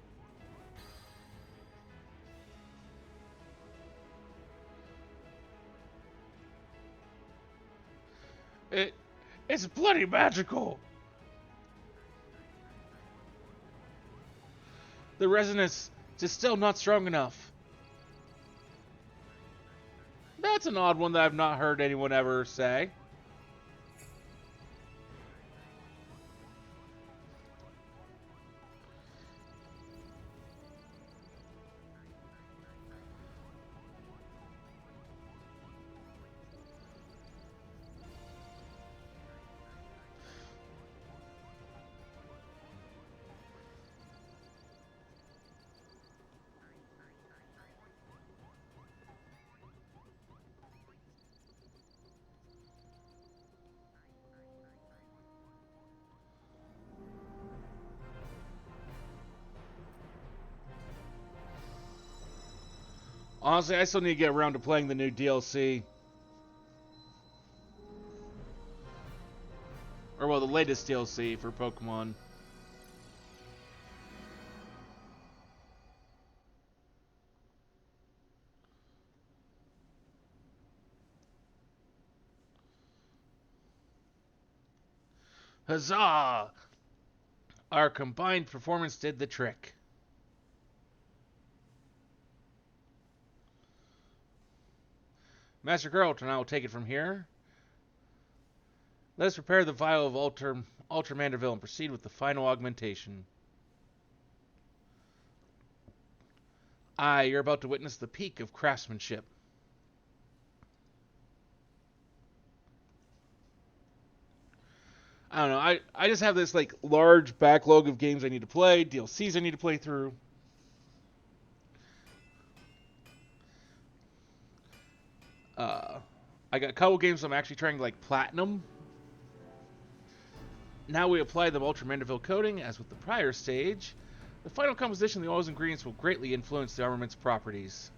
S2: it's bloody magical. The resonance is still not strong enough. That's an odd one that I've not heard anyone ever say. Honestly, I still need to get around to playing the new DLC. Or, well, the latest DLC for Pokemon. Huzzah! Our combined performance did the trick. Master Geralt and I will take it from here. Let us prepare the vial of Ultra Manderville and proceed with the final augmentation. Aye, you're about to witness the peak of craftsmanship. I don't know. I just have this like large backlog of games I need to play, DLCs I need to play through. I got a couple games I'm actually trying to like platinum. Now we apply the Ultra Manderville coating, as with the prior stage. The final composition of the oils and ingredients will greatly influence the armament's properties.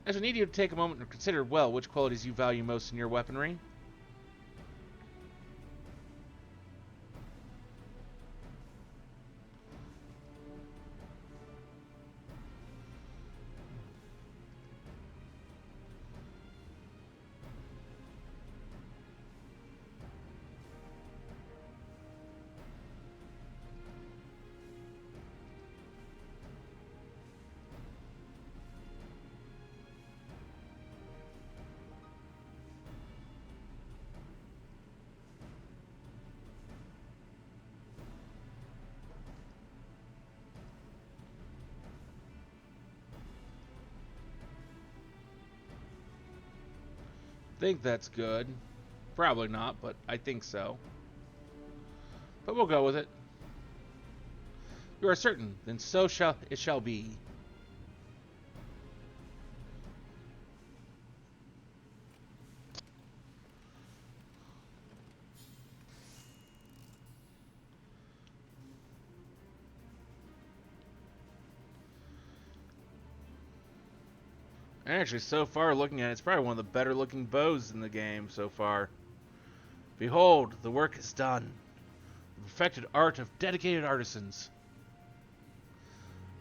S2: As we need you to take a moment to consider well which qualities you value most in your weaponry. Think that's good. Probably not, but I think so. But we'll go with it. You are certain, then so shall it shall be. Actually, so far looking at it, it's probably one of the better looking bows in the game so far. Behold, the work is done. The perfected art of dedicated artisans.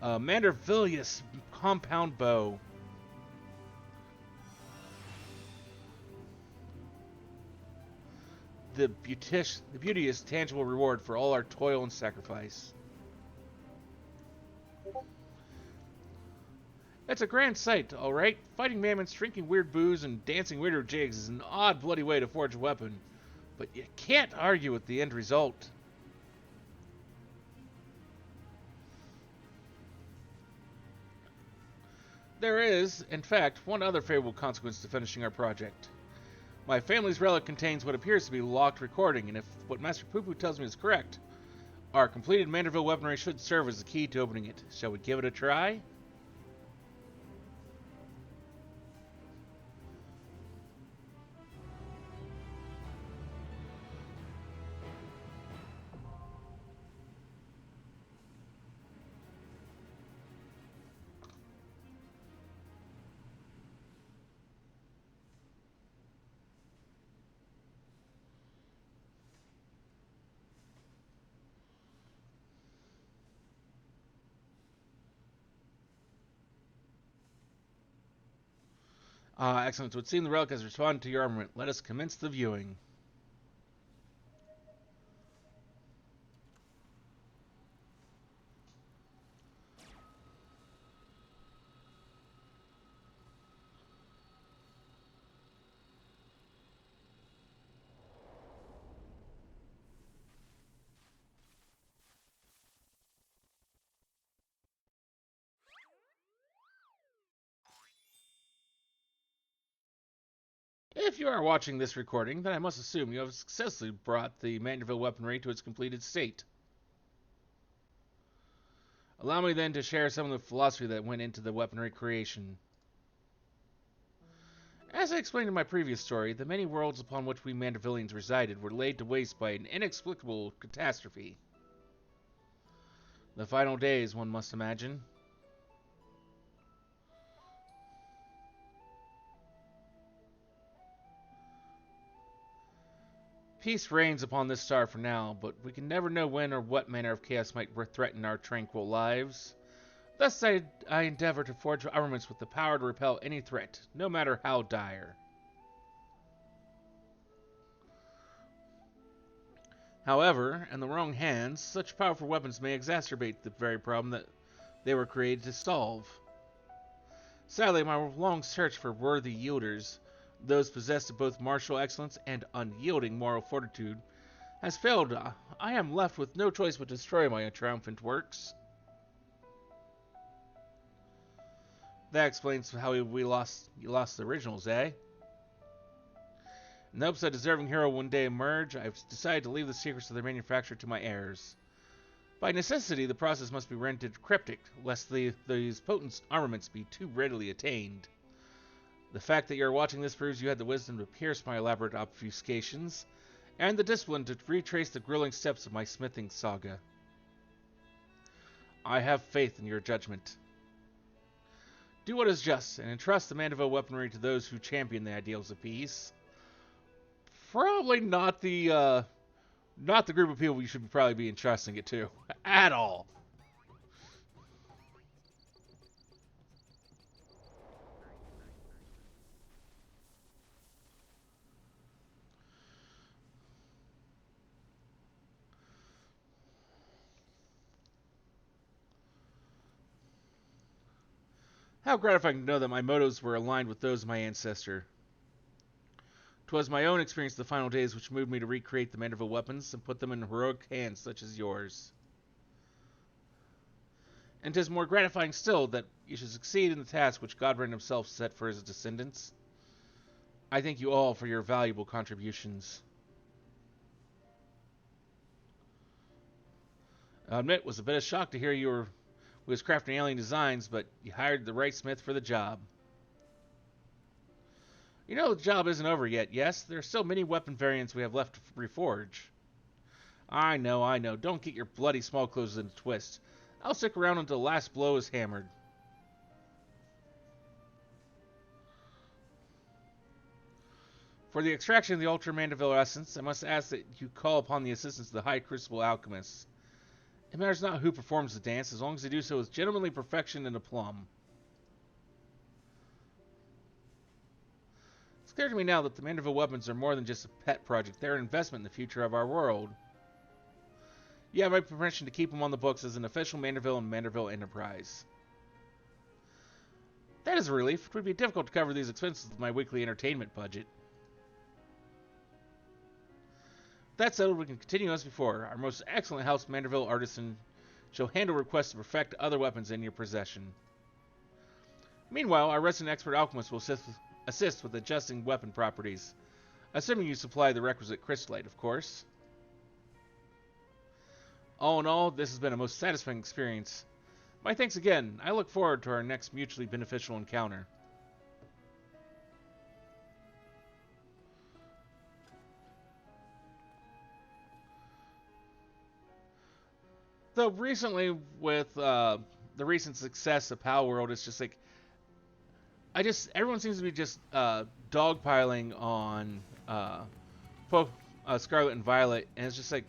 S2: A Mandervillius compound bow. the beauteous, tangible reward for all our toil and sacrifice. It's a grand sight, all right. Fighting mammoths, drinking weird booze, and dancing weirdo jigs is an odd, bloody way to forge a weapon, but you can't argue with the end result. There is, in fact, one other favorable consequence to finishing our project. My family's relic contains what appears to be a locked recording, and if what Master Poo Poo tells me is correct, our completed Manderville weaponry should serve as the key to opening it. Shall we give it a try? Excellent. So it would seem the relic has responded to your armament. Let us commence the viewing. If you are watching this recording, then I must assume you have successfully brought the Manderville weaponry to its completed state. Allow me then to share some of the philosophy that went into the weaponry creation. As I explained in my previous story, the many worlds upon which we Mandervillians resided were laid to waste by an inexplicable catastrophe. The final days, one must imagine. Peace reigns upon this star for now, but we can never know when or what manner of chaos might threaten our tranquil lives. Thus I endeavor to forge armaments with the power to repel any threat, no matter how dire. However, in the wrong hands, such powerful weapons may exacerbate the very problem that they were created to solve. Sadly, my long search for worthy yielders, those possessed of both martial excellence and unyielding moral fortitude, has failed. I am left with no choice but to destroy my triumphant works. That explains how you lost the originals, eh? In the hopes that a deserving hero will one day emerge, I've decided to leave the secrets of their manufacture to my heirs. By necessity, the process must be rendered cryptic, lest these potent armaments be too readily attained. The fact that you are watching this proves you had the wisdom to pierce my elaborate obfuscations, and the discipline to retrace the grueling steps of my smithing saga. I have faith in your judgment. Do what is just, and entrust the Manderville weaponry to those who champion the ideals of peace. Probably not the group of people you should probably be entrusting it to at all. How gratifying to know that my motives were aligned with those of my ancestor. 'Twas my own experience of the final days which moved me to recreate the Manderville weapons and put them in heroic hands such as yours. And 'tis more gratifying still that you should succeed in the task which Godbrand himself set for his descendants. I thank you all for your valuable contributions. I admit it was a bit of a shock to hear you was crafting alien designs, but you hired the right smith for the job. You know the job isn't over yet, yes? There are still many weapon variants we have left to reforge. I know. Don't get your bloody small clothes in a twist. I'll stick around until the last blow is hammered. For the extraction of the Ultra Manderville essence, I must ask that you call upon the assistance of the High Crucible Alchemists. It matters not who performs the dance, as long as they do so with gentlemanly perfection and aplomb. clear to me now that the Manderville weapons are more than just a pet project. They're an investment in the future of our world. You have my permission to keep them on the books as an official Manderville and Manderville enterprise. That is a relief. It would be difficult to cover these expenses with my weekly entertainment budget. That settled, we can continue as before. Our most excellent House Manderville artisan shall handle requests to perfect other weapons in your possession. Meanwhile, our resident expert alchemist will assist with adjusting weapon properties, assuming you supply the requisite crystallite, of course. All in all, this has been a most satisfying experience. My thanks again. I look forward to our next mutually beneficial encounter. Though recently, with the recent success of Pal World, it's just like everyone seems to be just dogpiling on Scarlet and Violet, and it's just like,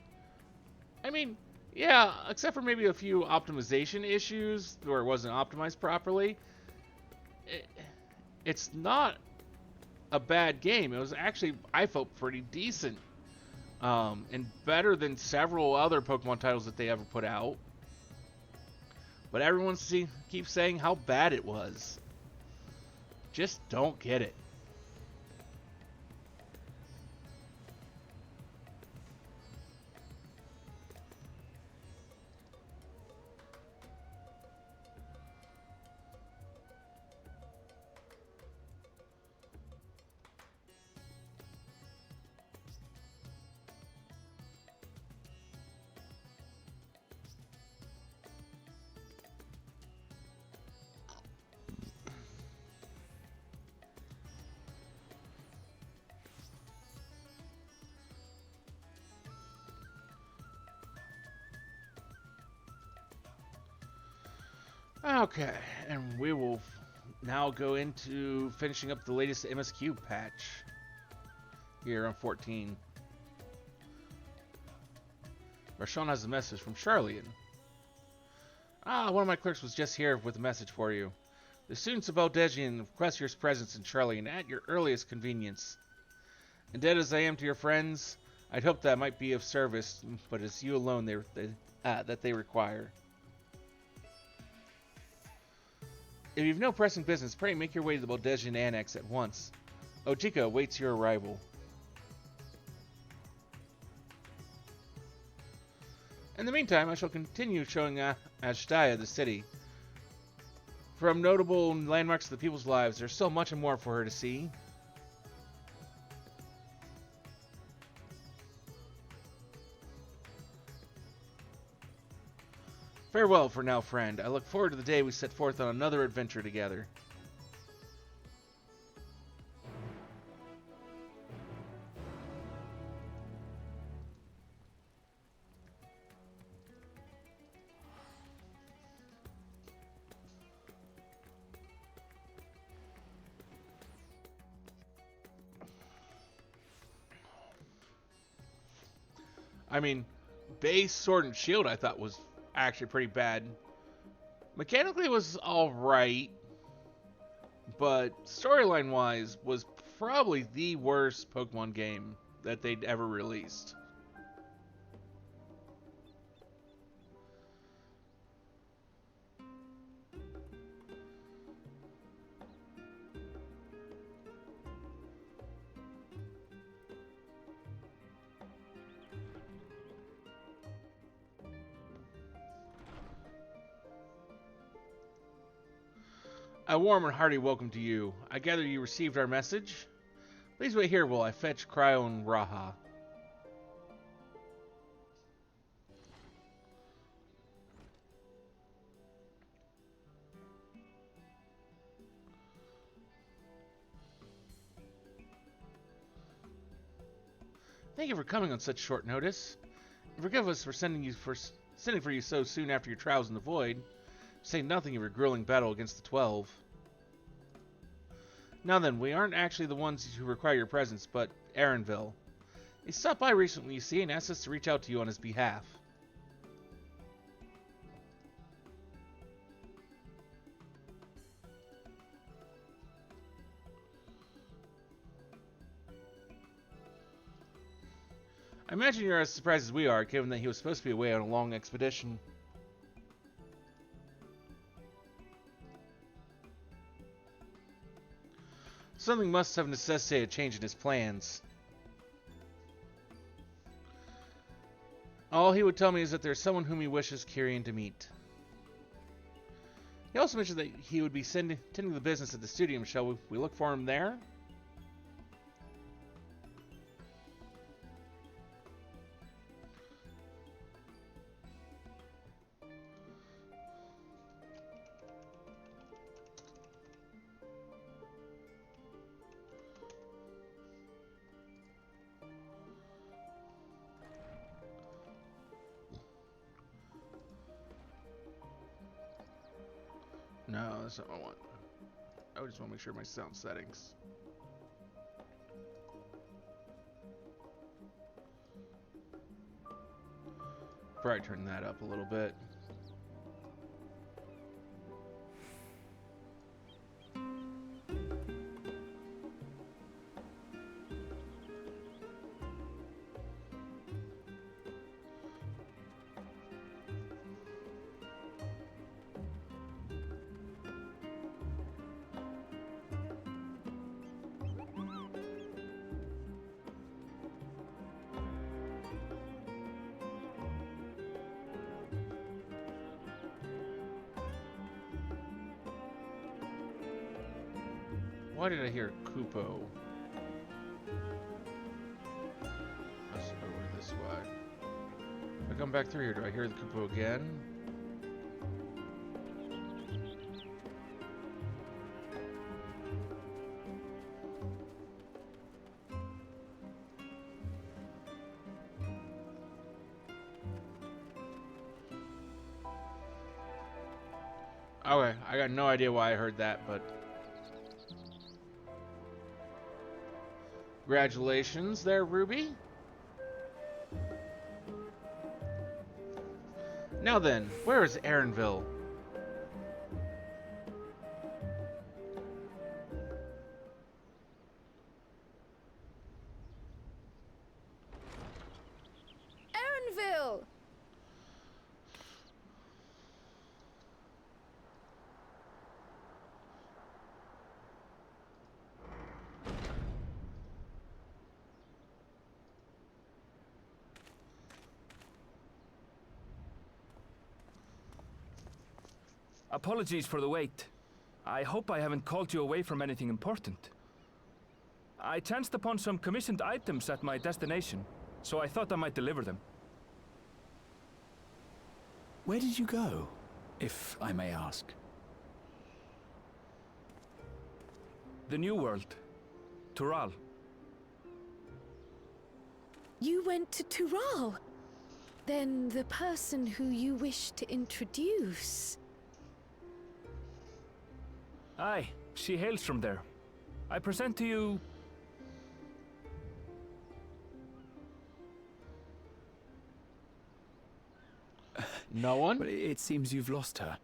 S2: I mean, yeah, except for maybe a few optimization issues where it wasn't optimized properly, it's not a bad game. It was actually, I felt, pretty decent. And better than several other Pokemon titles that they ever put out. But everyone keeps saying how bad it was. Just don't get it. Okay, and we will now go into finishing up the latest MSQ patch here on 14. Rashawn has a message from Charlian. One of my clerks was just here with a message for you. The students of Eldegian request your presence in Charlian at your earliest convenience. Indebted as I am to your friends, I'd hope that I might be of service, but it's you alone that they require. If you've no pressing business, pray make your way to the Baldesion Annex at once. Ojika awaits your arrival. In the meantime, I shall continue showing Ashdaya the city. From notable landmarks of the people's lives, there's so much and more for her to see. Farewell for now, friend. I look forward to the day we set forth on another adventure together. I mean, base Sword and Shield I thought was actually pretty bad. Mechanically it was alright, but storyline wise was probably the worst Pokemon game that they'd ever released. A warm and hearty welcome to you. I gather you received our message? Please wait here while I fetch Cryo and Raha. Thank you for coming on such short notice. Forgive us for sending for you so soon after your trials in the void. Say nothing of your grueling battle against the 12. Now then, we aren't actually the ones who require your presence, but Aaronville. He stopped by recently, you see, and asked us to reach out to you on his behalf. I imagine you're as surprised as we are, given that he was supposed to be away on a long expedition. Something must have necessitated a change in his plans. All he would tell me is that there's someone whom he wishes Kyrian to meet. He also mentioned that he would be tending the business at the studio. Shall we look for him there? No, that's not what I want. I just want to make sure my sound settings. Probably turn that up a little bit. Why did I hear Kupo? Let's go over this way. If I come back through here, do I hear the Kupo again? Okay, I got no idea why I heard that, but congratulations there, Ruby. Now then, where is Aaronville?
S4: Aaronville!
S5: Apologies for the wait. I hope I haven't called you away from anything important. I chanced upon some commissioned items at my destination, so I thought I might deliver them.
S6: Where did you go, if I may ask?
S5: The New World. Tural.
S4: You went to Tural? Then the person who you wish to introduce...
S5: Aye, she hails from there. I present to you...
S2: No one?
S6: But it seems you've lost her.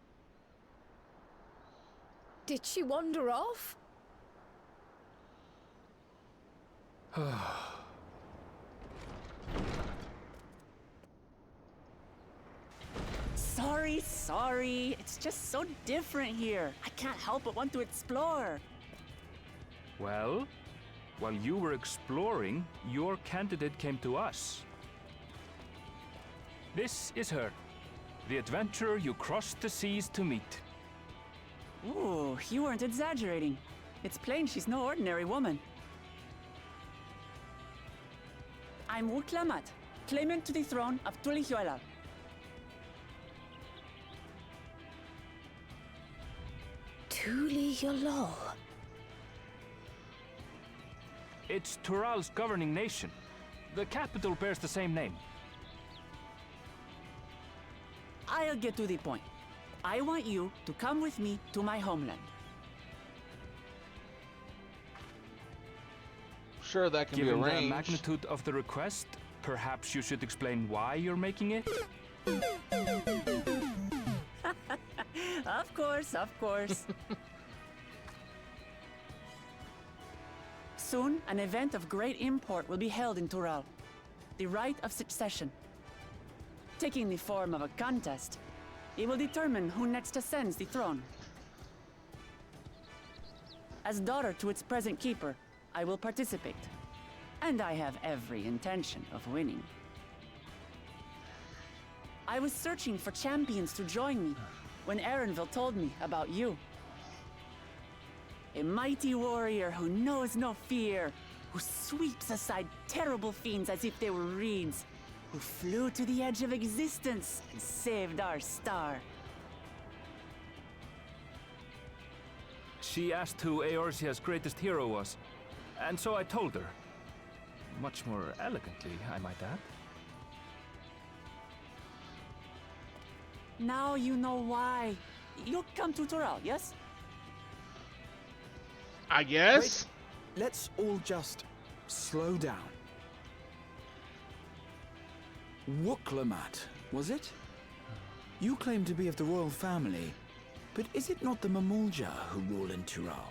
S4: Did she wander off?
S7: Sorry. It's just so different here. I can't help but want to explore.
S5: Well, while you were exploring, your candidate came to us. This is her, the adventurer you crossed the seas to meet.
S7: Ooh, you weren't exaggerating. It's plain she's no ordinary woman. I'm Uklamat, claimant to the throne of Tulihuela.
S4: Tulihuela.
S5: It's Tural's governing nation. The capital bears the same name.
S7: I'll get to the point. I want you to come with me to my homeland.
S2: Sure, that can
S5: Given
S2: be
S5: the
S2: arranged.
S5: magnitude of the request, perhaps you should explain why you're making it?
S7: Of course. Soon, an event of great import will be held in Tural. the right of succession. Taking the form of a contest, it will determine who next ascends the throne. As daughter to its present keeper, I will participate. And I have every intention of winning. I was searching for champions to join me when Erenville told me about you. A mighty warrior who knows no fear, who sweeps aside terrible fiends as if they were reeds, who flew to the edge of existence and saved our star.
S5: She asked who Eorzea's greatest hero was, and so I told her. Much more elegantly, I might add.
S7: Now you know why. You'll come to Tural, yes?
S2: I guess?
S6: Let's all just slow down. Wuklamat, was it? You claim to be of the royal family, but is it not the Mamulja who rule in Tural?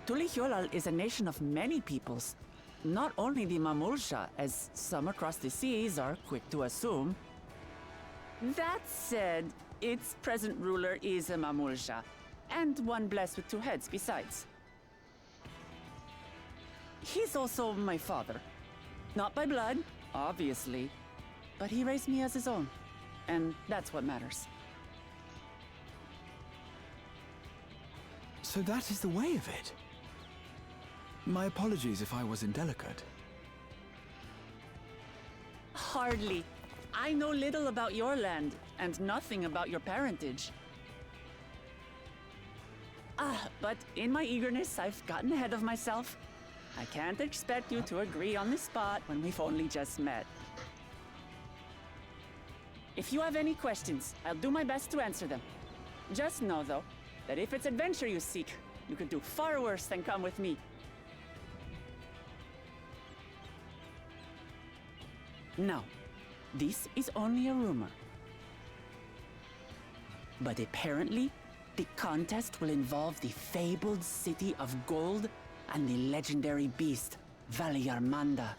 S7: Tulihyolal is a nation of many peoples. Not only the Mamulsha, as some across the seas are quick to assume. That said, its present ruler is a Mamulsha, and one blessed with two heads besides. He's also my father. Not by blood, obviously, but he raised me as his own, and that's what matters.
S6: So that is the way of it. My apologies if I was indelicate.
S7: Hardly. I know little about your land, and nothing about your parentage. But in my eagerness, I've gotten ahead of myself. I can't expect you to agree on the spot when we've only just met. If you have any questions, I'll do my best to answer them. Just know, though, that if it's adventure you seek, you could do far worse than come with me. Now, this is only a rumor. But apparently, the contest will involve the fabled city of gold and the legendary beast, Valyarmanda.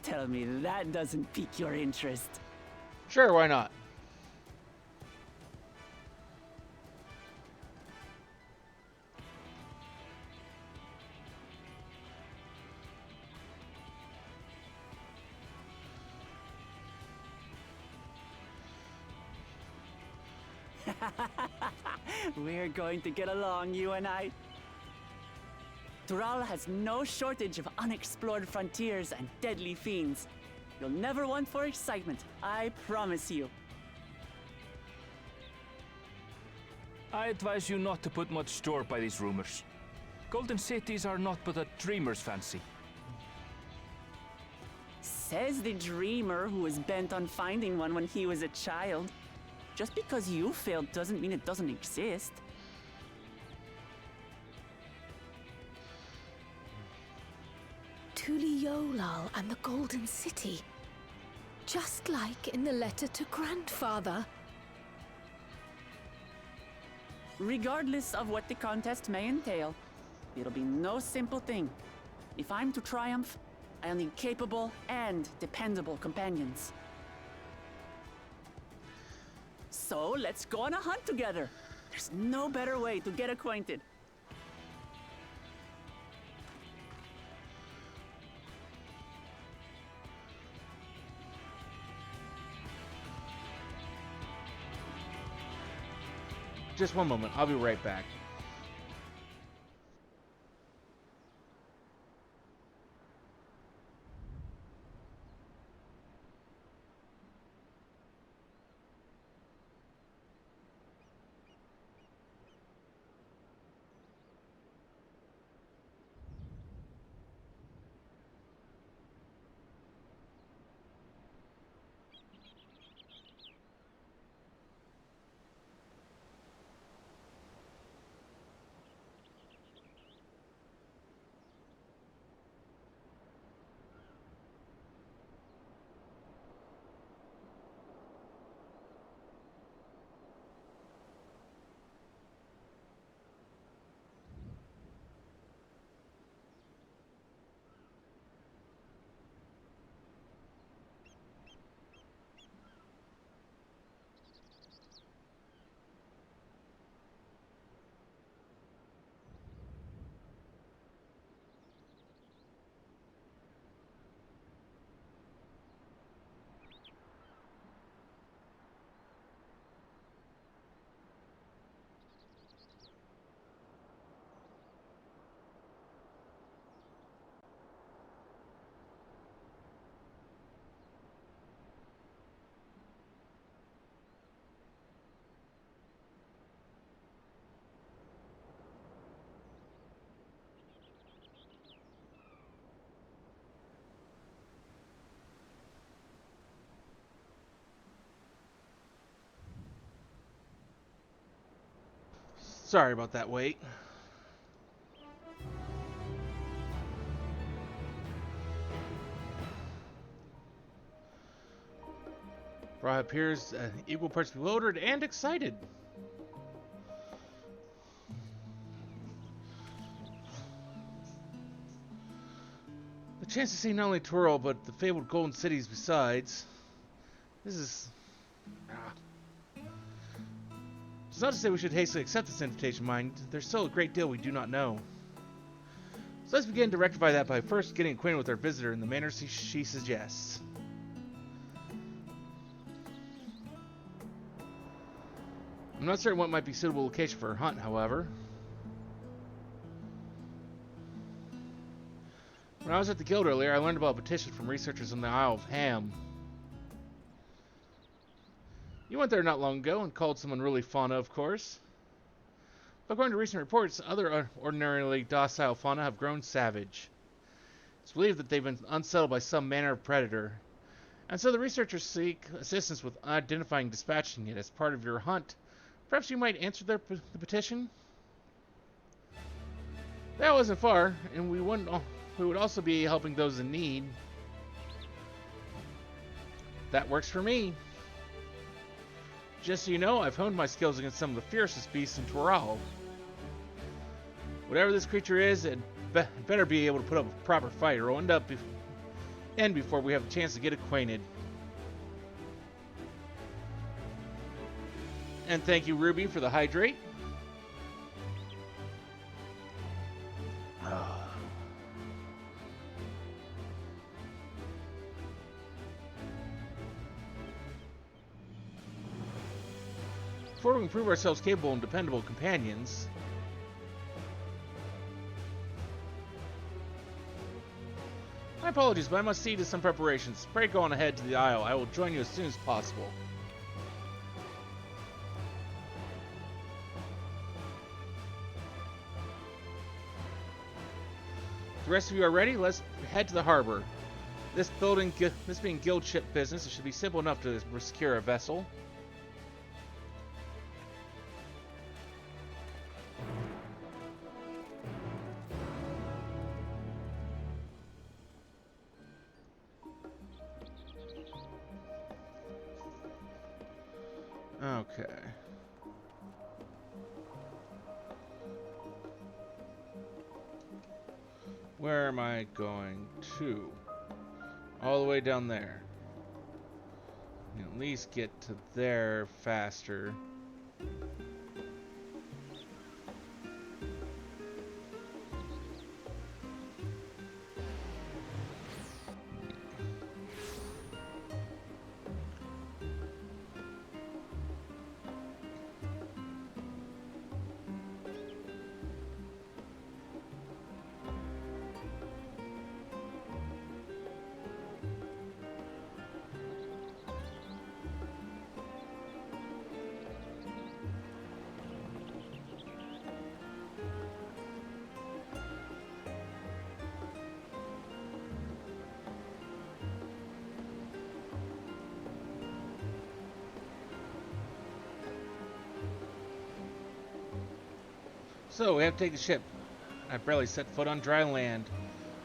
S7: Tell me that doesn't pique your interest.
S2: Sure, why not?
S7: We're going to get along, you and I. Tural has no shortage of unexplored frontiers and deadly fiends. You'll never want for excitement, I promise you.
S5: I advise you not to put much store by these rumors. Golden cities are not but a dreamer's fancy.
S7: Says the dreamer who was bent on finding one when he was a child. Just because you failed doesn't mean it doesn't exist.
S4: Tuliolal and the Golden City. Just like in the letter to Grandfather.
S7: Regardless of what the contest may entail, it'll be no simple thing. If I'm to triumph, I'll need capable and dependable companions. So let's go on a hunt together. There's no better way to get acquainted.
S2: Just one moment, I'll be right back. Sorry about that wait. Ra appears equal parts bewildered and excited. The chance to see not only Toro, but the fabled Golden Cities besides. This is... It's not to say we should hastily accept this invitation, mind. There's still a great deal we do not know. So let's begin to rectify that by first getting acquainted with our visitor in the manner she suggests. I'm not certain what might be a suitable location for her hunt, however. When I was at the guild earlier, I learned about a petition from researchers on the Isle of Ham. You went there not long ago and called someone really fauna, of course. But according to recent reports, other ordinarily docile fauna have grown savage. It's believed that they've been unsettled by some manner of predator. And so the researchers seek assistance with identifying and dispatching it as part of your hunt. Perhaps you might answer the petition? That wasn't far, and we would also be helping those in need. That works for me. Just so you know, I've honed my skills against some of the fiercest beasts in Toral. Whatever this creature is, it better be able to put up a proper fight, or it'll end before we have a chance to get acquainted. And thank you, Ruby, for the hydrate. Before we can prove ourselves capable and dependable companions, my apologies, but I must see to some preparations. Pray go on ahead to the Isle. I will join you as soon as possible. The rest of you are ready? Let's head to the harbor. This being guild ship business, it should be simple enough to secure a vessel. Okay. Where am I going to? All the way down there. At least get to there faster. So, we have to take the ship. I barely set foot on dry land.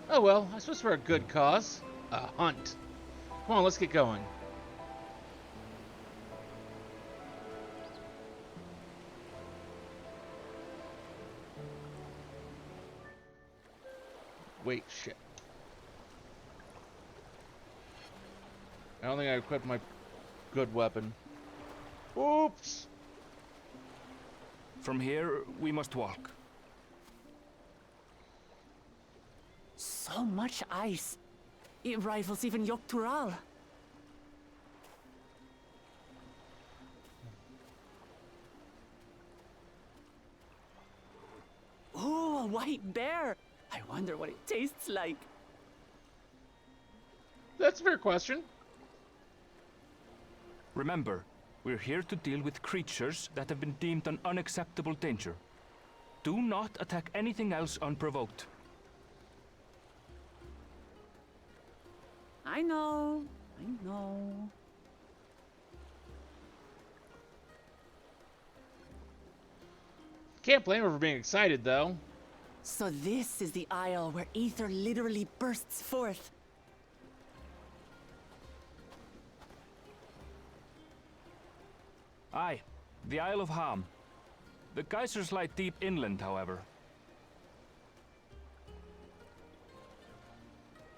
S2: Oh well, I suppose for a good cause. A hunt. Come on, let's get going. Wait, shit. I don't think I equipped my good weapon. Oops!
S5: From here, we must walk.
S7: So much ice. It rivals even Yogg-Tural. Oh, a white bear. I wonder what it tastes like.
S2: That's a fair question.
S5: Remember, we're here to deal with creatures that have been deemed an unacceptable danger. Do not attack anything else unprovoked.
S7: I know. I know.
S2: Can't blame her for being excited, though.
S7: So this is the isle where ether literally bursts forth.
S5: Aye, the Isle of Ham. The geysers lie deep inland, however.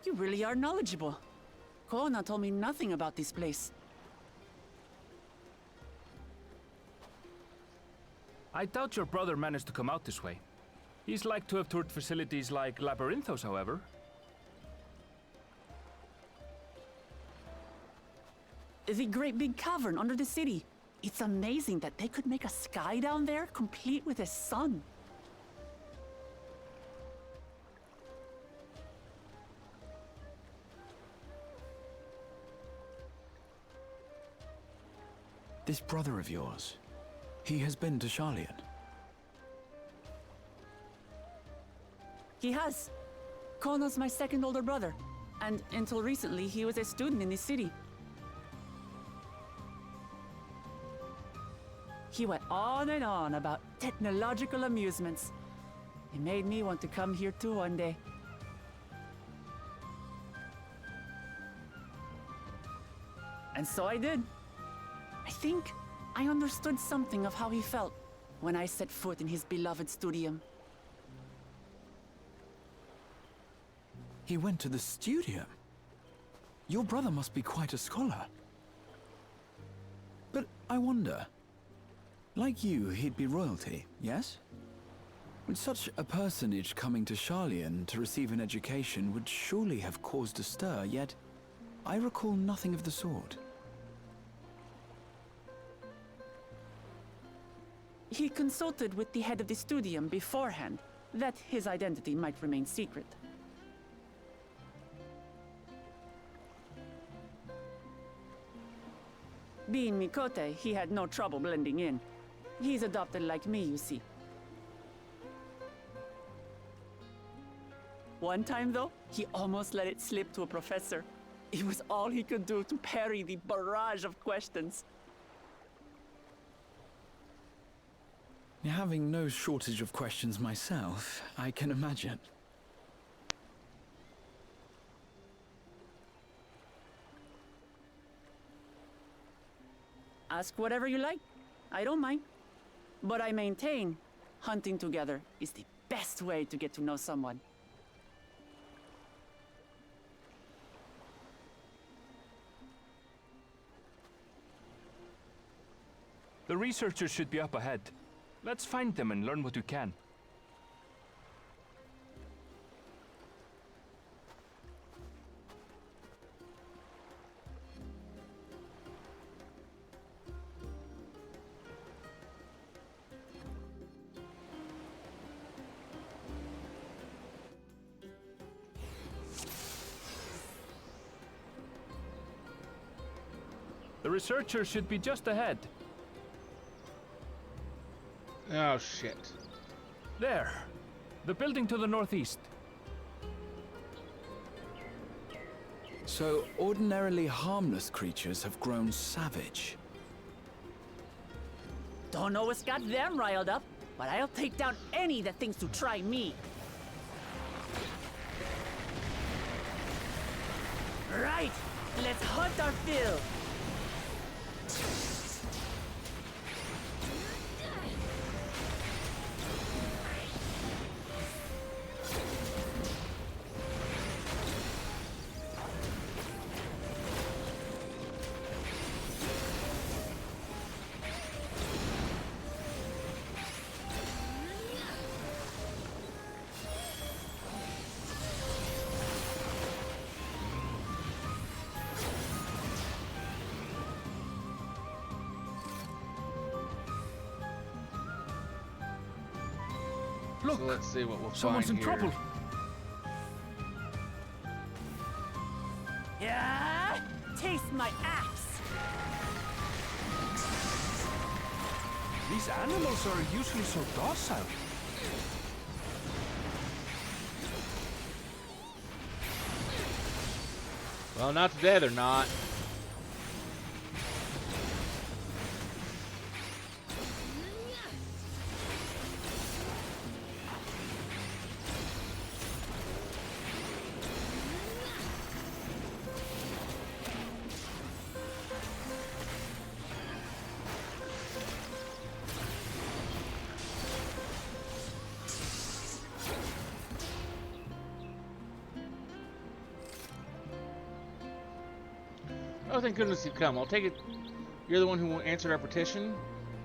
S7: You really are knowledgeable. Kona told me nothing about this place.
S5: I doubt your brother managed to come out this way. He's like to have toured facilities like Labyrinthos, however.
S7: The great big cavern under the city. It's amazing that they could make a sky down there complete with a sun.
S6: This brother of yours, he has been to Sharlayan.
S7: He has. Kono's my second older brother, and until recently he was a student in this city. He went on and on about technological amusements. It made me want to come here too one day. And so I did. I think I understood something of how he felt when I set foot in his beloved studium.
S6: He went to the studium? Your brother must be quite a scholar. But I wonder, like you, he'd be royalty, yes? With such a personage coming to Sharlayan to receive an education would surely have caused a stir, yet I recall nothing of the sort.
S7: He consulted with the head of the studium beforehand, that his identity might remain secret. Being Mikote, he had no trouble blending in. He's adopted like me, you see. One time, though, he almost let it slip to a professor. It was all he could do to parry the barrage of questions.
S6: Having no shortage of questions myself, I can imagine.
S7: Ask whatever you like. I don't mind. But I maintain, hunting together is the best way to get to know someone.
S5: The researchers should be up ahead. Let's find them and learn what we can. The researchers should be just ahead.
S2: Oh, shit.
S5: There. The building to the northeast.
S6: So, ordinarily harmless creatures have grown savage.
S7: Don't know what's got them riled up, but I'll take down any that thinks to try me. Right, let's hunt our fill.
S5: Look,
S2: So let's see what we'll
S5: someone's
S2: find
S5: in
S2: here.
S5: trouble.
S7: Yeah, taste my axe.
S5: These animals are usually so docile.
S2: Well, not today, they're not. thank goodness you've come. I'll take it you're the one who answered our petition?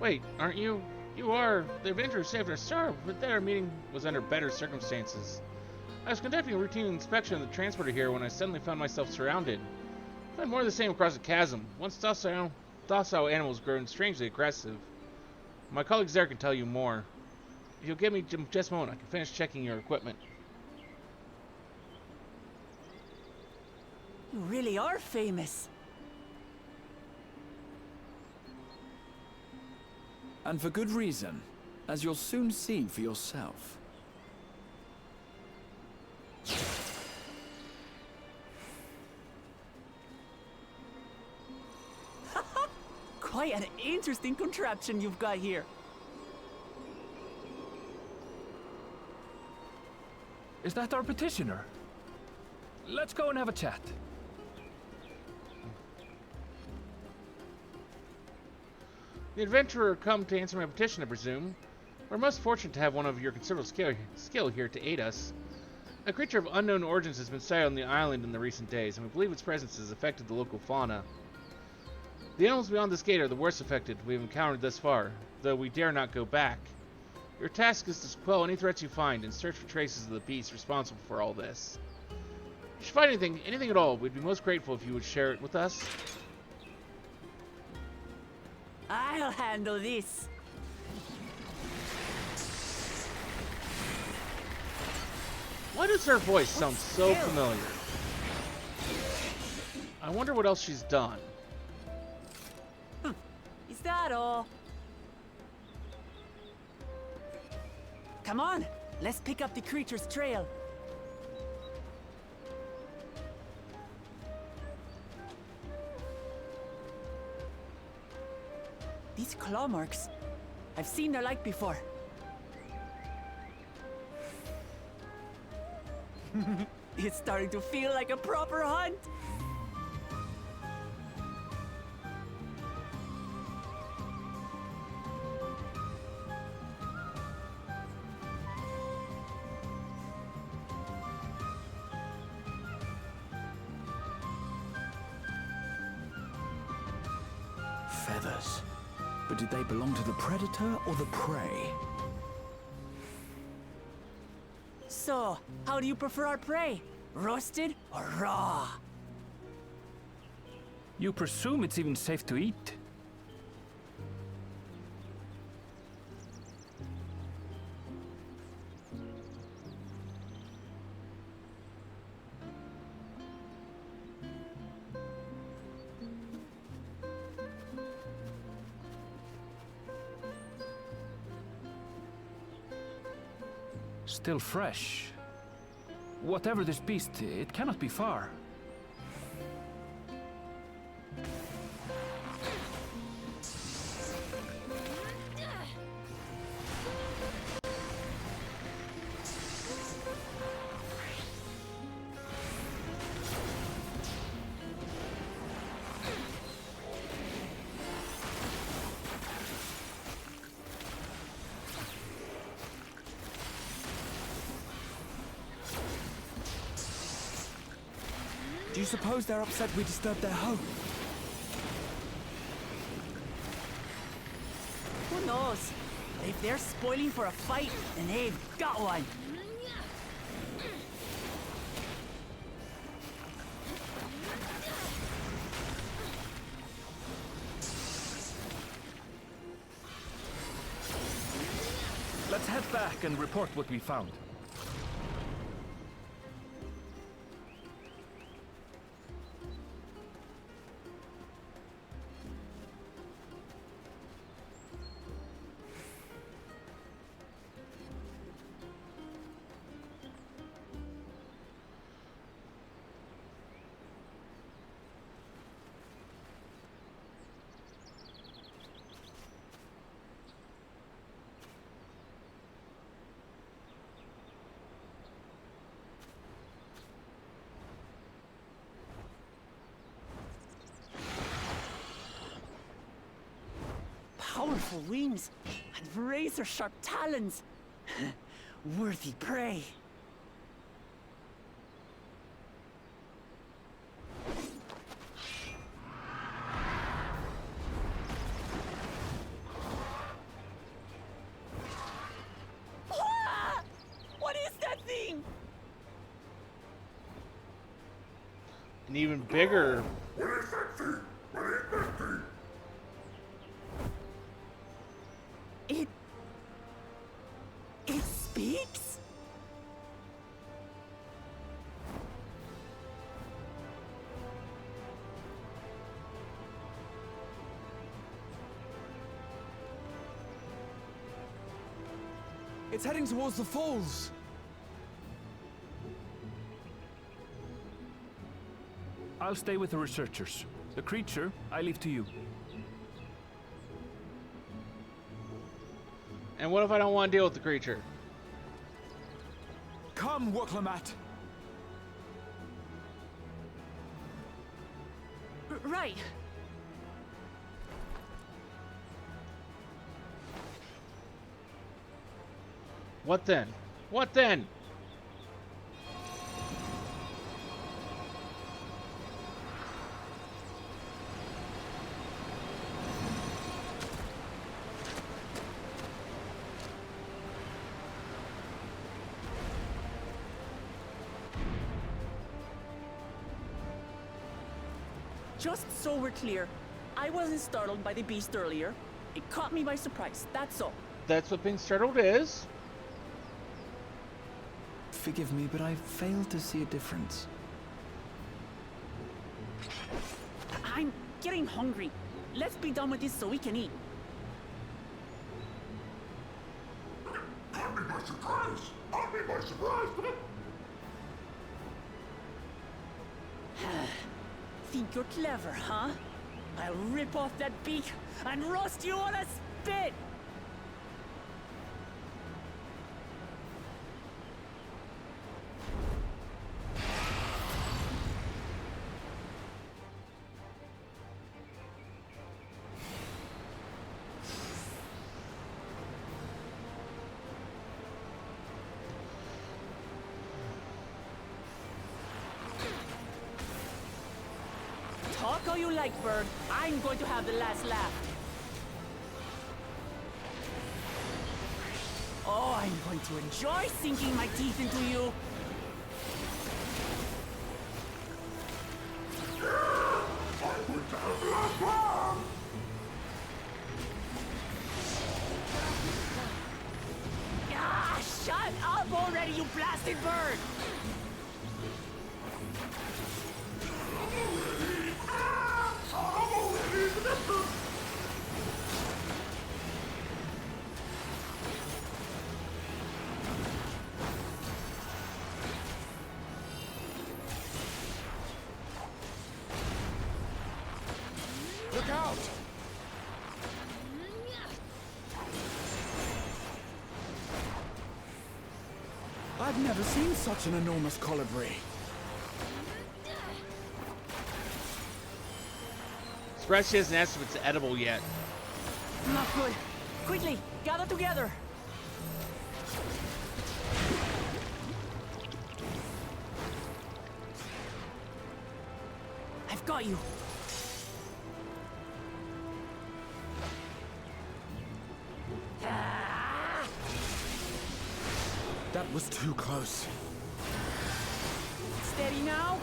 S2: Wait, aren't you? You are. The adventurer saved our star, but their meeting was under better circumstances. I was conducting a routine inspection of the transporter here when I suddenly found myself surrounded. I found more of the same across the chasm. Once docile animals grown strangely aggressive. My colleagues there can tell you more. If you'll give me just a moment, I can finish checking your equipment.
S7: You really are famous.
S6: And for good reason, as you'll soon see for yourself.
S7: Quite an interesting contraption you've got here.
S5: Is that our petitioner? Let's go and have a chat.
S2: The adventurer come to answer my petition, I presume. We're most fortunate to have one of your considerable skill here to aid us. A creature of unknown origins has been sighted on the island in the recent days, and we believe its presence has affected the local fauna. The animals beyond this gate are the worst affected we've encountered thus far, though we dare not go back. Your task is to quell any threats you find and search for traces of the beasts responsible for all this. If you find anything at all, we'd be most grateful if you would share it with us.
S7: I'll handle this.
S2: Why does her voice sound so familiar? I wonder what else she's done.
S7: Is that all? Come on, let's pick up the creature's trail. These claw marks, I've seen their like before. It's starting to feel like a proper hunt.
S6: Feathers. But did they belong to the predator or the prey?
S7: So, how do you prefer our prey? Roasted or raw?
S5: You presume it's even safe to eat? Still fresh. Whatever this beast, it cannot be far.
S6: Do you suppose they're upset we disturbed their home?
S7: Who knows? If they're spoiling for a fight, then they've got one.
S5: Let's head back and report what we found.
S7: Powerful wings and razor-sharp talons. Worthy prey.
S2: An even bigger.
S7: It speaks?
S6: It's heading towards the falls.
S5: I'll stay with the researchers. The creature, I leave to you.
S2: And what if I don't want to deal with the creature?
S6: Come, Woklamat.
S7: Right.
S2: What then? What then?
S7: Just so we're clear, I wasn't startled by the beast earlier. It caught me by surprise, that's all.
S2: That's what being startled is.
S6: Forgive me, but I fail to see a difference.
S7: I'm getting hungry. Let's be done with this so we can eat.
S8: Caught me by surprise! Caught me by surprise!
S7: Think you're clever, huh? I'll rip off that beak and roast you on a spit! Talk all you like, bird. I'm going to have the last laugh. Oh, I'm going to enjoy sinking my teeth into you. Ah, shut up already, you blasted bird!
S8: Look out!
S6: I've never seen such an enormous colibri.
S2: Express hasn't asked if it's edible yet.
S7: Not good. Quickly, gather together. I've got you.
S6: That was too close.
S7: Steady now.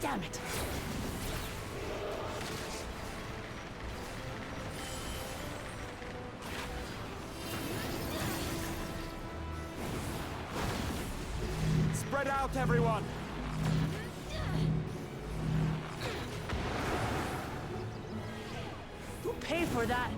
S7: Damn it.
S6: Spread out, everyone!
S7: You pay for that.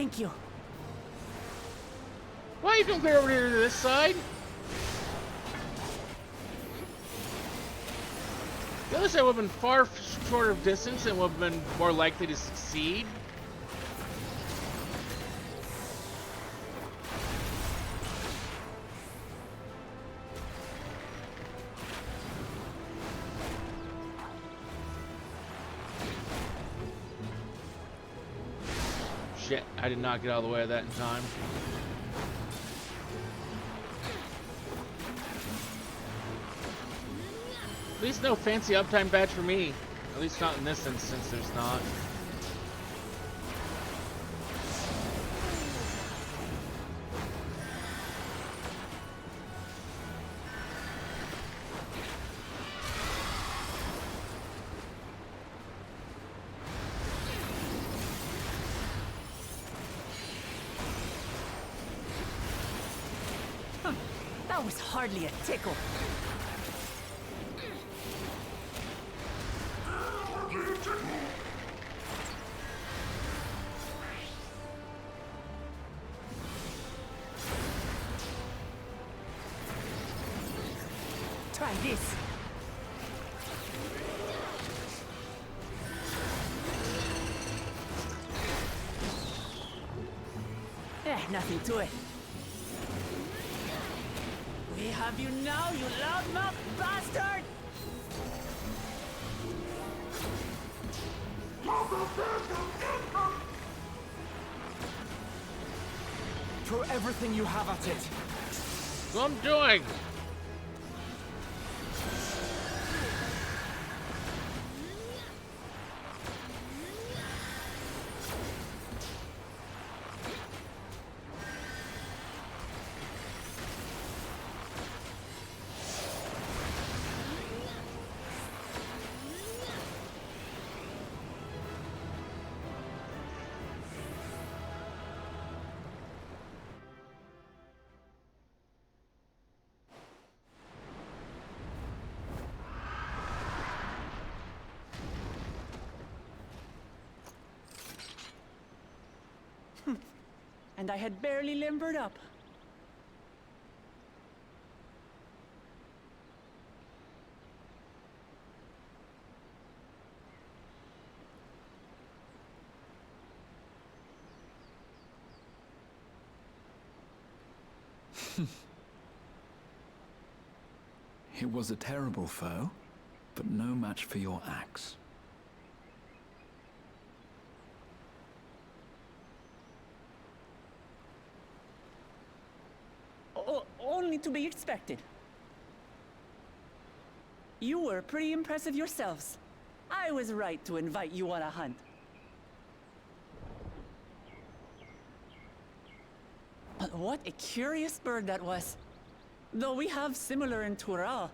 S7: Thank you.
S2: Why you don't clear over here to this side? The other side would have been far shorter of distance and would have been more likely to succeed. Shit, I did not get out of the way of that in time. At least no fancy uptime badge for me. At least not in this instance, there's not.
S7: That was hardly a tickle. Try this. Nothing to it. We have you now, you loudmouth bastard!
S5: Throw everything you have at it.
S2: That's what I'm doing!
S7: And I had barely limbered up.
S6: It was a terrible foe, but no match for your axe.
S7: Only to be expected. You were pretty impressive yourselves. I was right to invite you on a hunt. But what a curious bird that was. Though we have similar in Tural,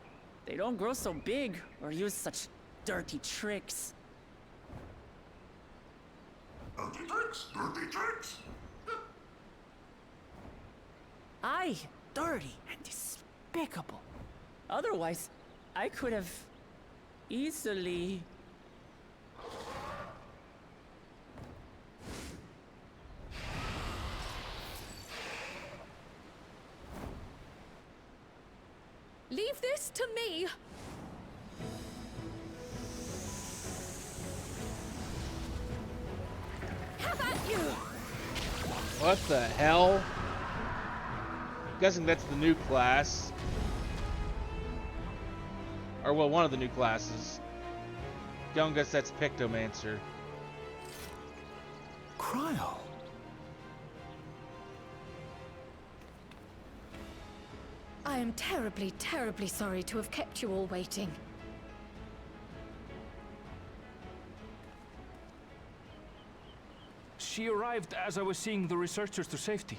S7: they don't grow so big or use such dirty tricks.
S8: Dirty tricks? Dirty tricks?
S7: Aye, dirty and despicable. Otherwise, I could have easily...
S4: Leave this to me. Have at you!
S2: What the hell? I'm guessing that's the new class. Or, well, one of the new classes. Don't guess that's Pictomancer.
S6: Cryo.
S4: I am terribly, terribly sorry to have kept you all waiting.
S5: She arrived as I was seeing the researchers to safety.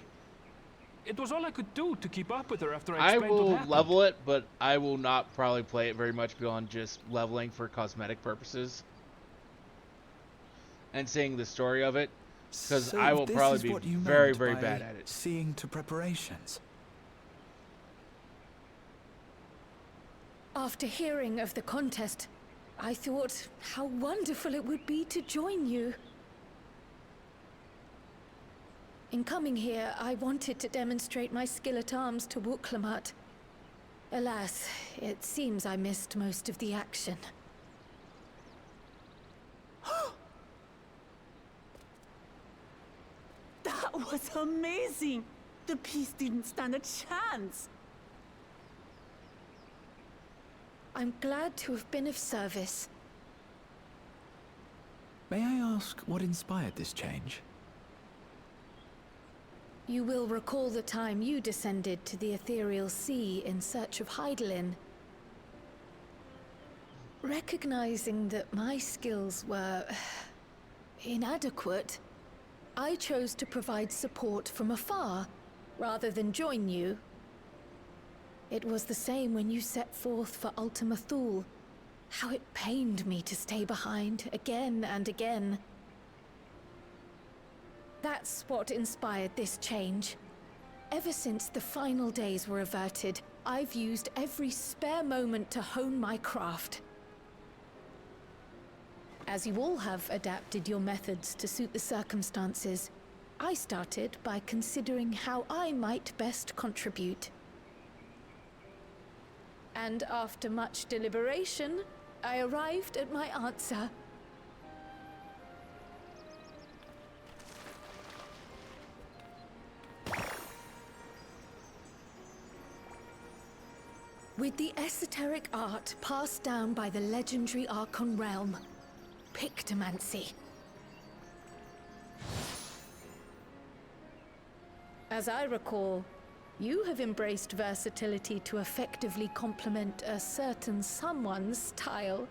S5: It was all I could do to keep up with her after I
S2: I
S5: explained what
S2: will
S5: happened.
S2: level it, but I will not probably play it very much beyond just leveling for cosmetic purposes. And seeing the story of it. Because
S6: So
S2: I will
S6: this
S2: probably
S6: is
S2: be
S6: what you
S2: very,
S6: meant
S2: very
S6: by
S2: bad at it.
S6: Seeing to preparations.
S4: After hearing of the contest, I thought how wonderful it would be to join you. In coming here, I wanted to demonstrate my skill at arms to Wuklamat. Alas, it seems I missed most of the action.
S7: That was amazing! The piece didn't stand a chance!
S4: I'm glad to have been of service.
S6: May I ask what inspired this change?
S4: You will recall the time you descended to the ethereal sea in search of Heidelin. Recognizing that my skills were inadequate, I chose to provide support from afar, rather than join you. It was the same when you set forth for Ultima Thule. How it pained me to stay behind, again and again. That's what inspired this change. Ever since the final days were averted, I've used every spare moment to hone my craft. As you all have adapted your methods to suit the circumstances, I started by considering how I might best contribute. And after much deliberation, I arrived at my answer. With the esoteric art passed down by the legendary Archon realm, Pictomancy. As I recall, you have embraced versatility to effectively complement a certain someone's style.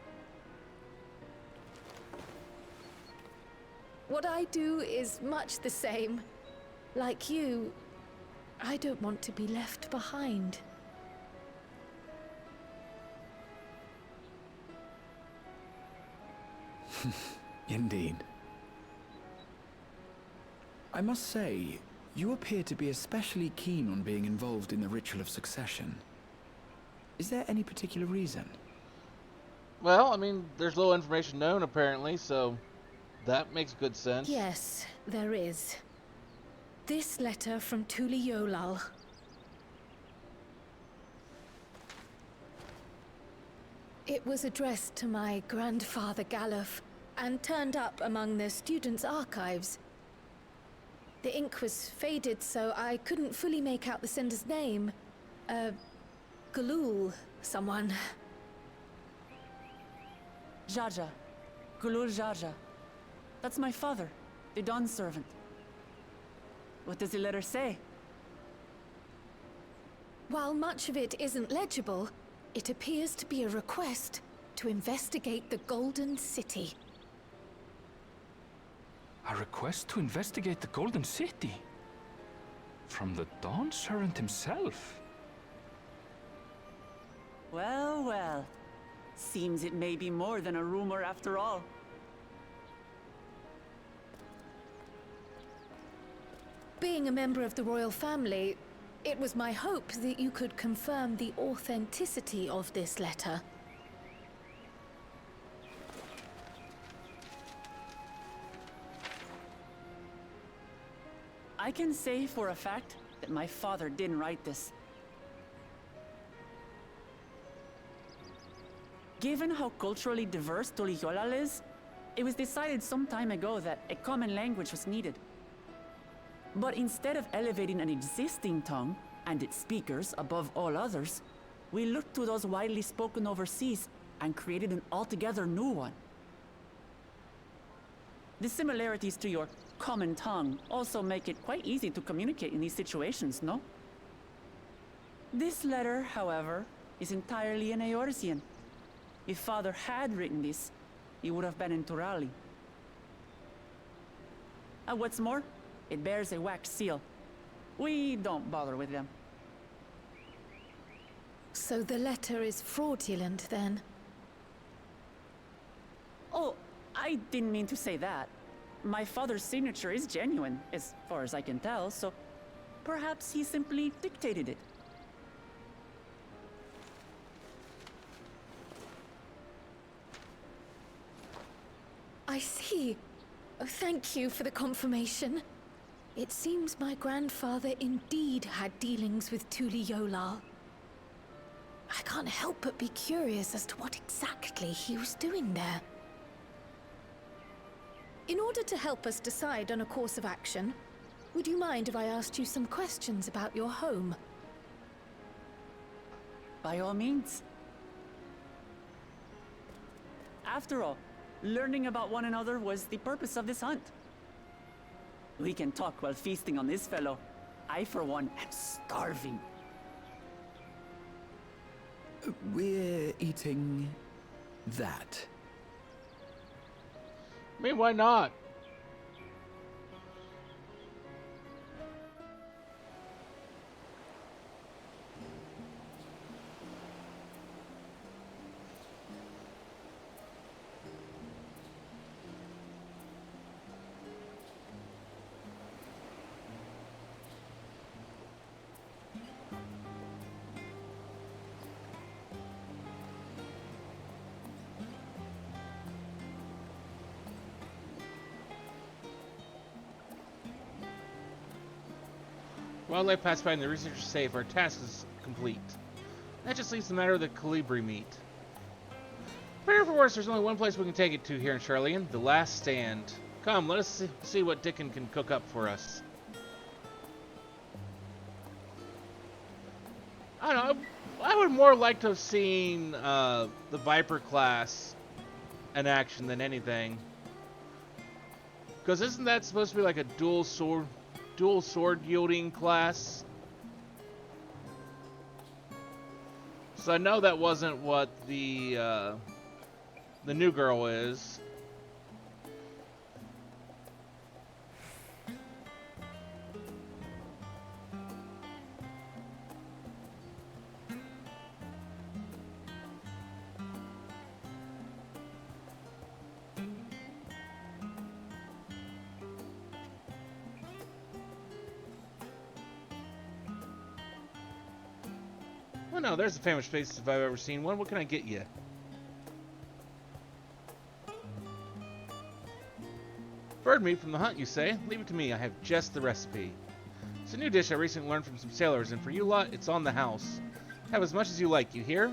S4: What I do is much the same. Like you, I don't want to be left behind.
S6: Indeed. I must say, you appear to be especially keen on being involved in the ritual of succession. Is there any particular reason?
S2: Well, I mean, there's little information known apparently, so that makes good sense.
S4: Yes, there is. This letter from Tuliolal. It was addressed to my grandfather Galuf, and turned up among the students' archives. The ink was faded, so I couldn't fully make out the sender's name. Galul, someone.
S7: Jaja. Gulul Jaja. That's my father, the Dawn servant. What does the letter say?
S4: While much of it isn't legible, it appears to be a request to investigate the Golden City.
S5: A request to investigate the Golden City? From the Dawn Servant himself?
S7: Well, well. Seems it may be more than a rumor after all.
S4: Being a member of the royal family, it was my hope that you could confirm the authenticity of this letter.
S7: I can say for a fact that my father didn't write this. Given how culturally diverse Tuliolal is, it was decided some time ago that a common language was needed. But instead of elevating an existing tongue and its speakers above all others, we looked to those widely spoken overseas and created an altogether new one. The similarities to your common tongue also make it quite easy to communicate in these situations, no? This letter, however, is entirely in Eorzean. If Father had written this, he would have been in Turali. And what's more, it bears a wax seal. We don't bother with them.
S4: So the letter is fraudulent, then?
S7: Oh, I didn't mean to say that. My father's signature is genuine, as far as I can tell, so perhaps he simply dictated it.
S4: I see. Thank you for the confirmation. It seems my grandfather indeed had dealings with Tuli Yolal. I can't help but be curious as to what exactly he was doing there. In order to help us decide on a course of action, would you mind if I asked you some questions about your home?
S7: By all means. After all, learning about one another was the purpose of this hunt. We can talk while feasting on this fellow. I, for one, am starving.
S6: We're eating that.
S2: I mean, why not? Wildlife passed by and the researchers say if our task is complete. That just leaves the matter of the colibri meat. For better or for worse, there's only one place we can take it to here in Charlian, the Last Stand. Come, let us see what Dickon can cook up for us. I don't know, I would more like to have seen the Viper class in action than anything. Because isn't that supposed to be like a dual sword yielding class? So I know that wasn't what the new girl is. Oh no, there's a famous face if I've ever seen one. What can I get you? Bird meat from the hunt, you say? Leave it to me, I have just the recipe. It's a new dish I recently learned from some sailors, and for you lot, it's on the house. Have as much as you like, you hear?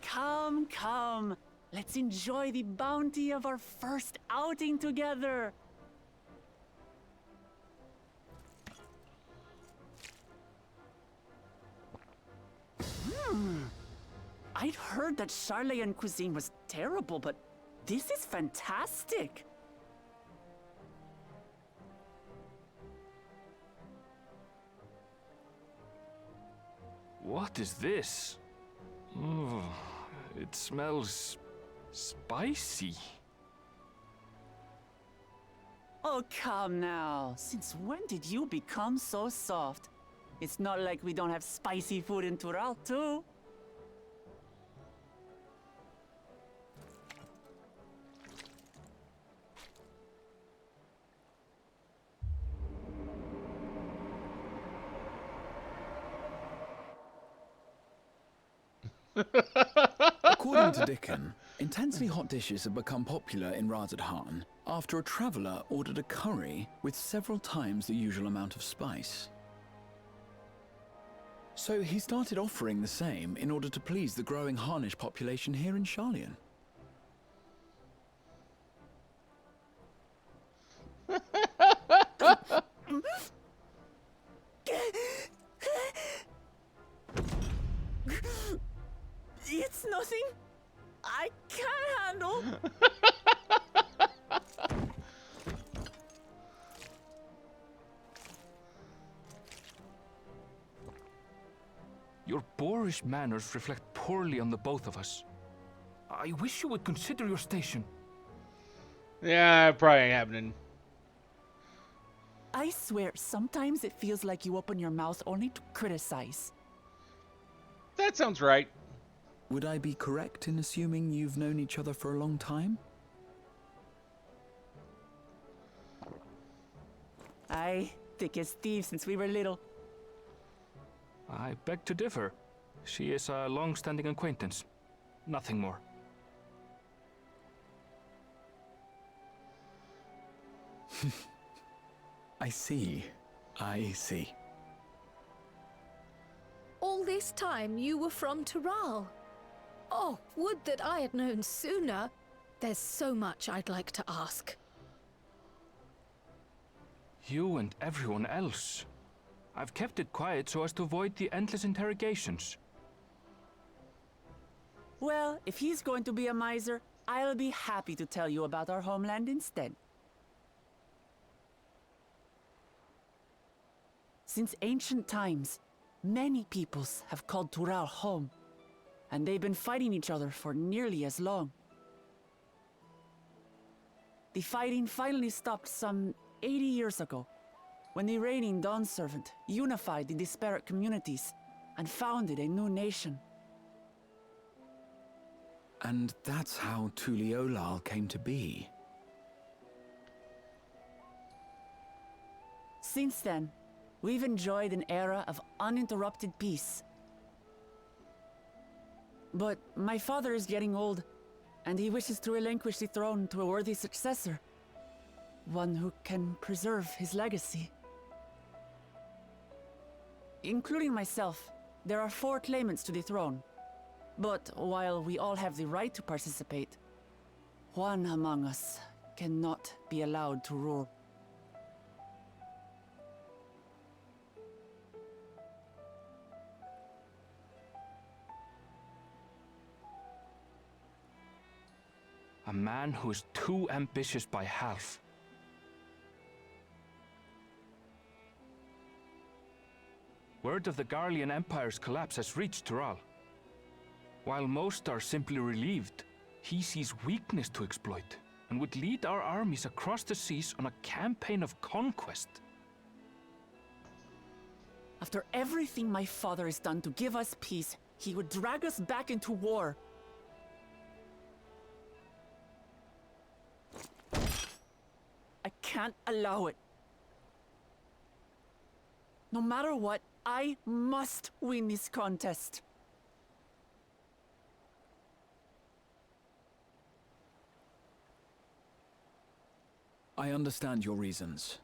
S7: Come, come. Let's enjoy the bounty of our first outing together. I'd heard that Charlayan cuisine was terrible, but this is fantastic.
S5: What is this? Oh, it smells spicy.
S7: Oh, come now. Since when did you become so soft? It's not like we don't have spicy food in Tural, too.
S6: According to Dickon, intensely hot dishes have become popular in Razadhan after a traveller ordered a curry with several times the usual amount of spice. So he started offering the same in order to please the growing Harnish population here in Charlian.
S7: It's nothing I can't handle.
S5: Your boorish manners reflect poorly on the both of us. I wish you would consider your station.
S2: Yeah, probably ain't happening.
S7: I swear, sometimes it feels like you open your mouth only to criticize.
S2: That sounds right.
S6: Would I be correct in assuming you've known each other for a long time?
S7: Aye, thick as thieves since we were little.
S5: I beg to differ. She is a long-standing acquaintance. Nothing more.
S6: I see. I see.
S4: All this time you were from Tural. Oh, would that I had known sooner. There's so much I'd like to ask.
S5: You and everyone else. I've kept it quiet so as to avoid the endless interrogations.
S7: Well, if he's going to be a miser, I'll be happy to tell you about our homeland instead. Since ancient times, many peoples have called Tural home, and they've been fighting each other for nearly as long. The fighting finally stopped some 80 years ago, when the reigning Dawn Servant unified the disparate communities and founded a new nation.
S6: And that's how Tuliolal came to be.
S7: Since then, we've enjoyed an era of uninterrupted peace. But my father is getting old, and he wishes to relinquish the throne to a worthy successor. One who can preserve his legacy. Including myself, there are 4 claimants to the throne. But while we all have the right to participate, one among us cannot be allowed to rule.
S5: A man who is too ambitious by half. Word of the Garlean Empire's collapse has reached Tural. While most are simply relieved, he sees weakness to exploit and would lead our armies across the seas on a campaign of conquest.
S7: After everything my father has done to give us peace, he would drag us back into war. I can't allow it. No matter what, I must win this contest.
S6: I understand your reasons.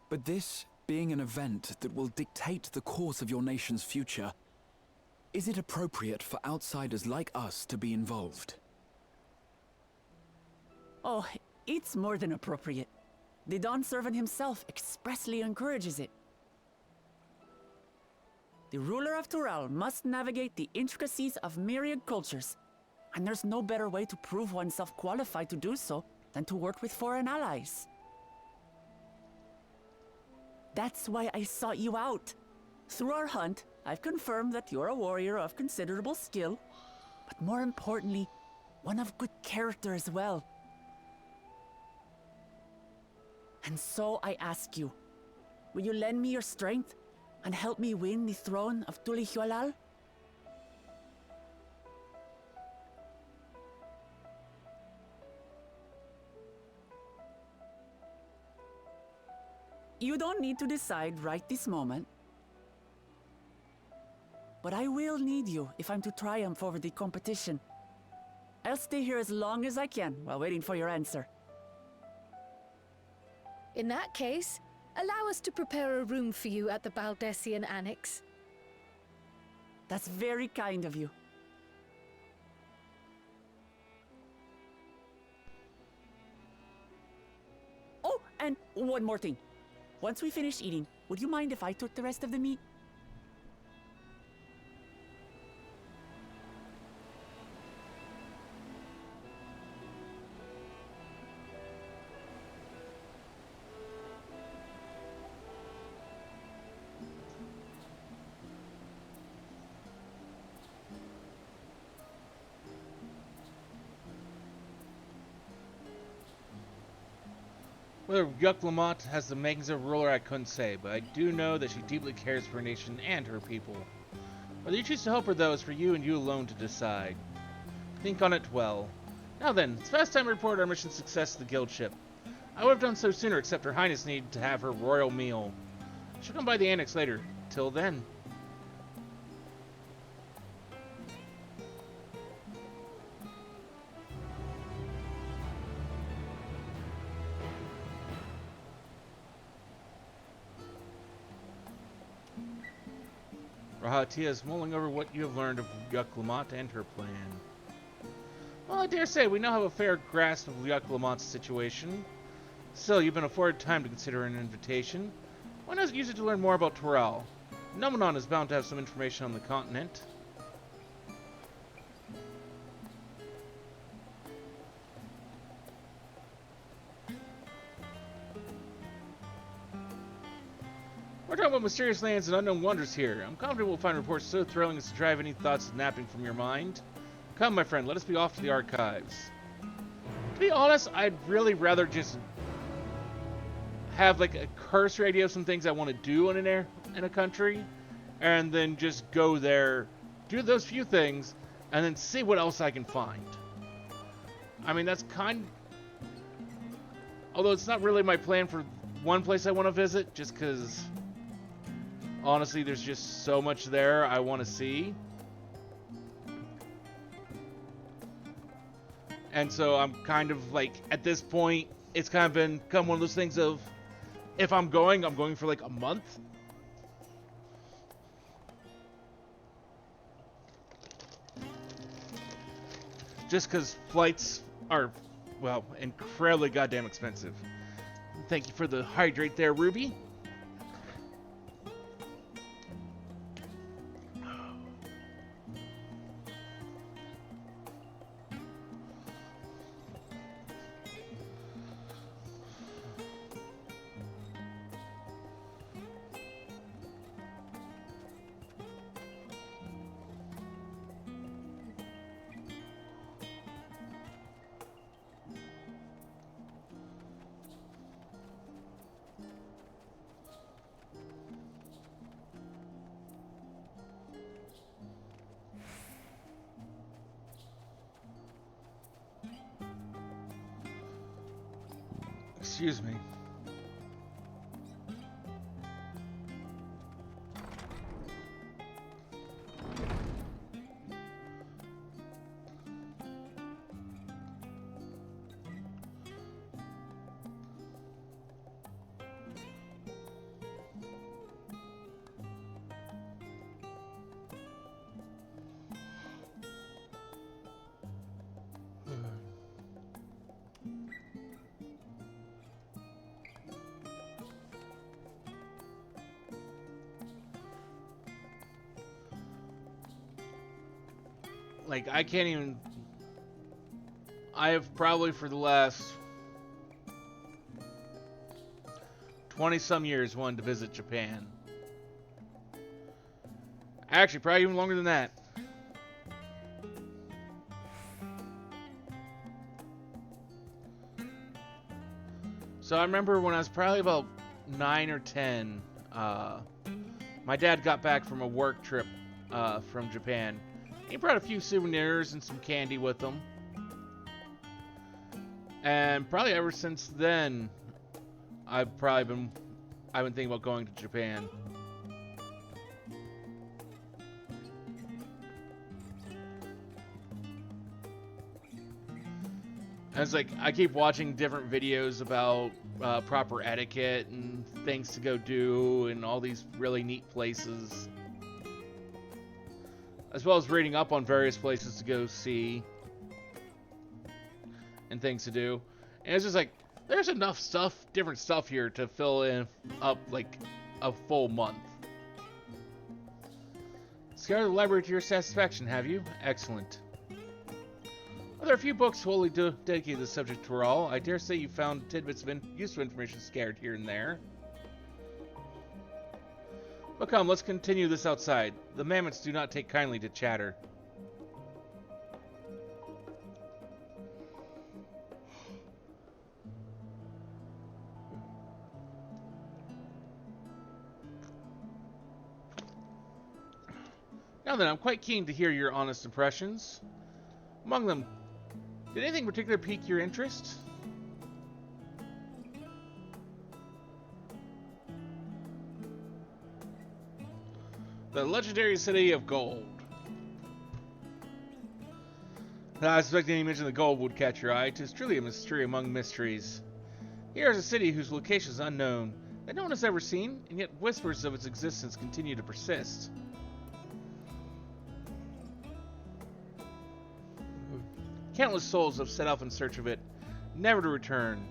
S6: But this being an event that will dictate the course of your nation's future, is it appropriate for outsiders like us to be involved?
S7: Oh, it's more than appropriate. The Dawn Servant himself expressly encourages it. The ruler of Tural must navigate the intricacies of myriad cultures, and there's no better way to prove oneself qualified to do so than to work with foreign allies. That's why I sought you out. Through our hunt, I've confirmed that you're a warrior of considerable skill, but more importantly, one of good character as well. And so I ask you, will you lend me your strength and help me win the throne of Tulihualal? You don't need to decide right this moment. But I will need you if I'm to triumph over the competition. I'll stay here as long as I can while waiting for your answer.
S4: In that case, allow us to prepare a room for you at the Baldessian Annex.
S7: That's very kind of you. Oh, and one more thing. Once we finish eating, would you mind if I took the rest of the meat?
S2: Whether Yuck Lamont has the makings of a ruler, I couldn't say, but I do know that she deeply cares for her nation and her people. Whether you choose to help her, though, is for you and you alone to decide. Think on it well. Now then, it's fast time to report our mission success to the guild ship. I would have done so sooner, except Her Highness needed to have her royal meal. She'll come by the annex later. Till then. Rahatia is mulling over what you have learned of Yuck and her plan. Well, I dare say we now have a fair grasp of Yuck situation. Still, you've been afforded time to consider an invitation. Why not use it to learn more about Torel? Numenon is bound to have some information on the continent. We're talking about mysterious lands and unknown wonders here. I'm confident we'll find reports so thrilling as to drive any thoughts napping from your mind. Come, my friend, let us be off to the archives. To be honest, I'd really rather just have like a cursory idea of some things I want to do in a country, and then just go there, do those few things, and then see what else I can find. I mean, that's although it's not really my plan for one place I want to visit, just because honestly there's just so much there I want to see. And so I'm kind of like, at this point, it's kind of become one of those things of, if I'm going for like a month. Just because flights are, well, incredibly goddamn expensive. Thank you for the hydrate there, Ruby. Excuse me. Like, I can't even... I have probably for the last 20-some years wanted to visit Japan. Actually, probably even longer than that. So I remember when I was probably about 9 or 10, my dad got back from a work trip from Japan. He brought a few souvenirs and some candy with him. And probably ever since then, I've been thinking about going to Japan. And it's like, I keep watching different videos about proper etiquette and things to go do and all these really neat places. As well as reading up on various places to go see and things to do. And it's just like, there's enough stuff, different stuff here to fill in up like a full month. Scoured the library to your satisfaction, have you? Excellent. Well, there are a few books wholly dedicated to the subject to all. I dare say you found tidbits of useful information scattered here and there. But come, let's continue this outside. The mammoths do not take kindly to chatter. Now then, I'm quite keen to hear your honest impressions. Among them, did anything in particular pique your interest? The legendary city of gold. I suspect any mention of the gold would catch your eye. 'Tis truly a mystery among mysteries. Here is a city whose location is unknown, that no one has ever seen, and yet whispers of its existence continue to persist. Countless souls have set off in search of it, never to return.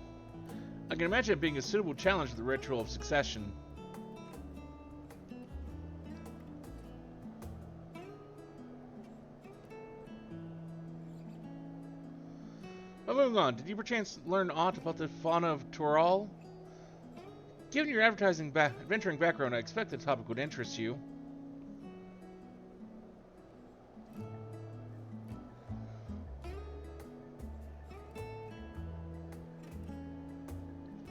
S2: I can imagine it being a suitable challenge to the ritual of succession. But moving on, did you perchance learn aught about the fauna of Toral? Given your adventuring background, I expect the topic would interest you.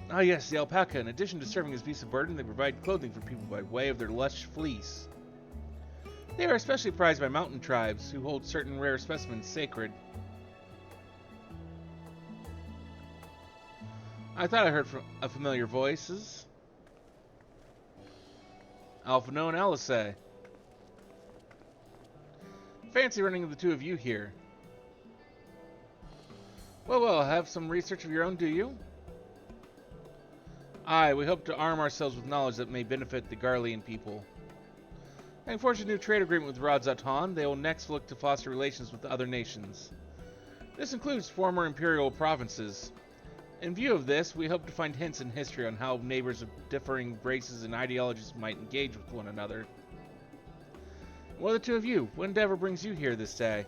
S2: Ah yes, the alpaca. In addition to serving as beasts of burden, they provide clothing for people by way of their lush fleece. They are especially prized by mountain tribes, who hold certain rare specimens sacred. I thought I heard a familiar voices. Alphino and Alice. Fancy running into the two of you here. Well, have some research of your own, do you? Aye, we hope to arm ourselves with knowledge that may benefit the Garlean people. Having forged a new trade agreement with Radzatan, they will next look to foster relations with other nations. This includes former imperial provinces. In view of this, we hope to find hints in history on how neighbors of differing races and ideologies might engage with one another. What are the two of you? What endeavor brings you here this day?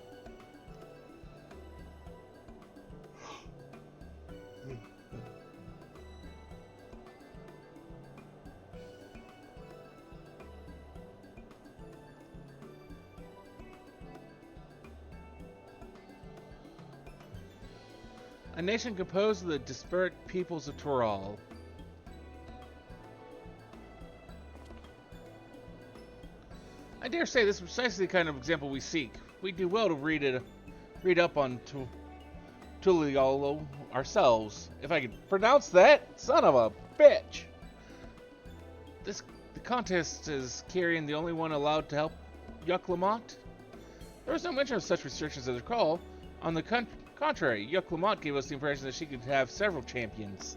S2: A nation composed of the disparate peoples of Toral. I dare say this is precisely the kind of example we seek. We do well to read up on aloalo ourselves. If I could pronounce that, son of a bitch! The contest is Kyrian the only one allowed to help Yuck-Lamont? There was no mention of such restrictions as I recall. On the contrary, Yuck-Lamont gave us the impression that she could have several champions.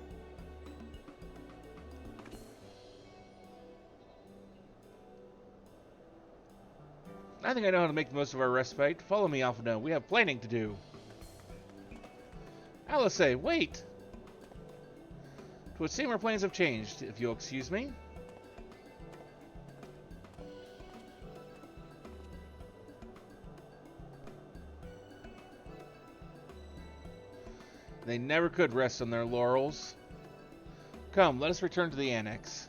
S2: I think I know how to make the most of our respite. Follow me, Alphino. We have planning to do. Alice, wait! It would seem our plans have changed, if you'll excuse me. They never could rest on their laurels. Come, let us return to the annex.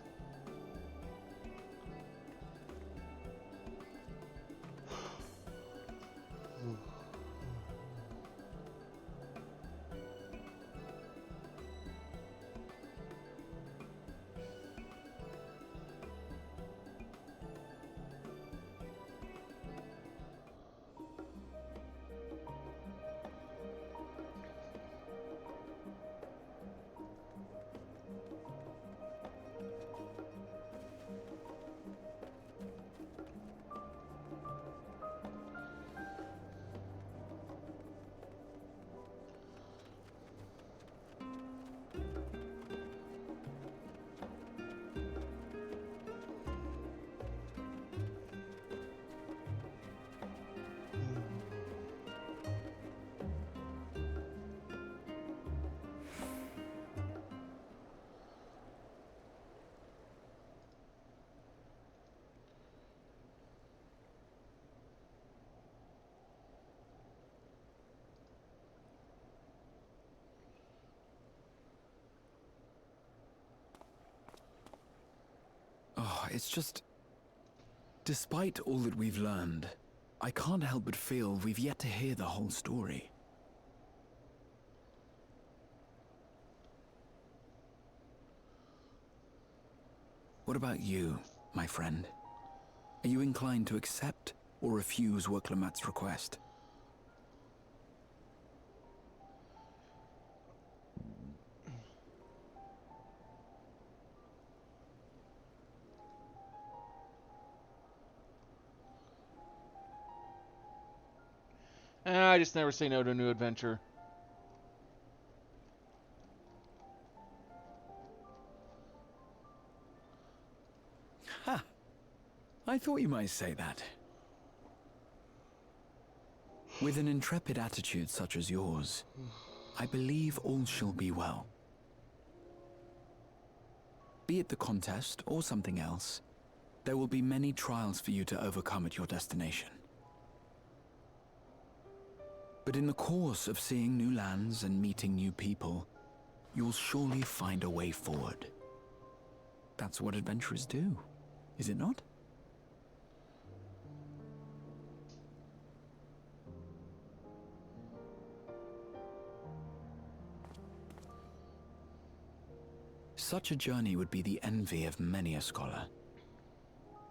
S6: Oh, it's just... Despite all that we've learned, I can't help but feel we've yet to hear the whole story. What about you, my friend? Are you inclined to accept or refuse Worklamat's request?
S2: I just never say no to a new adventure.
S6: Ha! I thought you might say that. With an intrepid attitude such as yours, I believe all shall be well. Be it the contest or something else, there will be many trials for you to overcome at your destination. But in the course of seeing new lands and meeting new people, you'll surely find a way forward. That's what adventurers do, is it not? Such a journey would be the envy of many a scholar.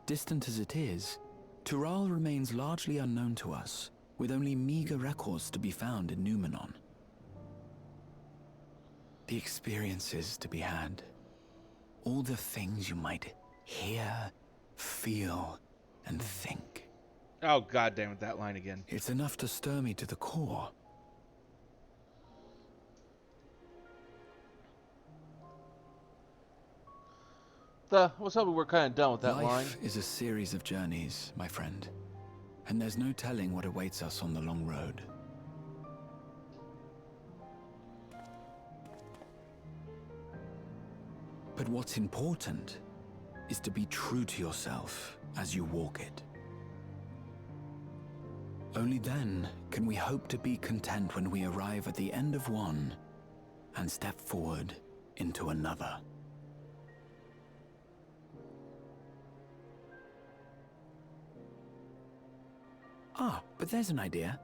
S6: Distant as it is, Tural remains largely unknown to us, with only meager records to be found in Numenor. The experiences to be had, all the things you might hear, feel, and think.
S2: Oh, goddamn it, that line again.
S6: It's enough to stir me to the core.
S2: I was hoping we're kind of done with that
S6: Life
S2: line.
S6: is a series of journeys, my friend, and there's no telling what awaits us on the long road. But what's important is to be true to yourself as you walk it. Only then can we hope to be content when we arrive at the end of one and step forward into another. Ah, but there's an idea.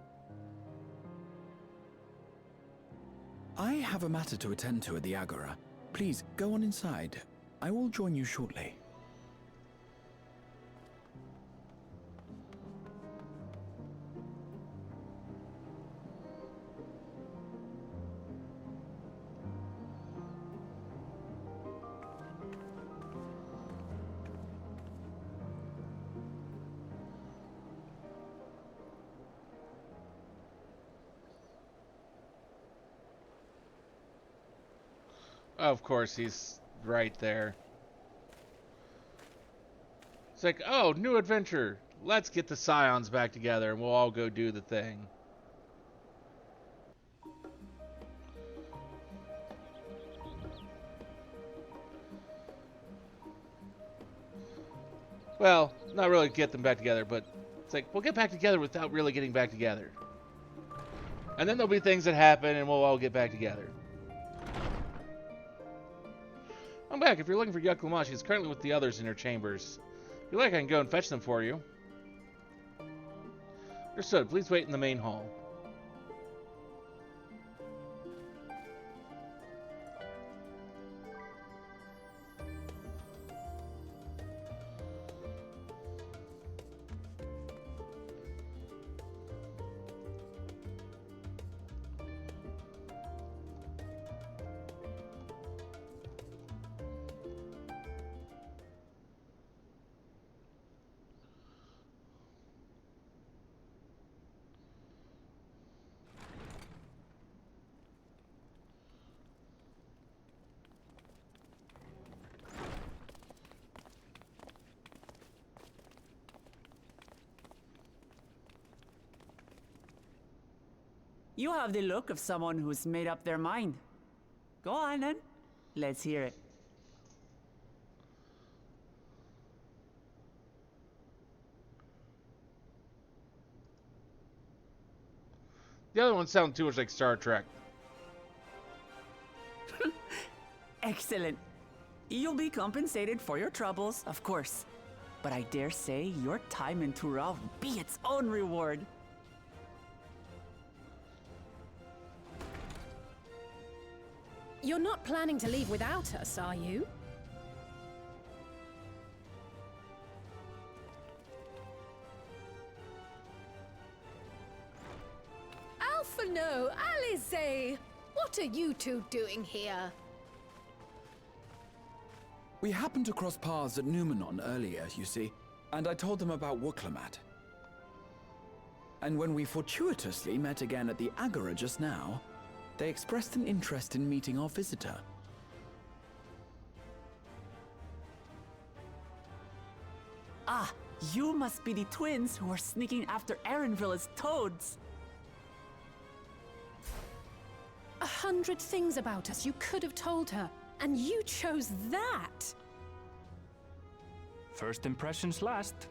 S6: I have a matter to attend to at the Agora. Please, go on inside. I will join you shortly.
S2: Of course, he's right there. It's like, oh, new adventure. Let's get the Scions back together and we'll all go do the thing. Well, not really get them back together, but it's like, we'll get back together without really getting back together. And then there'll be things that happen and we'll all get back together. I'm back. If you're looking for Yuklamash, she's currently with the others in her chambers. If you like, I can go and fetch them for you. Understood. Please wait in the main hall.
S7: You have the look of someone who's made up their mind. Go on then. Let's hear it.
S2: The other ones sound too much like Star Trek.
S7: Excellent. You'll be compensated for your troubles, of course. But I dare say your time in Tural will be its own reward.
S4: You're not planning to leave without us, are you? Alpha no, Alice! What are you two doing here?
S6: We happened to cross paths at Numenor earlier, you see, and I told them about Wuklamat. And when we fortuitously met again at the Agora just now, they expressed an interest in meeting our visitor.
S7: Ah, you must be the twins who are sneaking after Erenville as toads.
S9: 100 things about us you could have told her, and you chose that!
S5: First impressions last.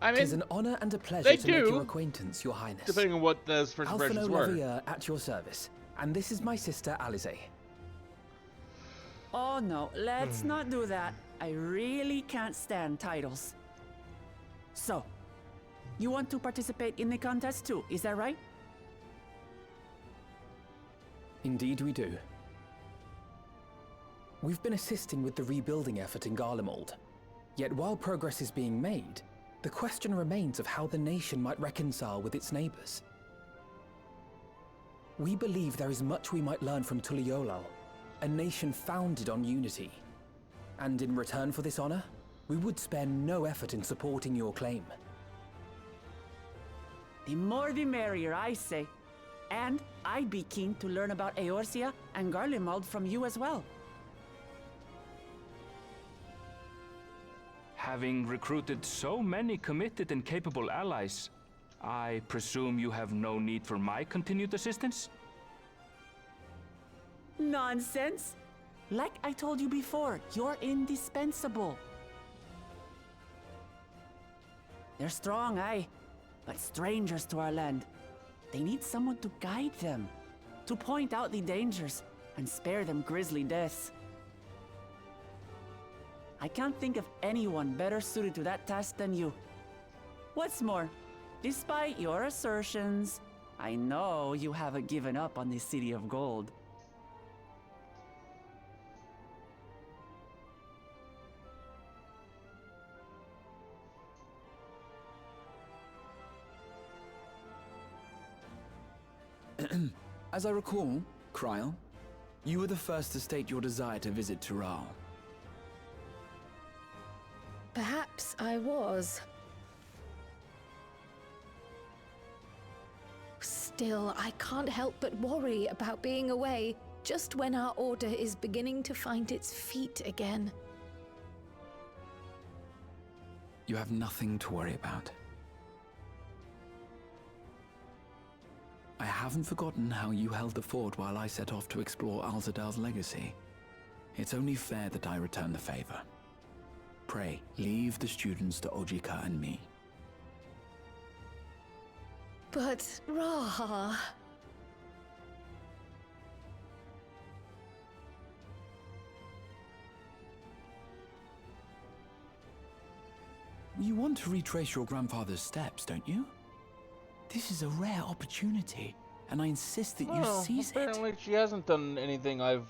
S2: I
S10: It is
S2: mean,
S10: an honor and a pleasure
S2: they
S10: to make
S2: do,
S10: your acquaintance, Your Highness.
S2: depending on what those first impressions were.
S10: Aloalo at your service, and this is my sister Alize.
S7: Oh no, let's not do that. I really can't stand titles. So, you want to participate in the contest too, is that right?
S10: Indeed we do. We've been assisting with the rebuilding effort in Garlemald. Yet while progress is being made, the question remains of how the nation might reconcile with its neighbors. We believe there is much we might learn from Tuliolal, a nation founded on unity. And in return for this honor, we would spare no effort in supporting your claim.
S7: The more the merrier, I say. And I'd be keen to learn about Eorzea and Garlemald from you as well.
S5: Having recruited so many committed and capable allies, I presume you have no need for my continued assistance?
S7: Nonsense! Like I told you before, you're indispensable. They're strong, aye, but strangers to our land. They need someone to guide them, to point out the dangers, and spare them grisly deaths. I can't think of anyone better suited to that task than you. What's more, despite your assertions, I know you haven't given up on the City of Gold.
S6: As I recall, Kryl, you were the first to state your desire to visit Tural.
S4: Perhaps I was. Still, I can't help but worry about being away just when our order is beginning to find its feet again.
S6: You have nothing to worry about. I haven't forgotten how you held the fort while I set off to explore Alzadal's legacy. It's only fair that I return the favor. Pray, leave the students to Ojika and me.
S4: But, Raha...
S6: You want to retrace your grandfather's steps, don't you? This is a rare opportunity, and I insist that you seize it.
S2: Apparently she hasn't done anything I've...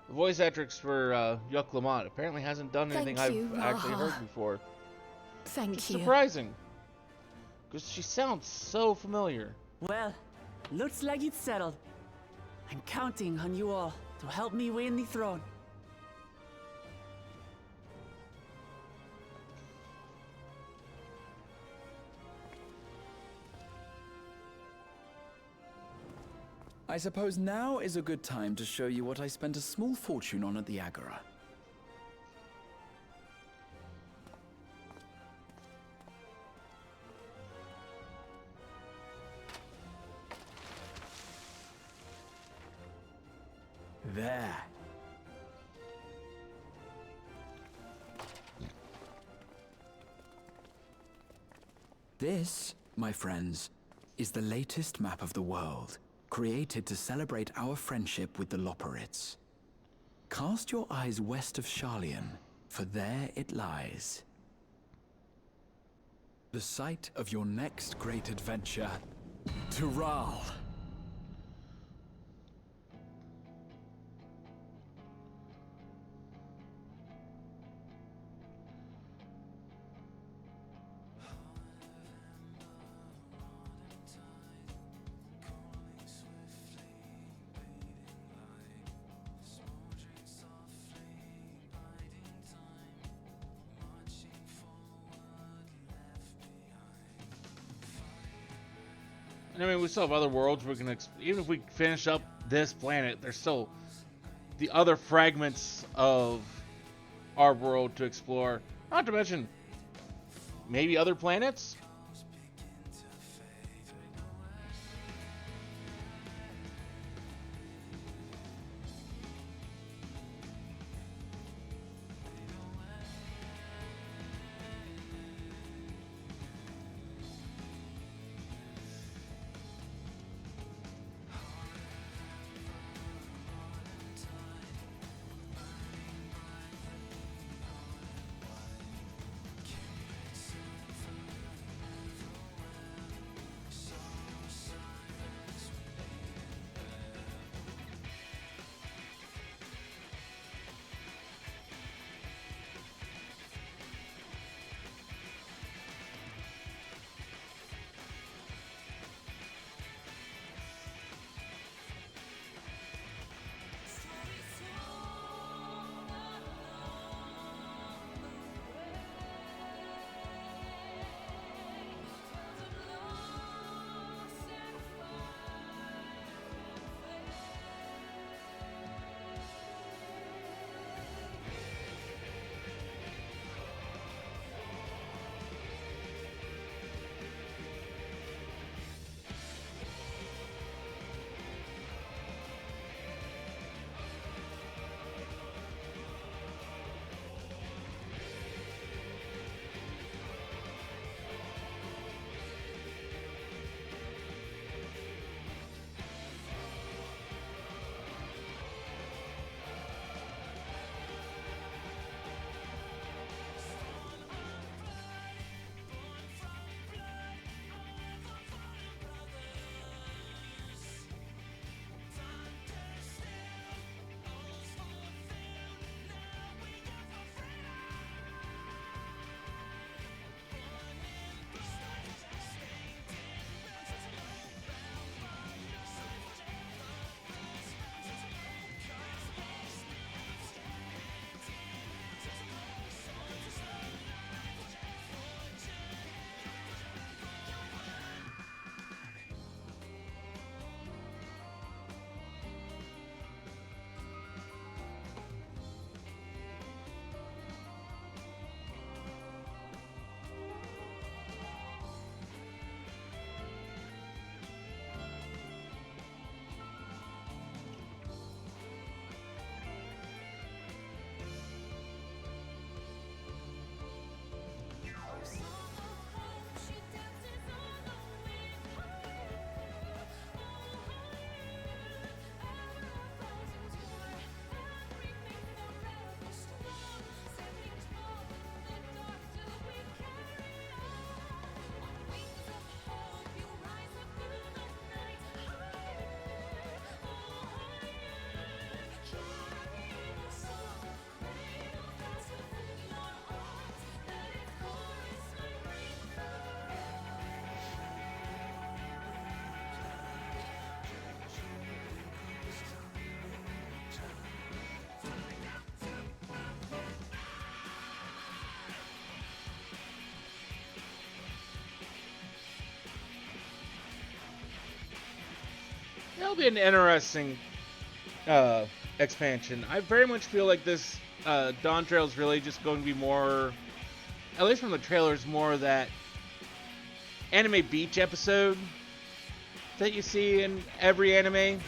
S2: The voice actress for Yuck Lamont apparently hasn't done anything
S4: Thank you,
S2: I've actually
S4: Raha.
S2: heard before.
S4: Thank
S2: It's
S4: you.
S2: surprising. Because she sounds so familiar.
S7: Well, looks like it's settled. I'm counting on you all to help me win the throne.
S6: I suppose now is a good time to show you what I spent a small fortune on at the Agora. There. This, my friends, is the latest map of the world, created to celebrate our friendship with the Loporrits. Cast your eyes west of Sharlayan, for there it lies. The site of your next great adventure, Tural.
S2: I mean, we still have other worlds we can, even if we finish up this planet, there's still the other fragments of our world to explore. Not to mention, maybe other planets? That'll be an interesting expansion. I very much feel like this Dawn Trail is really just going to be more, at least from the trailers, more of that anime beach episode that you see in every anime.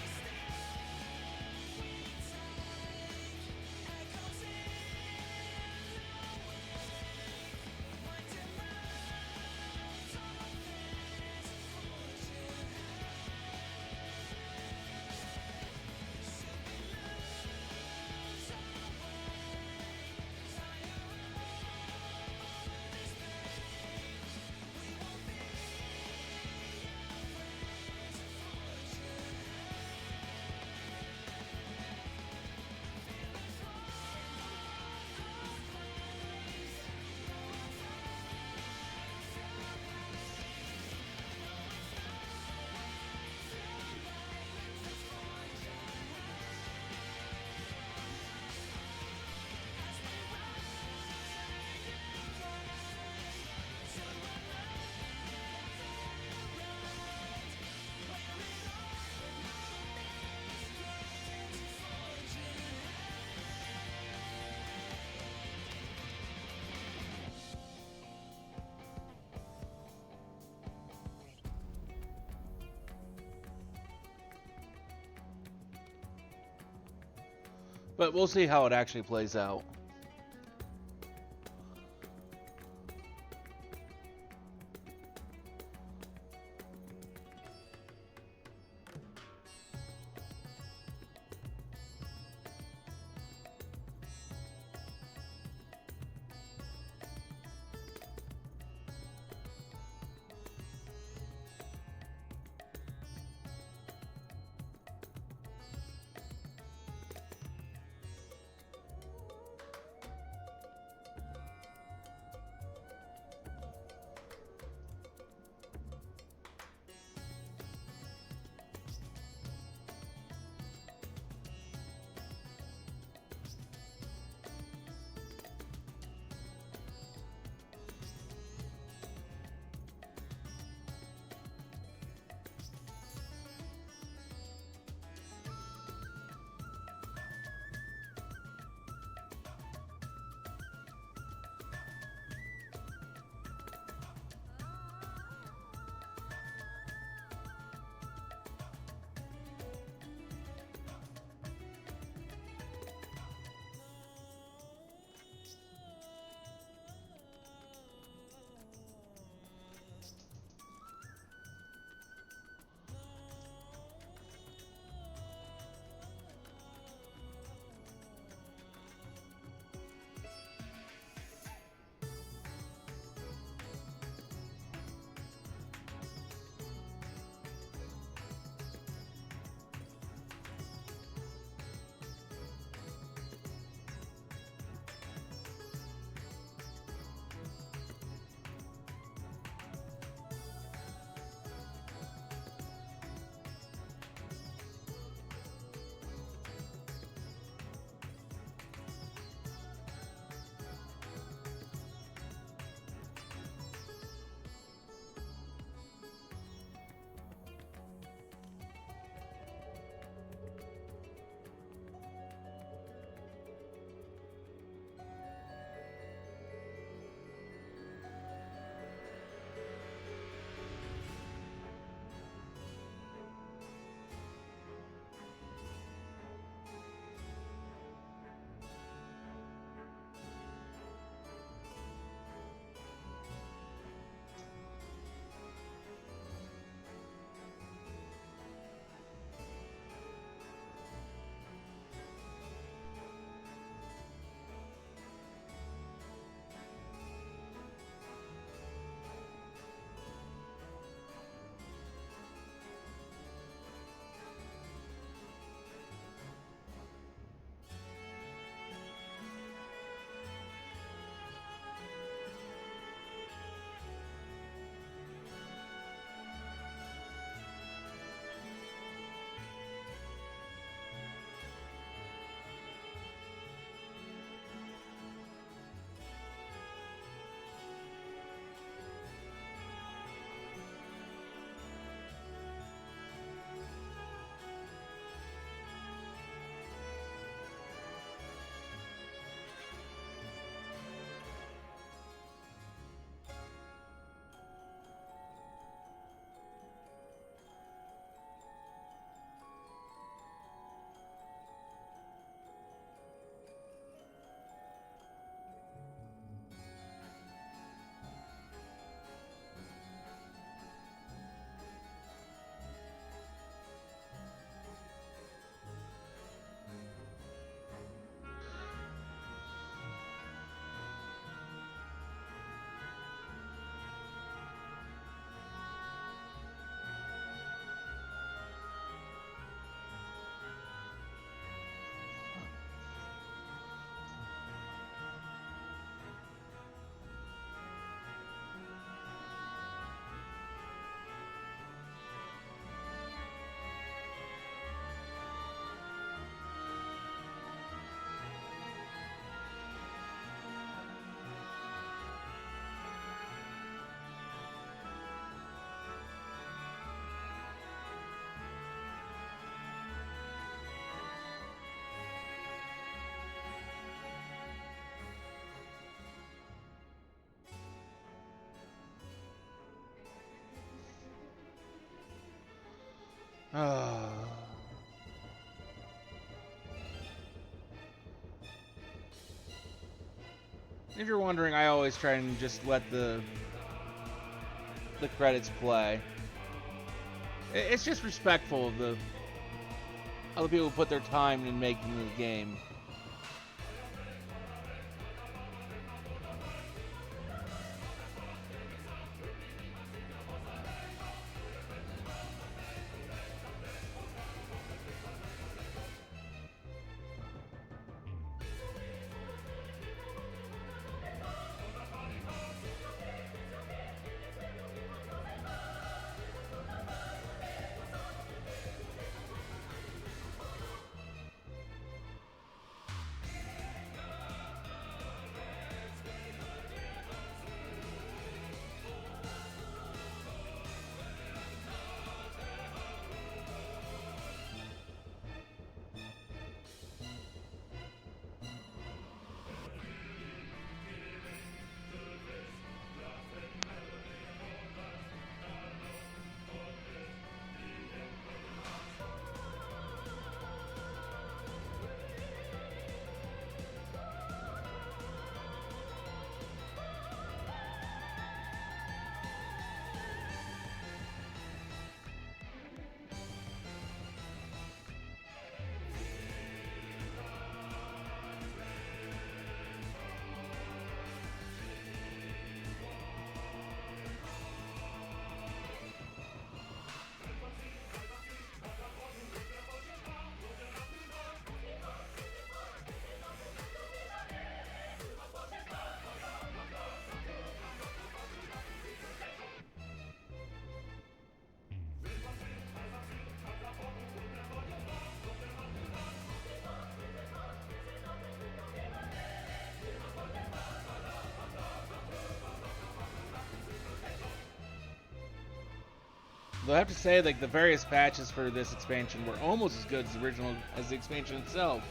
S2: But we'll see how it actually plays out. If you're wondering, I always try and just let the credits play. It's just respectful of the other people who put their time in making the game. Though I have to say, like, the various patches for this expansion were almost as good as the original, as the expansion itself.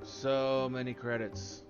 S2: So many credits.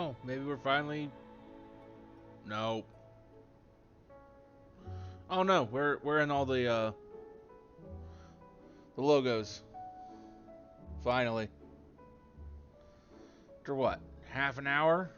S2: know. Maybe we're finally... No. Oh no, we're in all the logos. Finally. After what? Half an hour?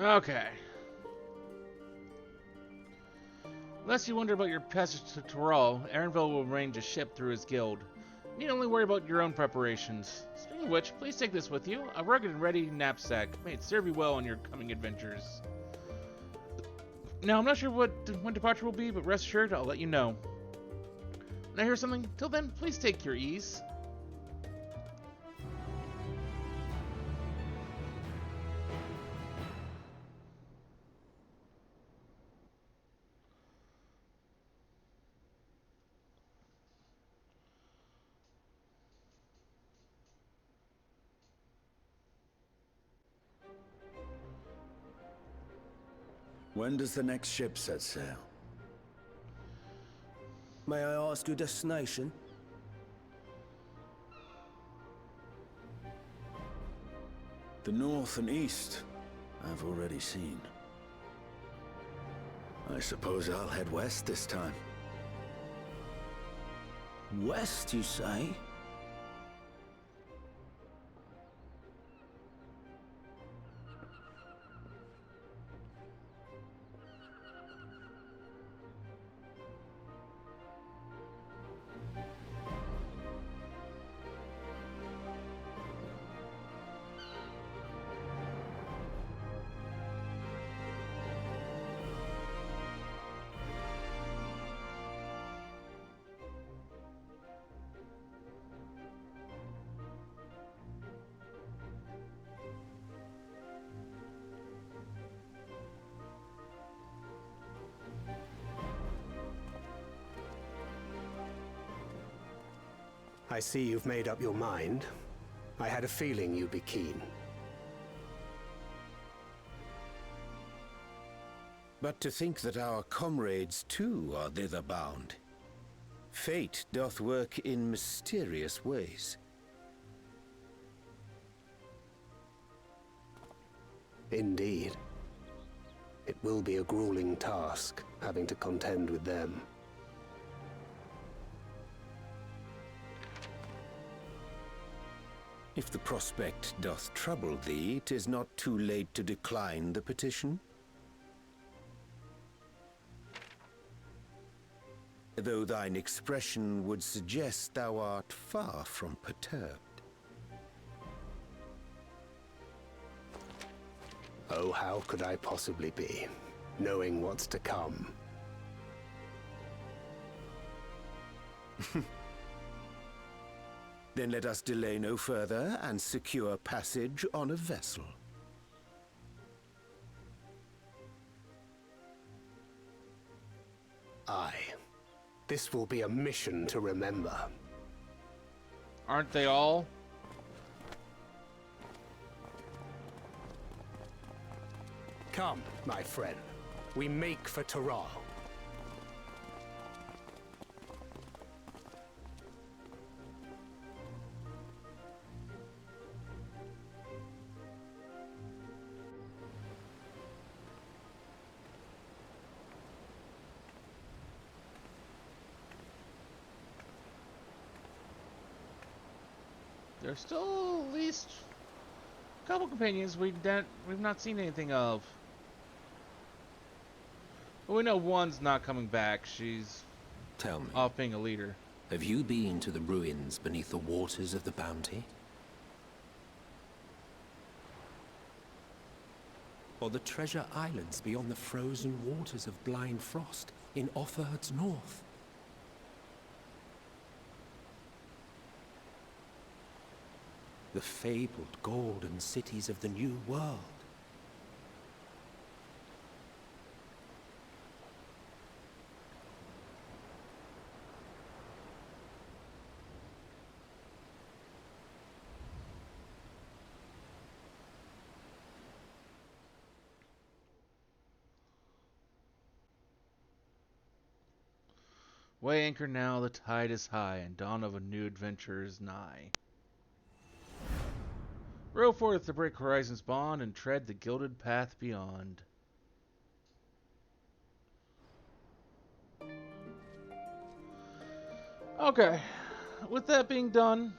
S2: Okay. Lest you wonder about your passage to Toral, Aaronville will arrange a ship through his guild. You need only worry about your own preparations. Speaking of which, please take this with you, a rugged and ready knapsack. May it serve you well on your coming adventures. Now, I'm not sure when departure will be, but rest assured, I'll let you know. When I hear something, till then, please take your ease.
S11: When does the next ship set sail?
S12: May I ask your destination?
S11: The north and east, I've already seen. I suppose I'll head west this time.
S12: West, you say?
S13: I see you've made up your mind. I had a feeling you'd be keen.
S12: But to think that our comrades too are thither bound. Fate doth work in mysterious ways.
S13: Indeed. It will be a grueling task, having to contend with them.
S12: If the prospect doth trouble thee, 'tis not too late to decline the petition. Though thine expression would suggest thou art far from perturbed.
S13: Oh, how could I possibly be, knowing what's to come?
S12: Then let us delay no further and secure passage on a vessel.
S13: Aye. This will be a mission to remember.
S2: Aren't they all?
S13: Come, my friend. We make for Taral.
S2: There's still at least a couple companions we've not seen anything of. But we know one's not coming back. She's
S10: Tell me,
S2: off being a leader.
S10: have you been to the ruins beneath the waters of the Bounty? Or the treasure islands beyond the frozen waters of Blind Frost in Offerd's north? The fabled golden cities of the New World?
S2: Weigh anchor now, the tide is high, and dawn of a new adventure is nigh. Row forth to break horizons bond and tread the gilded path beyond. Okay, with that being done,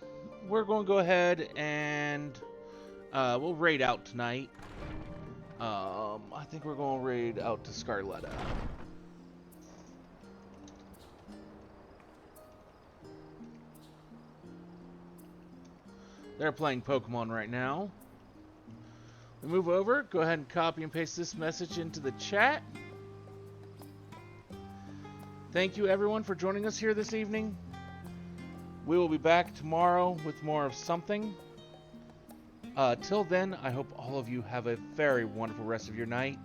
S2: we're going to go ahead and we'll raid out tonight. I think we're going to raid out to Scarletta. They're playing Pokemon right now. We move over, go ahead and copy and paste this message into the chat. Thank you everyone for joining us here this evening. We will be back tomorrow with more of something. Till then, I hope all of you have a very wonderful rest of your night.